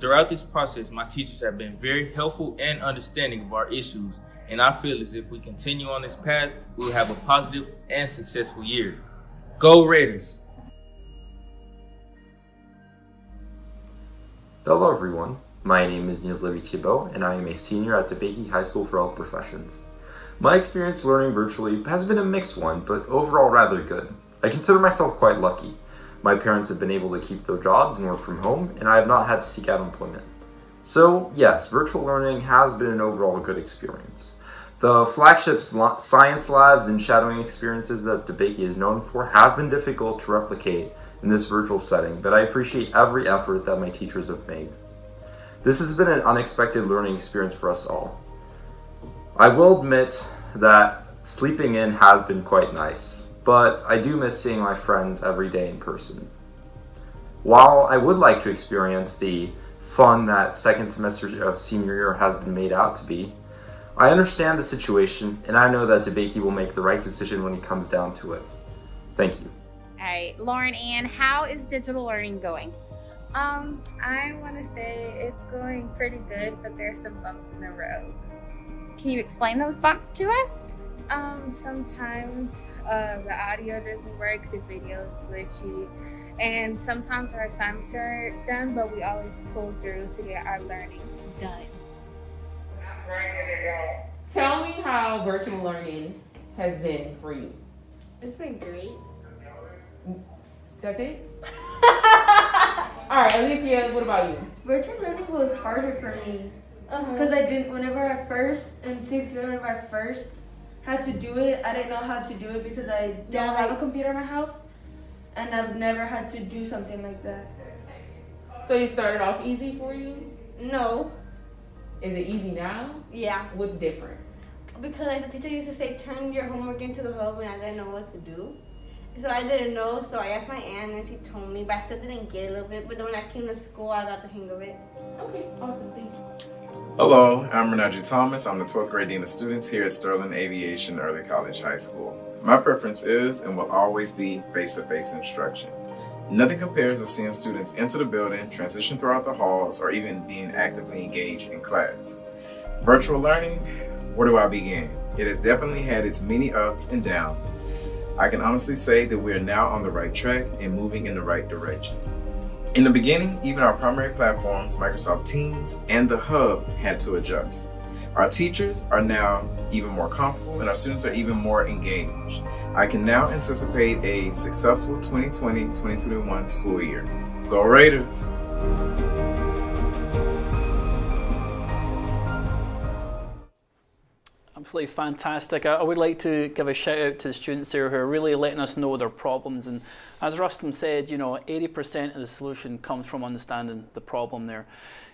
Throughout this process, my teachers have been very helpful and understanding of our issues, and I feel as if we continue on this path, we will have a positive and successful year. Go Raiders! Hello everyone, my name is Niels Levy-Thibault and I am a senior at DeBakey High School for Health Professions. My experience learning virtually has been a mixed one, but overall rather good. I consider myself quite lucky. My parents have been able to keep their jobs and work from home, and I have not had to seek out employment. So yes, virtual learning has been an overall good experience. The flagship science labs and shadowing experiences that DeBakey is known for have been difficult to replicate in this virtual setting, but I appreciate every effort that my teachers have made. This has been an unexpected learning experience for us all. I will admit that sleeping in has been quite nice, but I do miss seeing my friends every day in person. While I would like to experience the fun that second semester of senior year has been made out to be, I understand the situation, and I know that DeBakey will make the right decision when it comes down to it. Thank you. All right, Lauren Ann, how is digital learning going? I want to say it's going pretty good, but there's some bumps in the road. Can you explain those bumps to us? Sometimes the audio doesn't work, the video is glitchy, and sometimes our assignments are done, but we always pull through to get our learning done. Tell me how virtual learning has been for you. It's been great. That's it? All right, Alicia, what about you? Virtual learning was harder for me because I didn't. Whenever I first in 6th grade, whenever I first had to do it, I didn't know how to do it because I don't have a computer in my house, and I've never had to do something like that. So you started off easy for you? No. Is it easy now? Yeah. What's different? Because like, the teacher used to say, turn your homework into the hub, and I didn't know what to do. So I didn't know, so I asked my aunt, and she told me, but I still didn't get it a little bit. But then when I came to school, I got the hang of it. Okay, awesome, thank you. Hello, I'm Renaji Thomas. I'm the 12th grade dean of students here at Sterling Aviation Early College High School. My preference is and will always be face-to-face instruction. Nothing compares to seeing students enter the building, transition throughout the halls, or even being actively engaged in class. Virtual learning, where do I begin? It has definitely had its many ups and downs. I can honestly say that we are now on the right track and moving in the right direction. In the beginning, even our primary platforms, Microsoft Teams and the Hub, had to adjust. Our teachers are now even more comfortable and our students are even more engaged. I can now anticipate a successful 2020-2021 school year. Go Raiders! Absolutely fantastic. I would like to give a shout out to the students there who are really letting us know their problems. And as Rustam said, 80% of the solution comes from understanding the problem there.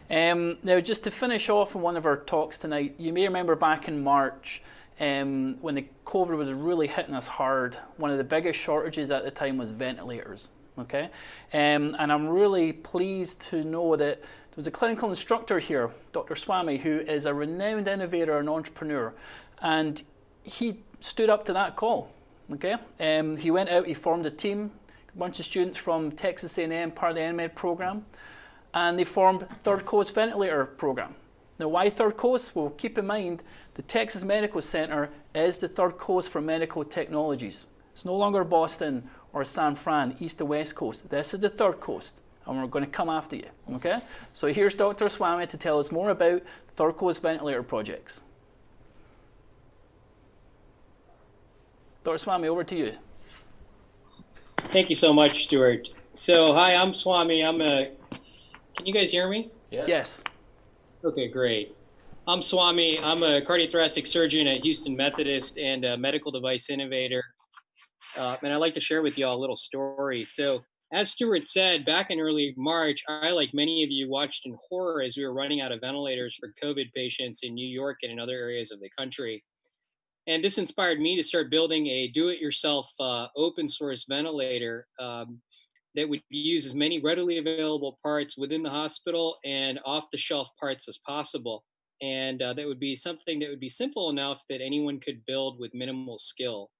Now, just to finish off on one of our talks tonight, you may remember back in March when the COVID was really hitting us hard, one of the biggest shortages at the time was ventilators. okay? And I'm really pleased to know that there was a clinical instructor here, Dr. Swami, who is a renowned innovator and entrepreneur, and he stood up to that call, okay? He went out, he formed a team, a bunch of students from Texas A&M, part of the NMed program, and they formed Third Coast Ventilator Program. Now, why Third Coast? Well, keep in mind, the Texas Medical Center is the Third Coast for medical technologies. It's no longer Boston or San Fran, East or West Coast. This is the Third Coast, and we're going to come after you, okay? So here's Dr. Swami to tell us more about Third Coast Ventilator projects. Dr. Swami, over to you. Thank you so much, Stuart. So, hi, I'm Swami. Can you guys hear me? Yes. Okay, great. I'm Swami. I'm a cardiothoracic surgeon at Houston Methodist and a medical device innovator. And I'd like to share with you all a little story. So, as Stuart said, back in early March, I, like many of you, watched in horror as we were running out of ventilators for COVID patients in New York and in other areas of the country. And this inspired me to start building a do-it-yourself open source ventilator that would use as many readily available parts within the hospital and off-the-shelf parts as possible. And that would be something that would be simple enough that anyone could build with minimal skill.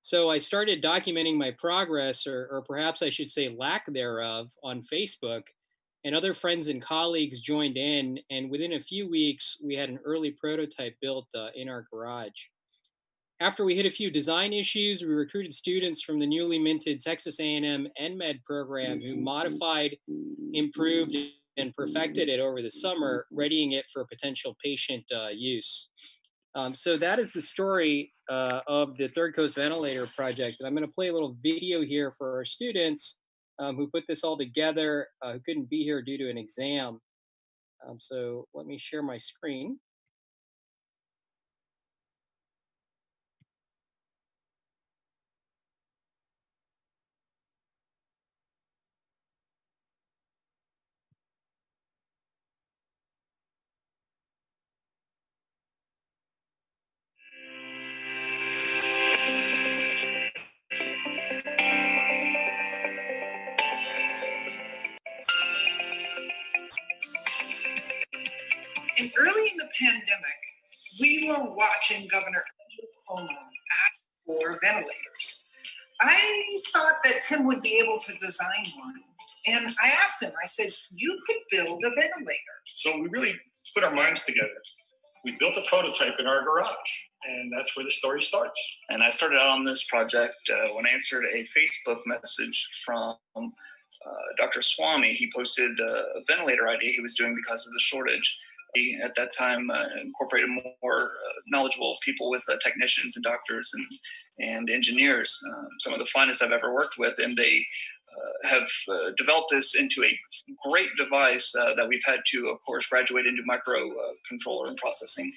So I started documenting my progress, or perhaps I should say lack thereof, on Facebook. And other friends and colleagues joined in. And within a few weeks, we had an early prototype built in our garage. After we hit a few design issues, we recruited students from the newly minted Texas A&M NMed program who modified, improved, and perfected it over the summer, readying it for potential patient use. So that is the story of the Third Coast Ventilator Project. And I'm going to play a little video here for our students who put this all together, who couldn't be here due to an exam. So let me share my screen. And early in the pandemic, we were watching Governor Cuomo ask for ventilators. I thought that Tim would be able to design one. And I asked him, I said, you could build a ventilator. So we really put our minds together. We built a prototype in our garage, and that's where the story starts. And I started out on this project when I answered a Facebook message from Dr. Swami. He posted a ventilator idea he was doing because of the shortage. He, at that time, incorporated more knowledgeable people with technicians and doctors and engineers, some of the finest I've ever worked with, and they have developed this into a great device that we've had to, of course, graduate into microcontroller and processing.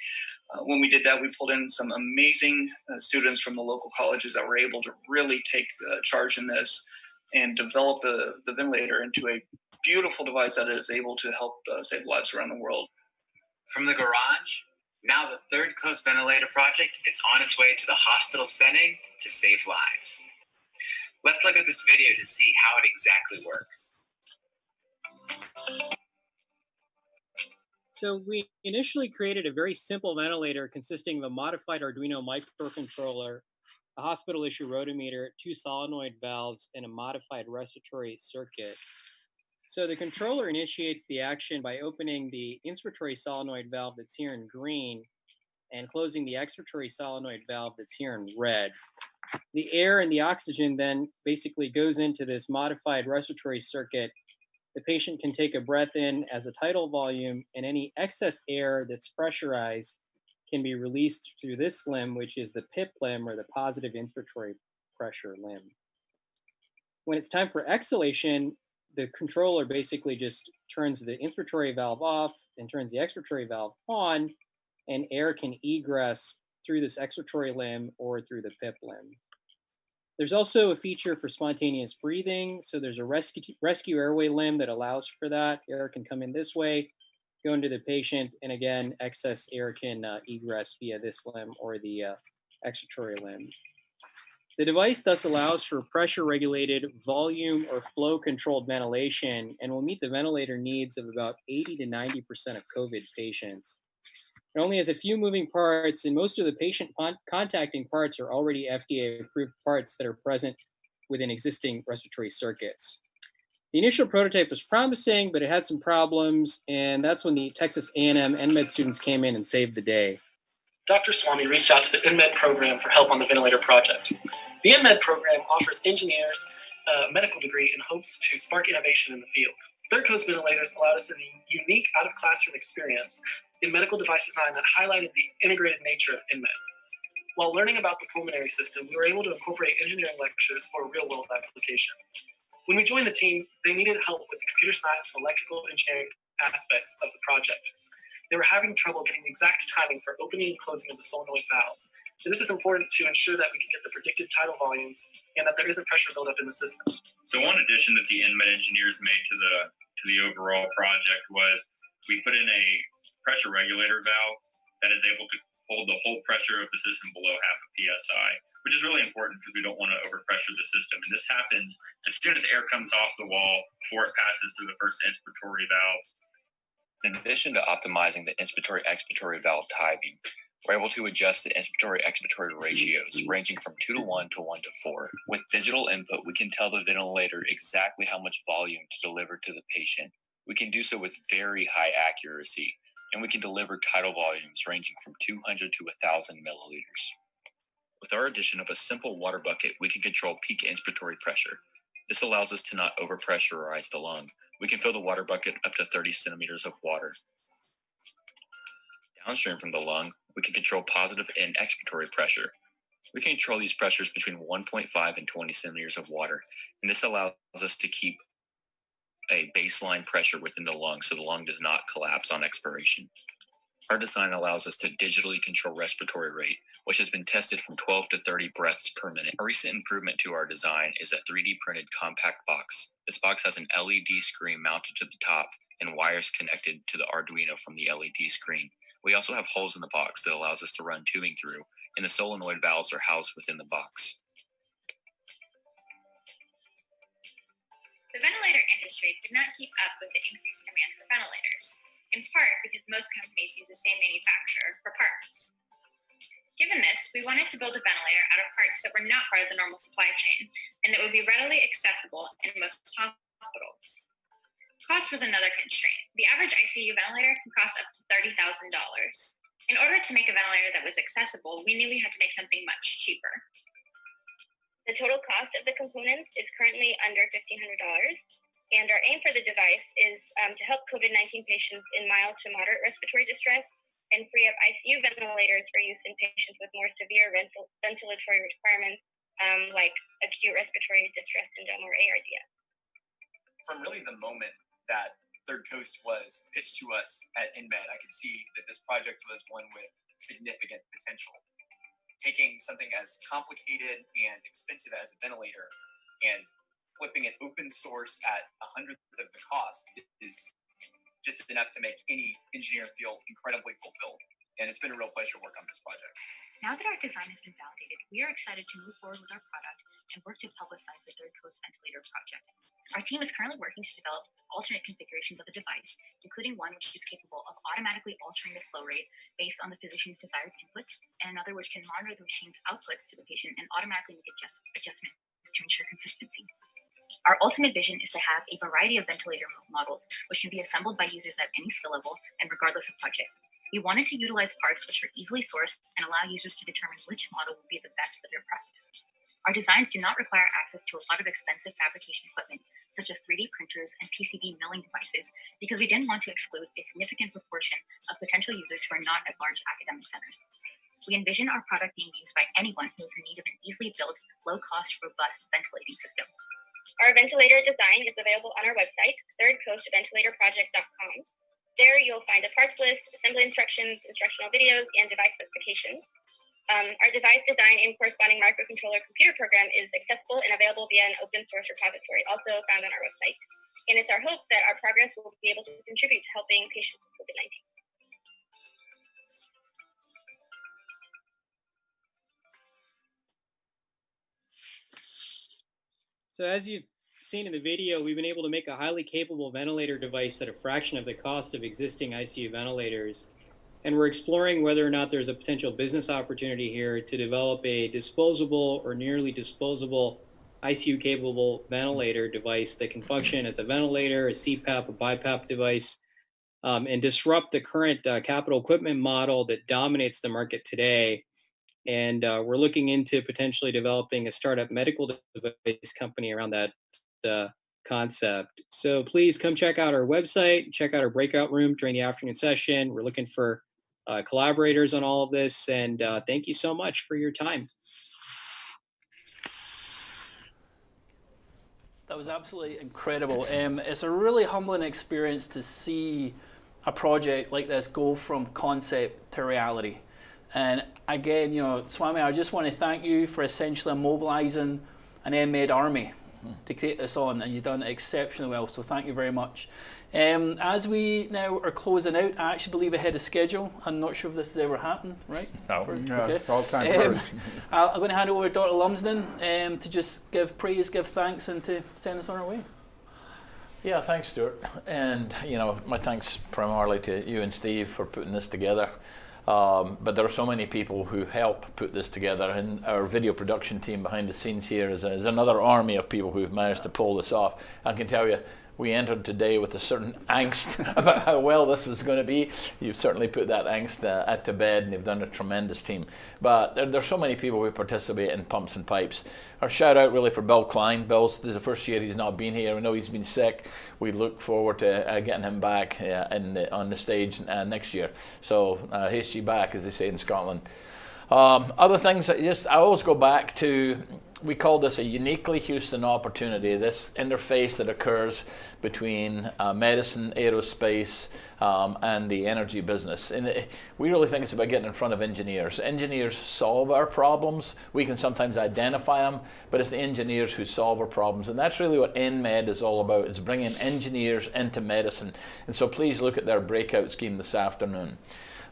When we did that, we pulled in some amazing students from the local colleges that were able to really take charge in this and develop the ventilator into a beautiful device that is able to help save lives around the world. From the garage, now the Third Coast Ventilator Project is on its way to the hospital setting to save lives. Let's look at this video to see how it exactly works. So we initially created a very simple ventilator consisting of a modified Arduino microcontroller, a hospital issue rotometer, 2 solenoid valves, and a modified respiratory circuit. So the controller initiates the action by opening the inspiratory solenoid valve that's here in green and closing the expiratory solenoid valve that's here in red. The air and the oxygen then basically goes into this modified respiratory circuit. The patient can take a breath in as a tidal volume, and any excess air that's pressurized can be released through this limb, which is the PIP limb, or the positive inspiratory pressure limb. When it's time for exhalation, the controller basically just turns the inspiratory valve off and turns the expiratory valve on, and air can egress through this expiratory limb or through the PIP limb. There's also a feature for spontaneous breathing. So there's a rescue airway limb that allows for that. Air can come in this way, go into the patient, and again, excess air can egress via this limb or the expiratory limb. The device thus allows for pressure-regulated, volume or flow-controlled ventilation and will meet the ventilator needs of about 80 to 90% of COVID patients. It only has a few moving parts, and most of the patient contacting parts are already FDA-approved parts that are present within existing respiratory circuits. The initial prototype was promising, but it had some problems, and that's when the Texas A&M NMed students came in and saved the day. Dr. Swamy reached out to the NMed program for help on the ventilator project. The NMed program offers engineers a medical degree in hopes to spark innovation in the field. Third Coast Ventilators allowed us a unique out-of-classroom experience in medical device design that highlighted the integrated nature of NMed. While learning about the pulmonary system, we were able to incorporate engineering lectures for a real-world application. When we joined the team, they needed help with the computer science and electrical engineering aspects of the project. They were having trouble getting the exact timing for opening and closing of the solenoid valves. So this is important to ensure that we can get the predicted tidal volumes and that there isn't pressure buildup in the system. So one addition that the NMed engineers made to the overall project was we put in a pressure regulator valve that is able to hold the whole pressure of the system below half a PSI, which is really important because we don't want to overpressure the system. And this happens as soon as air comes off the wall before it passes through the first inspiratory valve. In addition to optimizing the inspiratory-expiratory valve timing, we're able to adjust the inspiratory-expiratory ratios ranging from 2 to 1 to 1 to 4. With digital input, we can tell the ventilator exactly how much volume to deliver to the patient. We can do so with very high accuracy, and we can deliver tidal volumes ranging from 200 to 1,000 milliliters. With our addition of a simple water bucket, we can control peak inspiratory pressure. This allows us to not overpressurize the lung. We can fill the water bucket up to 30 centimeters of water. Downstream from the lung, we can control positive and expiratory pressure. We can control these pressures between 1.5 and 20 centimeters of water, and this allows us to keep a baseline pressure within the lung so the lung does not collapse on expiration. Our design allows us to digitally control respiratory rate, which has been tested from 12 to 30 breaths per minute. A recent improvement to our design is a 3D printed compact box. This box has an LED screen mounted to the top and wires connected to the Arduino from the LED screen. We also have holes in the box that allows us to run tubing through, and the solenoid valves are housed within the box. The ventilator industry could not keep up with the increased demand for ventilators, in part because most companies use the same manufacturer for parts. Given this, we wanted to build a ventilator out of parts that were not part of the normal supply chain and that would be readily accessible in most hospitals. Cost was another constraint. The average ICU ventilator can cost up to $30,000. In order to make a ventilator that was accessible, we knew we had to make something much cheaper. The total cost of the components is currently under $1,500, and our aim for the device is to help COVID-19 patients in mild to moderate respiratory distress and free up ICU ventilators for use in patients with more severe ventilatory requirements like acute respiratory distress syndrome or ARDS. From really the moment that Third Coast was pitched to us at NMed, I could see that this project was one with significant potential. Taking something as complicated and expensive as a ventilator and flipping it open source at 100th of the cost is just enough to make any engineer feel incredibly fulfilled. And it's been a real pleasure to work on this project. Now that our design has been validated, we are excited to move forward with our product and work to publicize the Third Coast Ventilator project. Our team is currently working to develop alternate configurations of the device, including one which is capable of automatically altering the flow rate based on the physician's desired inputs, and another which can monitor the machine's outputs to the patient and automatically make adjustments to ensure consistency. Our ultimate vision is to have a variety of ventilator models, which can be assembled by users at any skill level and regardless of budget. We wanted to utilize parts which are easily sourced and allow users to determine which model will be the best for their practice. Our designs do not require access to a lot of expensive fabrication equipment, such as 3D printers and PCB milling devices, because we didn't want to exclude a significant proportion of potential users who are not at large academic centers. We envision our product being used by anyone who is in need of an easily built, low-cost, robust ventilating system. Our ventilator design is available on our website, thirdcoastventilatorproject.com. There you'll find a parts list, assembly instructions, instructional videos, and device specifications. Our device design and corresponding microcontroller computer program is accessible and available via an open source repository, also found on our website. And it's our hope that our progress will be able to contribute to helping patients with COVID-19. So as you've seen in the video, we've been able to make a highly capable ventilator device at a fraction of the cost of existing ICU ventilators. And we're exploring whether or not there's a potential business opportunity here to develop a disposable or nearly disposable ICU-capable ventilator device that can function as a ventilator, a CPAP, a BiPAP device, and disrupt the current capital equipment model that dominates the market today. And we're looking into potentially developing a startup medical device company around that concept. So please come check out our website, check out our breakout room during the afternoon session. We're looking for collaborators on all of this, and thank you so much for your time. That was absolutely incredible. It's a really humbling experience to see a project like this go from concept to reality. And again, you know, Swami, I just want to thank you for essentially mobilizing an NMed army to create this on, and you've done it exceptionally well, so thank you very much. As we now are closing out, I actually believe ahead of schedule. I'm not sure if this has ever happened, right? No, it's all time first. I'm going to hand it over to Dr. Lumsden to just give praise, give thanks, and to send us on our way. Yeah, thanks, Stuart. And, you know, my thanks primarily to you and Steve for putting this together. But there are so many people who help put this together, and our video production team behind the scenes here is another army of people who've managed to pull this off. I can tell you, we entered today with a certain angst about how well this was going to be. You've certainly put that angst to bed, and you've done a tremendous team. But there's so many people who participate in Pumps and Pipes. Our shout out really for Bill Klein. This is the first year he's not been here. We know he's been sick. We look forward to getting him back on the stage next year. So haste ye back, as they say in Scotland. Other things that I always go back to, we call this a uniquely Houston opportunity, this interface that occurs between medicine, aerospace, and the energy business. And we really think it's about getting in front of engineers. Engineers solve our problems. We can sometimes identify them, but it's the engineers who solve our problems. And that's really what NMed is all about. It's bringing engineers into medicine. And so please look at their breakout scheme this afternoon.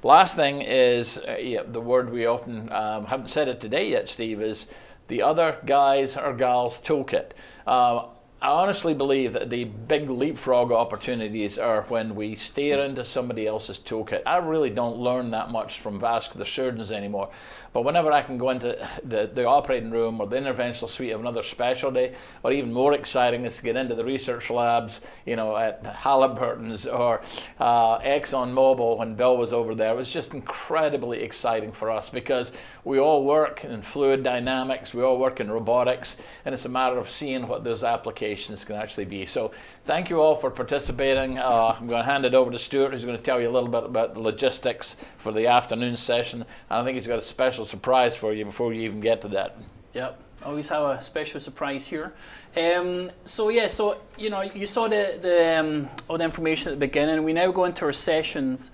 Last thing is, the word we often haven't said it today yet, Steve, is the other guys or gals toolkit. I honestly believe that the big leapfrog opportunities are when we stare into somebody else's toolkit. I really don't learn that much from vascular surgeons anymore, but whenever I can go into the operating room or the interventional suite of another specialty, or even more exciting is to get into the research labs, you know, at Halliburton's or ExxonMobil when Bill was over there. It was just incredibly exciting for us because we all work in fluid dynamics, we all work in robotics, and it's a matter of seeing what those applications can actually be. So thank you all for participating. I'm going to hand it over to Stuart, who's going to tell you a little bit about the logistics for the afternoon session. And I think he's got a special surprise for you before you even get to that. Yep, always have a special surprise here. So you know, you saw all the information at the beginning. We now go into our sessions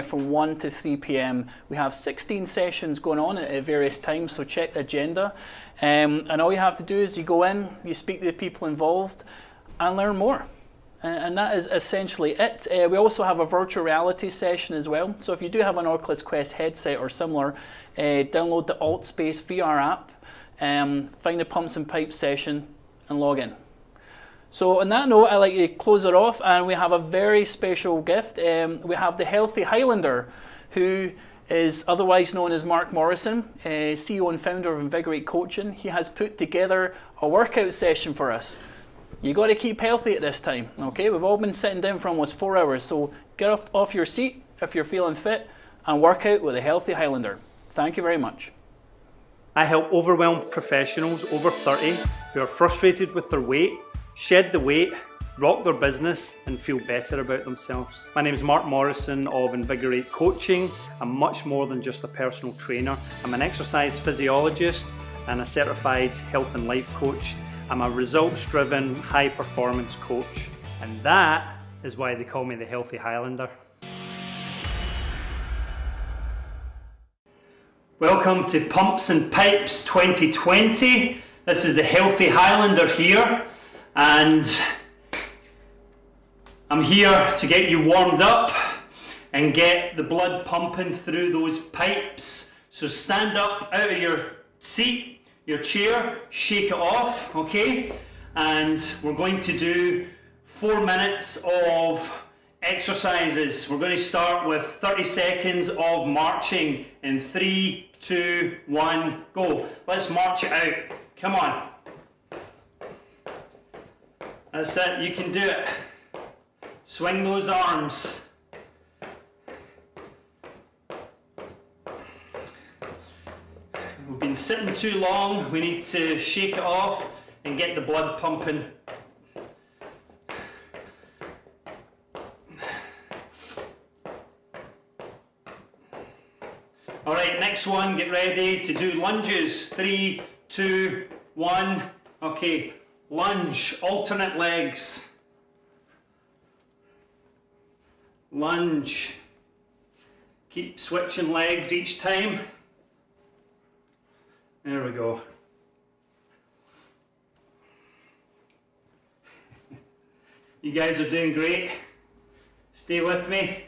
from 1 to 3 p.m. We have 16 sessions going on at various times, so check the agenda. And all you have to do is you go in, you speak to the people involved, and learn more. And that is essentially it. We also have a virtual reality session as well. So if you do have an Oculus Quest headset or similar, download the AltSpace VR app, find the Pumps and Pipes session, and log in. So on that note, I'd like to close it off, and we have a very special gift. We have the Healthy Highlander, who is otherwise known as Mark Morrison, CEO and founder of Invigorate Coaching. He has put together a workout session for us. You got to keep healthy at this time, okay? We've all been sitting down for almost 4 hours, so get up off your seat if you're feeling fit and work out with a Healthy Highlander. Thank you very much. I help overwhelmed professionals over 30 who are frustrated with their weight, shed the weight, rock their business and feel better about themselves. My name is Mark Morrison of Invigorate Coaching. I'm much more than just a personal trainer. I'm an exercise physiologist and a certified health and life coach. I'm a results-driven, high-performance coach, and that is why they call me the Healthy Highlander. Welcome to Pumps and Pipes 2020. This is the Healthy Highlander here, and I'm here to get you warmed up and get the blood pumping through those pipes. So stand up out of your seat, your chair, shake it off, okay? and we're going to do 4 minutes of exercises. We're going to start with 30 seconds of marching in 3, 2, 1, go. Let's march it out. Come on. That's it, you can do it. Swing those arms. We've been sitting too long, we need to shake it off and get the blood pumping. Alright, next one, get ready to do lunges. 3, 2, 1. Okay, lunge, alternate legs. Lunge. Keep switching legs each time. There we go. You guys are doing great. Stay with me.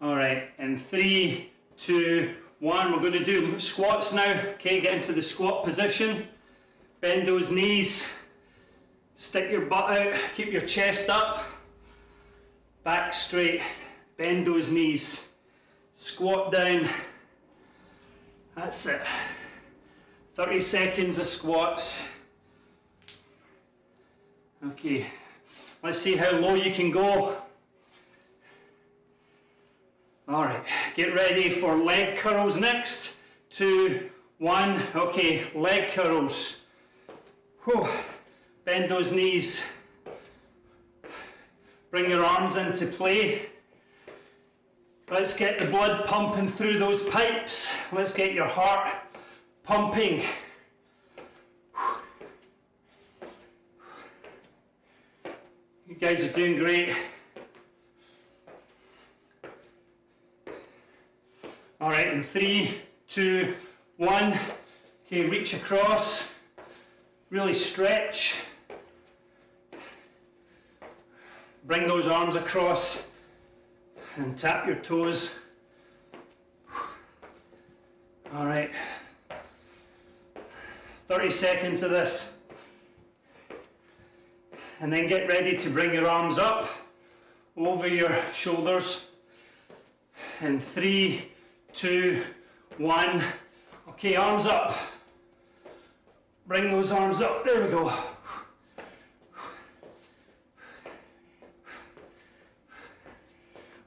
All right, in 3, 2, 1, we're going to do squats now. Okay, get into the squat position. Bend those knees. Stick your butt out. Keep your chest up. Back straight. Bend those knees. Squat down. That's it. 30 seconds of squats. Okay, let's see how low you can go. All right, get ready for leg curls next. 2, 1, okay, leg curls. Whew. Bend those knees. Bring your arms into play. Let's get the blood pumping through those pipes. Let's get your heart pumping. You guys are doing great. All right, in 3, 2, 1. Okay, reach across. Really stretch. Bring those arms across and tap your toes. All right, 30 seconds of this. And then get ready to bring your arms up over your shoulders. And 3, 2, 1. Okay, arms up. Bring those arms up. There we go.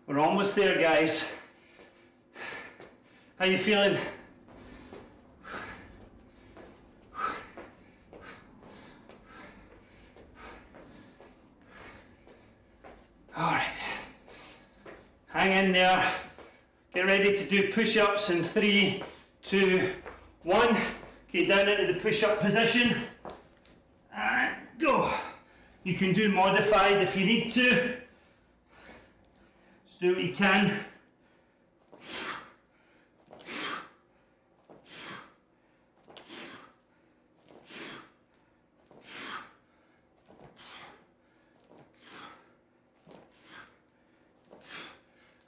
We're almost there, guys. How you feeling? All right. Hang in there. Get ready to do push-ups in 3, 2, 1. Okay, down into the push-up position. And go. You can do modified if you need to. Just do what you can.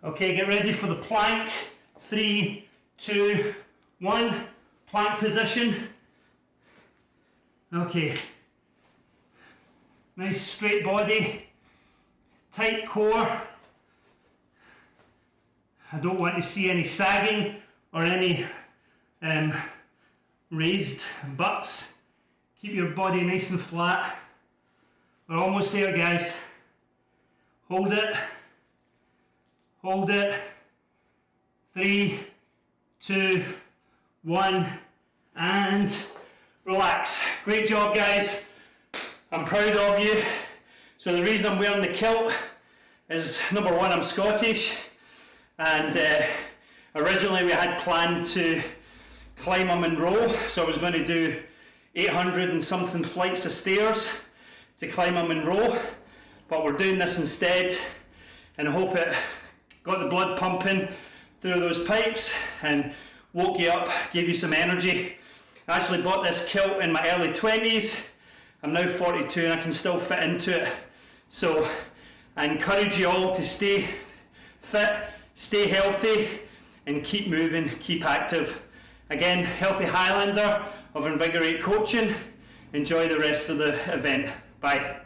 Okay, get ready for the plank. 3, 2, 1. Plank position. Okay. Nice straight body. Tight core. I don't want to see any sagging or any raised butts. Keep your body nice and flat. We're almost there, guys. Hold it. Hold it. 3, 2, 1, and relax. Great job, guys. I'm proud of you. So the reason I'm wearing the kilt is, number one, I'm Scottish, and originally we had planned to climb a Munro, so I was going to do 800 and something flights of stairs to climb a Munro, but we're doing this instead, and I hope it got the blood pumping through those pipes and woke you up, gave you some energy. I actually bought this kilt in my early 20s. I'm now 42 and I can still fit into it. So I encourage you all to stay fit, stay healthy, and keep moving, keep active. Again, Healthy Highlander of Invigorate Coaching. Enjoy the rest of the event. Bye.